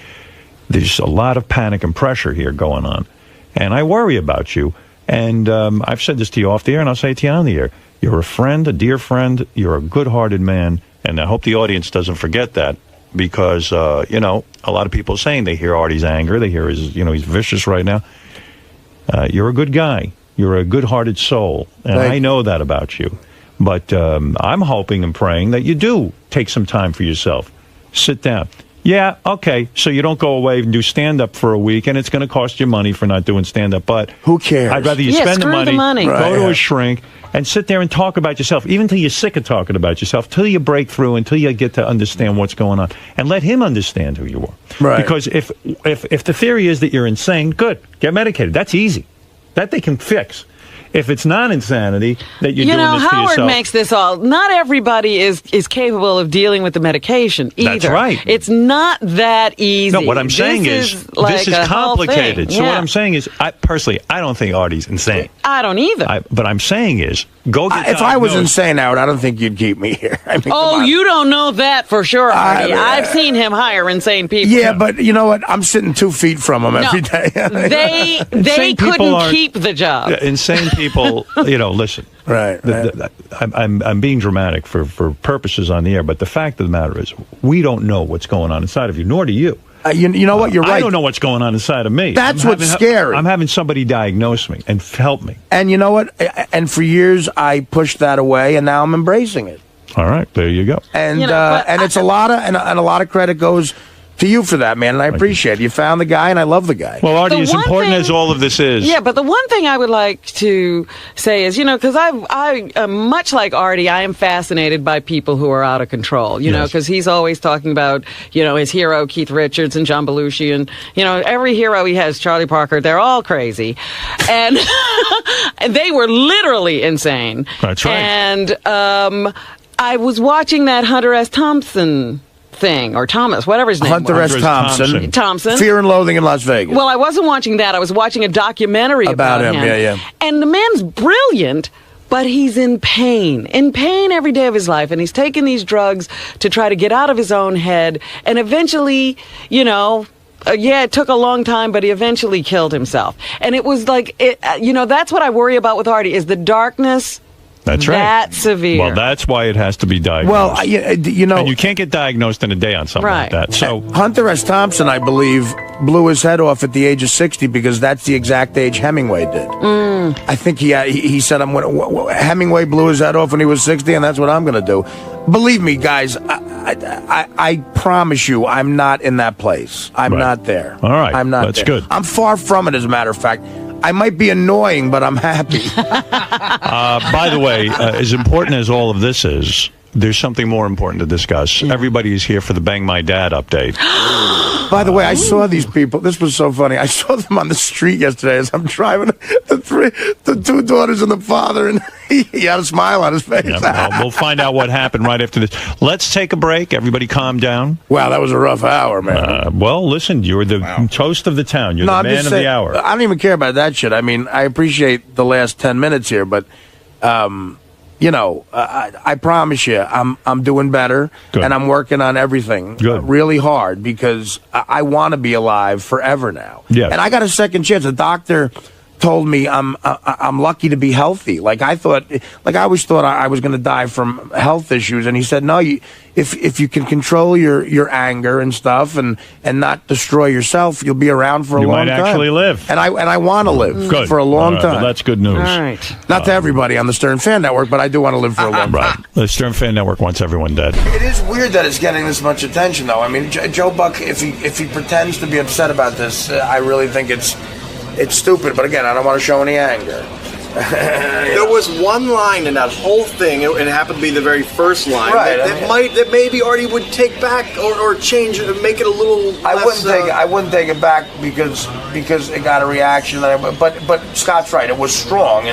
There's a lot of panic and pressure here going on. And I worry about you. And I've said this to you off the air, and I'll say it to you on the air. You're a friend, a dear friend. You're a good-hearted man. And I hope the audience doesn't forget that because, a lot of people are saying they hear Artie's anger. They hear he's vicious right now. You're a good guy. You're a good-hearted soul. And I know that about you. But I'm hoping and praying that you do take some time for yourself. Sit down. Yeah, okay. So you don't go away and do stand-up for a week, and it's going to cost you money for not doing stand-up. But who cares? I'd rather you spend the money, Right, go to a shrink, and sit there and talk about yourself, even till you're sick of talking about yourself, till you break through, until you get to understand what's going on, and let him understand who you are. Right. Because if the theory is that you're insane, good, get medicated. That's easy. That they can fix. If it's not insanity that you're doing this to Howard yourself, makes this all. Not everybody is capable of dealing with the medication either. That's right. It's not that easy. no, what I'm saying is this is a whole complicated. thing. So what Yeah. I'm saying is, I don't think Artie's insane. I don't either. But I'm saying is, go get If I was diagnosed. insane, Howard, I don't think you'd keep me here. I mean, come Oh, on. you don't know that for sure, Artie. I've seen him hire insane people. Yeah, but you know what? I'm sitting 2 feet from him every day. They Insane people couldn't aren't- keep the job. Insane people, listen. Right. I'm being dramatic for purposes on the air, but the fact of the matter is, we don't know what's going on inside of you, nor do you. You know what? You're right. I don't know what's going on inside of me. That's what's scary. I'm having somebody diagnose me and help me. And you know what? And for years, I pushed that away, and now I'm embracing it. All right, there you go. And it's a lot of credit goes to you for that, man, and I appreciate it. You found the guy, and I love the guy. Well, Artie, The as one important thing- as all of this is, Yeah, but the one thing I would like to say is, because I much like Artie, I am fascinated by people who are out of control, because he's always talking about, his hero, Keith Richards and John Belushi, and, every hero he has, Charlie Parker, they're all crazy. And they were literally insane. That's right. And I was watching that Hunter S. Thompson thing, or Thomas, whatever his name Hunter was. S. Thompson. Thompson. Fear and Loathing in Las Vegas. Well, I wasn't watching that. I was watching a documentary about him. Yeah. And the man's brilliant, but he's in pain every day of his life. And he's taking these drugs to try to get out of his own head. And eventually, it took a long time, but he eventually killed himself. And it was like, that's what I worry about with Artie, is the darkness. That's right. That severe. Well, that's why it has to be diagnosed. Well, and you can't get diagnosed in a day on something like that. So Hunter S. Thompson, I believe, blew his head off at the age of 60 because that's the exact age Hemingway did. I think he said, Hemingway blew his head off when he was 60, and that's what I'm going to do. Believe me, guys, I promise you, I'm not in that place. I'm not there. All right. I'm not That's there. good. I'm far from it, as a matter of fact. I might be annoying, but I'm happy. By the way, as important as all of this is, there's something more important to discuss. Everybody is here for the Bang My Dad update. By the way, I saw these people. This was so funny. I saw them on the street yesterday as I'm driving. The 2 daughters and the father, and he had a smile on his face. Yeah, we'll find out what happened right after this. Let's take a break. Everybody calm down. Wow, that was a rough hour, man. Well, listen, you're the toast of the town. You're the I'm man just of saying, the hour. I don't even care about that shit. I mean, I appreciate the last 10 minutes here, but I promise you, I'm doing better, and I'm working on everything really hard because I want to be alive forever now. Yeah. And I got a second chance. A doctor told me I'm lucky to be healthy. I always thought I was going to die from health issues, and he said, no, if you can control your anger and stuff and not destroy yourself, you'll be around for a long time. You might actually live. And I want to live for a long time. Well, that's good news. All right. Not to everybody on the Stern Fan Network, but I do want to live for a long time. Right. The Stern Fan Network wants everyone dead. It is weird that it's getting this much attention, though. I mean, Joe Buck, if he pretends to be upset about this, I really think it's stupid. But again, I don't want to show any anger. There was one line in that whole thing, and it happened to be the very first line, Right, that maybe Artie would take back or change it and make it a little I less... wouldn't take it back because it got a reaction. But Scott's right. It was strong,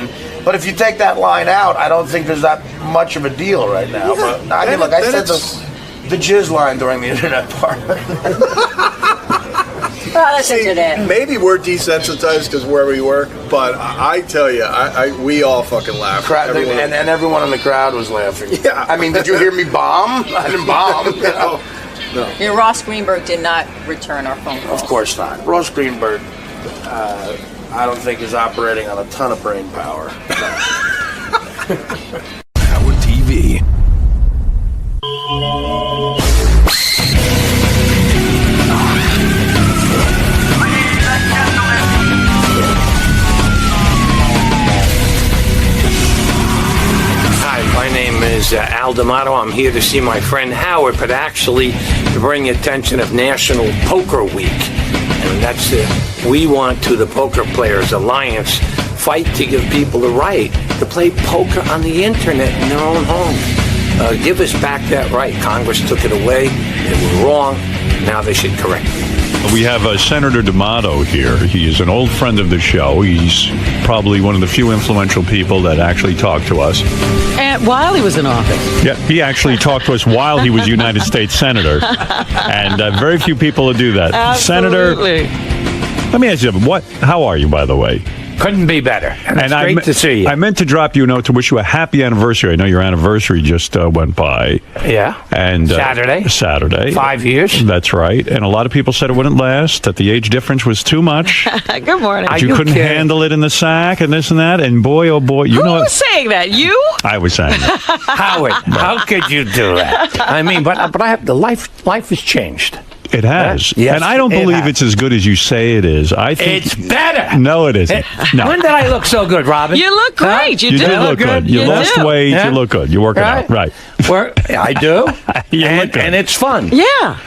but if you take that line out, I don't think there's that much of a deal right now. Yeah, but I mean, I said the jizz line during the internet part. Well, that's internet. Maybe we're desensitized because where we were, but I tell you, we all fucking laughed. And everyone in the crowd was laughing. Yeah. I mean, did you hear me bomb? I didn't bomb. No. Yeah, Ross Greenberg did not return our phone call. Of course not. Ross Greenberg, I don't think is operating on a ton of brain power. Howard TV. Hi, my name is is Al D'Amato. I'm here to see my friend Howard, but actually to bring the attention of National Poker Week. And that's we want to, the Poker Players Alliance, fight to give people the right to play poker on the internet in their own homes. Give us back that right. Congress took it away. They were wrong. Now they should correct it. We have Senator D'Amato here. He is an old friend of the show. He's probably one of the few influential people that actually talked to us. And while he was in office. Yeah, he actually talked to us while he was United States Senator. And very few people do that. Absolutely. Senator, let me ask you, how are you, by the way? Couldn't be better. And it's great to see you. I meant to drop you a note to wish you a happy anniversary. I know your anniversary just went by. Yeah. And Saturday. 5 years. That's right. And a lot of people said it wouldn't last, that the age difference was too much. Good morning. That you couldn't handle it in the sack and this and that. And boy, oh boy. Who was saying that? You? I was saying that. Howard, how could you do that? I mean, but I have life has changed. It has. Yes, and I don't believe it's as good as you say it is. I think it's better. No, it isn't. No. When did I look so good, Robin? You look great. You did look good. You lost weight. You look good. You're working out. Right. I do. And it's fun. Yeah.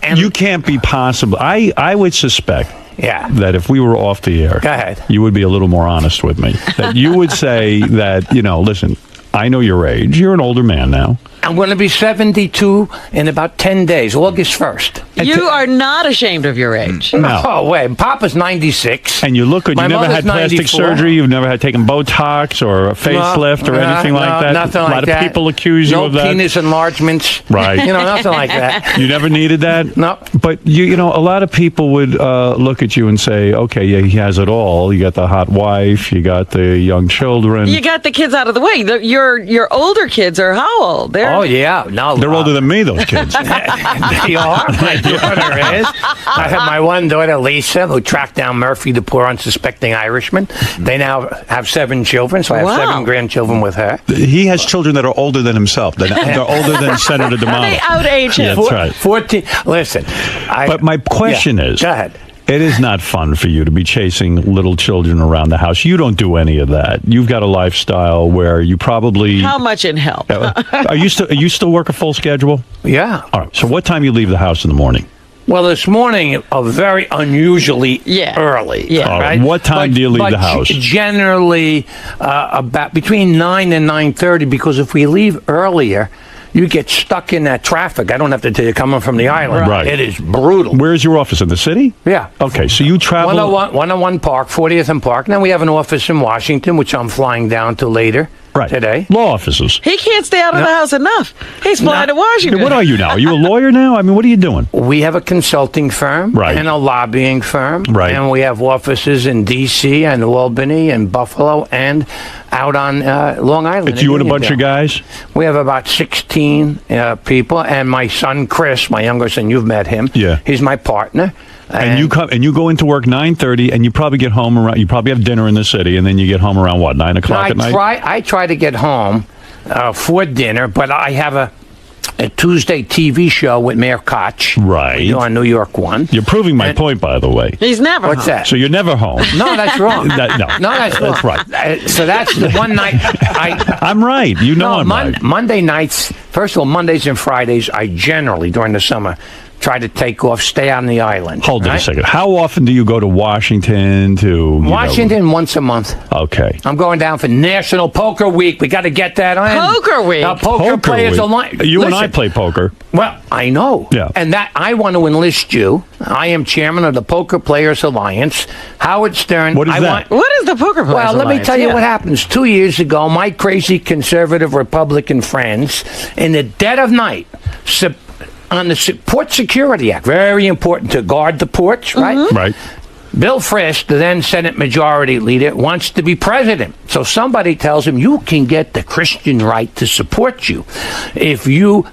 And you can't be possible. I would suspect that if we were off the air, go ahead, you would be a little more honest with me. That you would say that, listen, I know your age. You're an older man now. I'm going to be 72 in about 10 days, August 1st. You are not ashamed of your age. No. Oh, wait. Papa's 96. And you look good. You never had plastic 94. surgery. You've never had taken Botox or a facelift or anything like that. Nothing like that. A lot of people accuse you of that. No penis enlargements. Right. Nothing like that. You never needed that? No. But, a lot of people would look at you and say, okay, yeah, he has it all. You got the hot wife. You got the young children. You got the kids out of the way. Your older kids are how old? Oh, yeah. No, they're older than me, those kids. They are. My daughter is. I have my one daughter, Lisa, who tracked down Murphy, the poor unsuspecting Irishman. They now have 7 children, so I have 7 grandchildren with her. He has children that are older than himself. They're older than Senator D'Amato. They outage him. That's right. 14. Listen. But my question is. Go ahead. It is not fun for you to be chasing little children around the house. You don't do any of that. You've got a lifestyle where you probably... How much in hell? Are you still work a full schedule? Yeah. All right. So what time you leave the house in the morning? Well, this morning, very unusually early. Yeah. All right. What time do you leave the house? Generally, about between 9 and 9:30, because if we leave earlier, you get stuck in that traffic. I don't have to tell you, coming from the island. Right. It is brutal. Where's your office? In the city? Yeah. Okay, so you travel... 101 Park, 40th and Park. And then we have an office in Washington, which I'm flying down to later today. Law offices. He can't stay out of the house enough. He's flying to Washington. What are you now? Are you a lawyer now? I mean, what are you doing? We have a consulting firm and a lobbying firm. Right. And we have offices in D.C. and Albany and Buffalo and out on Long Island. It's you and a bunch of guys? We have about 16 people. And my son, Chris, my younger son, you've met him. Yeah. He's my partner. And you go into work 9:30, and you probably get home around. You probably have dinner in the city, and then you get home around what, 9 o'clock at night? I try to get home for dinner, but I have a Tuesday TV show with Mayor Koch. Right. On New York One. You're proving my point, by the way. He's never What's home. that? So you're never home. No, that's wrong. No, that's wrong. That's right. So that's the one night I'm right. I'm right. Monday nights, first of all, Mondays and Fridays, I generally, during the summer, try to take off, stay on the island. Hold on a second. How often do you go to Washington Washington once a month. Okay. I'm going down for National Poker Week. We got to get that on. Poker Week? Poker Players Alliance. You and I play poker. Well, I know. Yeah. And that I want to enlist you. I am chairman of the Poker Players Alliance. Howard Stern. What is that? What is the Poker Players Well, let Alliance? me tell you what happens. 2 years ago, my crazy conservative Republican friends, in the dead of night, on the Port Security Act, very important to guard the ports, right? Mm-hmm. Right. Bill Frist, the then Senate Majority Leader, wants to be president. So somebody tells him, you can get the Christian right to support you if you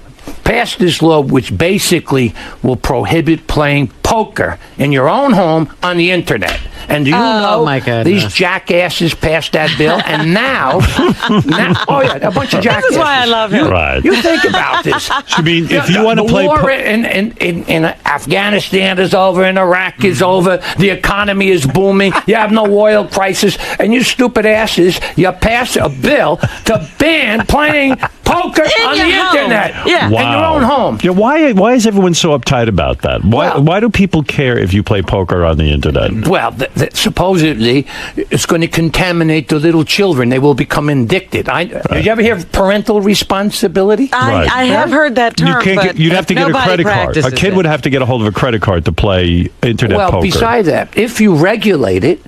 pass this law, which basically will prohibit playing poker in your own home on the internet. And do you know my goodness. these jackasses passed that bill? And now, a bunch of jackasses. This is why I love him. Right. You think about this. I mean, if you want to play... The war in Afghanistan is over, in Iraq is over, the economy is booming, you have no oil crisis, and you stupid asses, you pass a bill to ban playing poker on the internet. Yeah. In your own home. Yeah, why is everyone so uptight about that? Why do people care if you play poker on the internet? Well, supposedly it's going to contaminate the little children. They will become addicted. Did you ever hear of parental responsibility? I have heard that term. You'd have to get a credit card. A kid would have to get a hold of a credit card to play internet poker. Well, besides that, if you regulate it,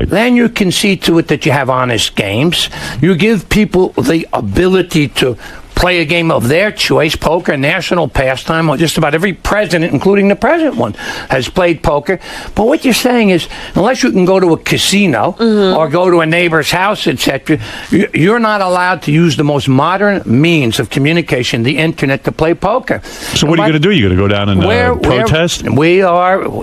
then you can see to it that you have honest games. You give people the ability to play a game of their choice, poker, national pastime. Well, just about every president, including the present one, has played poker. But what you're saying is, unless you can go to a casino or go to a neighbor's house, etc., you're not allowed to use the most modern means of communication, the internet, to play poker. So what are you going to do? You're going to go down and protest?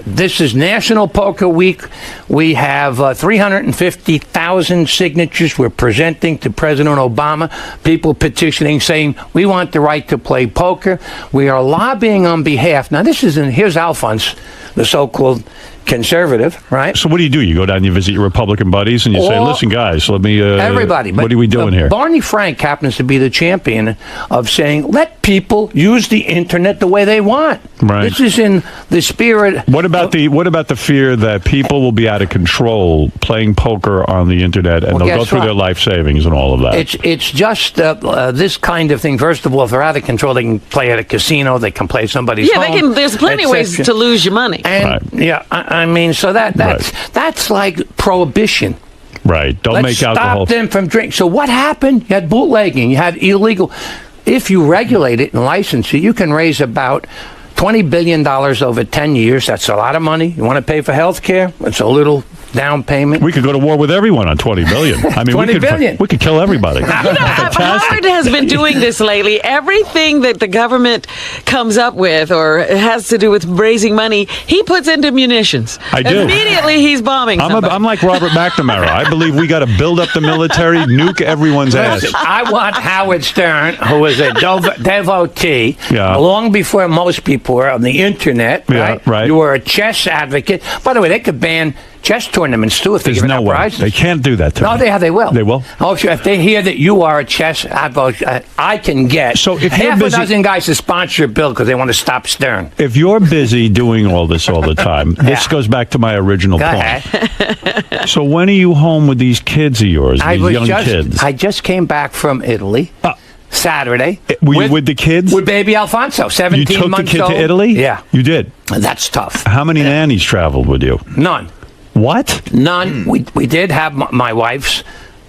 This is National Poker Week. We have 350,000 signatures we're presenting to President Obama, people petitioning, saying, we want the right to play poker. We are lobbying on behalf. Now, here's Alphonse, the so-called conservative, right? So what do? You go down and you visit your Republican buddies and you say, listen, guys, let me... everybody. What are we doing here? Barney Frank happens to be the champion of saying, let people use the internet the way they want. Right. This is in the spirit... What about the fear that people will be out of control playing poker on the internet and they'll go through their life savings and all of that? It's just this kind of thing. First of all, if they're out of control, they can play at a casino, they can play somebody's home. There's plenty of ways to lose your money. And, I mean, so that's like prohibition. Right. Don't make alcohol. Stop them from drinking. So what happened? You had bootlegging. You had illegal. If you regulate it and license it, you can raise about $20 billion over 10 years. That's a lot of money. You want to pay for health care? It's a little down payment. We could go to war with everyone on $20 billion. I mean, we could kill everybody. Howard has been doing this lately. Everything that the government comes up with or has to do with raising money, he puts into munitions. I do. Immediately, he's bombing somebody. I'm like Robert McNamara. I believe we got to build up the military, nuke everyone's ass. I want Howard Stern, who is a devotee, long before most people were on the internet. Right. You were a chess advocate. By the way, they could ban chess tournaments too if they give out prizes. They can't do that to me. No, they will. They will? Oh, sure. If they hear that you are a chess advocate, I can get half a dozen guys to sponsor a bill because they want to stop Stern. If you're busy doing all this all the time, this goes back to my original point. So when are you home with these kids of yours, these young kids? I just came back from Italy. Saturday. Were you with the kids? With baby Alfonso, 17 months old. You took the kid to Italy? Yeah. You did? That's tough. How many nannies traveled with you? None. What? None. We did have my wife's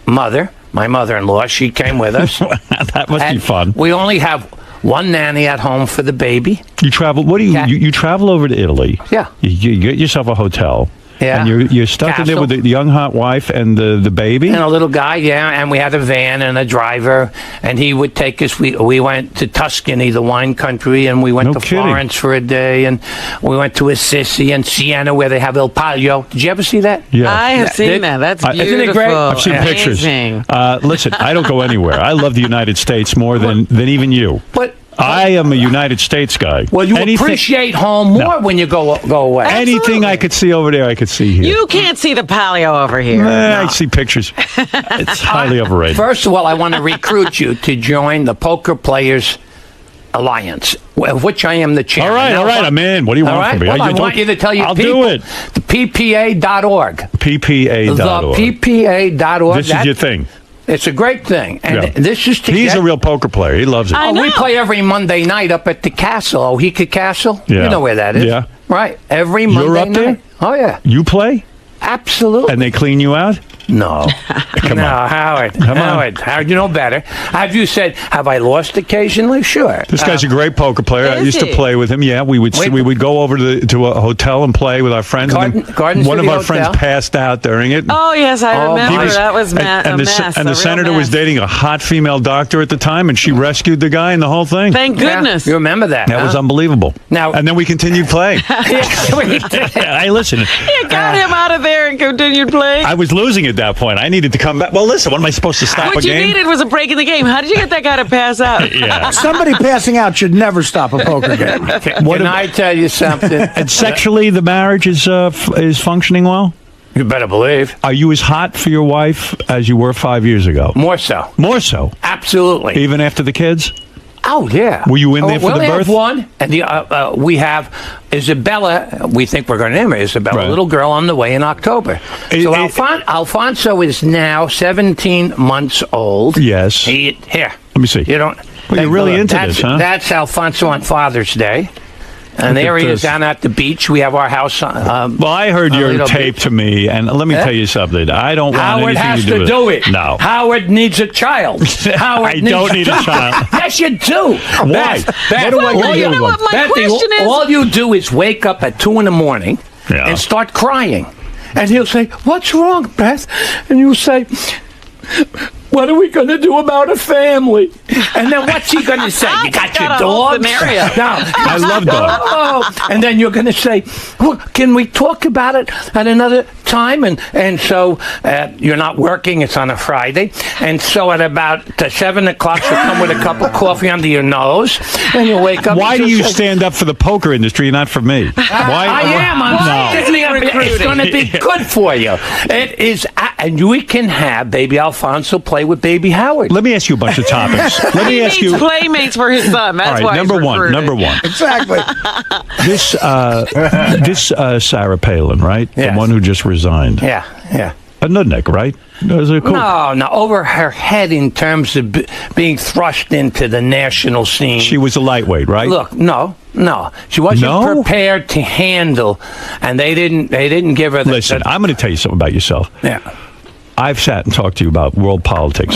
mother, my mother-in-law. She came with us. That must be fun. We only have one nanny at home for the baby. You travel? What do you travel over to Italy? Yeah. You get yourself a hotel. Yeah. And you're stuck in there with the young hot wife and the baby? And a little guy, and we had a van and a driver, and he would take us. We went to Tuscany, the wine country, and we went to Florence for a day, and we went to Assisi and Siena, where they have Il Palio. Did you ever see that? Yeah. I have seen that. That's beautiful. Isn't it great? I've seen pictures. Listen, I don't go anywhere. I love the United States more than even you. But I am a United States guy. Well, you appreciate home more when you go away. Anything I could see over there, I could see here. You can't see the palio over here. I see pictures. It's highly overrated. First of all, I want to recruit you to join the Poker Players Alliance, of which I am the chairman. All right, I'm in. What do you want from me? Well, I want you to tell your people. I'll do it. The PPA.org. PPA.org. The PPA.org. This is your thing. It's a great thing. And this is to He's a real poker player. He loves it. We play every Monday night up at the Castle, Ohika Castle. Yeah. You know where that is. Yeah. Right. Every Monday You're up night. there? Oh, yeah. You play? Absolutely. And they clean you out? No. Come on. Howard. Howard, you know better. Have you said, have I lost occasionally? Sure. This guy's a great poker player. I used to play with him. Yeah, we would go over to a hotel and play with our friends. Garden one of our City friends Hotel. passed out during it. Oh, yes, I remember. That was a mess. And the senator was dating a hot female doctor at the time, and she rescued the guy and the whole thing. Thank goodness. You remember that? That was unbelievable. And then we continued playing. Hey, listen. You got him out of there and continued playing. I was losing at that point. I needed to come back. Well, listen, what am I supposed to stop what a game? What you needed was a break in the game. How did you get that guy to pass out? Yeah. Somebody passing out should never stop a poker game. Can I tell you something? And sexually, the marriage is functioning well? You better believe. Are you as hot for your wife as you were 5 years ago? More so. More so? Absolutely. Even after the kids? Oh, yeah. Were you in there for the we birth? Have one, and we have Isabella. We think we're going to name her Isabella, Right. a little girl on the way in October. So Alfonso is now 17 months old. Yes. Here. Let me see. You don't. Well, you're really into this, huh? That's Alfonso on Father's Day. And there he is down at the beach. We have our house. Well, I heard your tape to me, and let me tell you something. I don't want Howard anything has to do to do with it. No. Howard needs a child. Howard I don't need a child. Yes, you do. Why? Beth, What do I do with one? Bethy, all you do is wake up at 2 a.m. and start crying. And he'll say, "What's wrong, Beth?" And you'll say, "What are we going to do about a family?" And then what's he going to say? You got your dog? No. I love dogs. Oh. And then you're going to say, well, can we talk about it at another time? And so you're not working. It's on a Friday. And so at about 7 o'clock, you'll come with a cup of coffee under your nose, and you'll wake up. Why do you stand up for the poker industry and not for me? Why? I am. It's going to be good for you. It is. And we can have baby Alfonso play with baby Howard. Let me ask you a bunch of topics. Let me ask you. Playmates for his son. That's All right, why. number one. Exactly. This Sarah Palin, right? Yes. The one who just resigned. Yeah. A nudnik, right? Is it cool? No, over her head in terms of being thrust into the national scene. She was a lightweight, right? Look, no. She wasn't prepared to handle, and they didn't give her the... Listen, I'm going to tell you something about yourself. Yeah. I've sat and talked to you about world politics.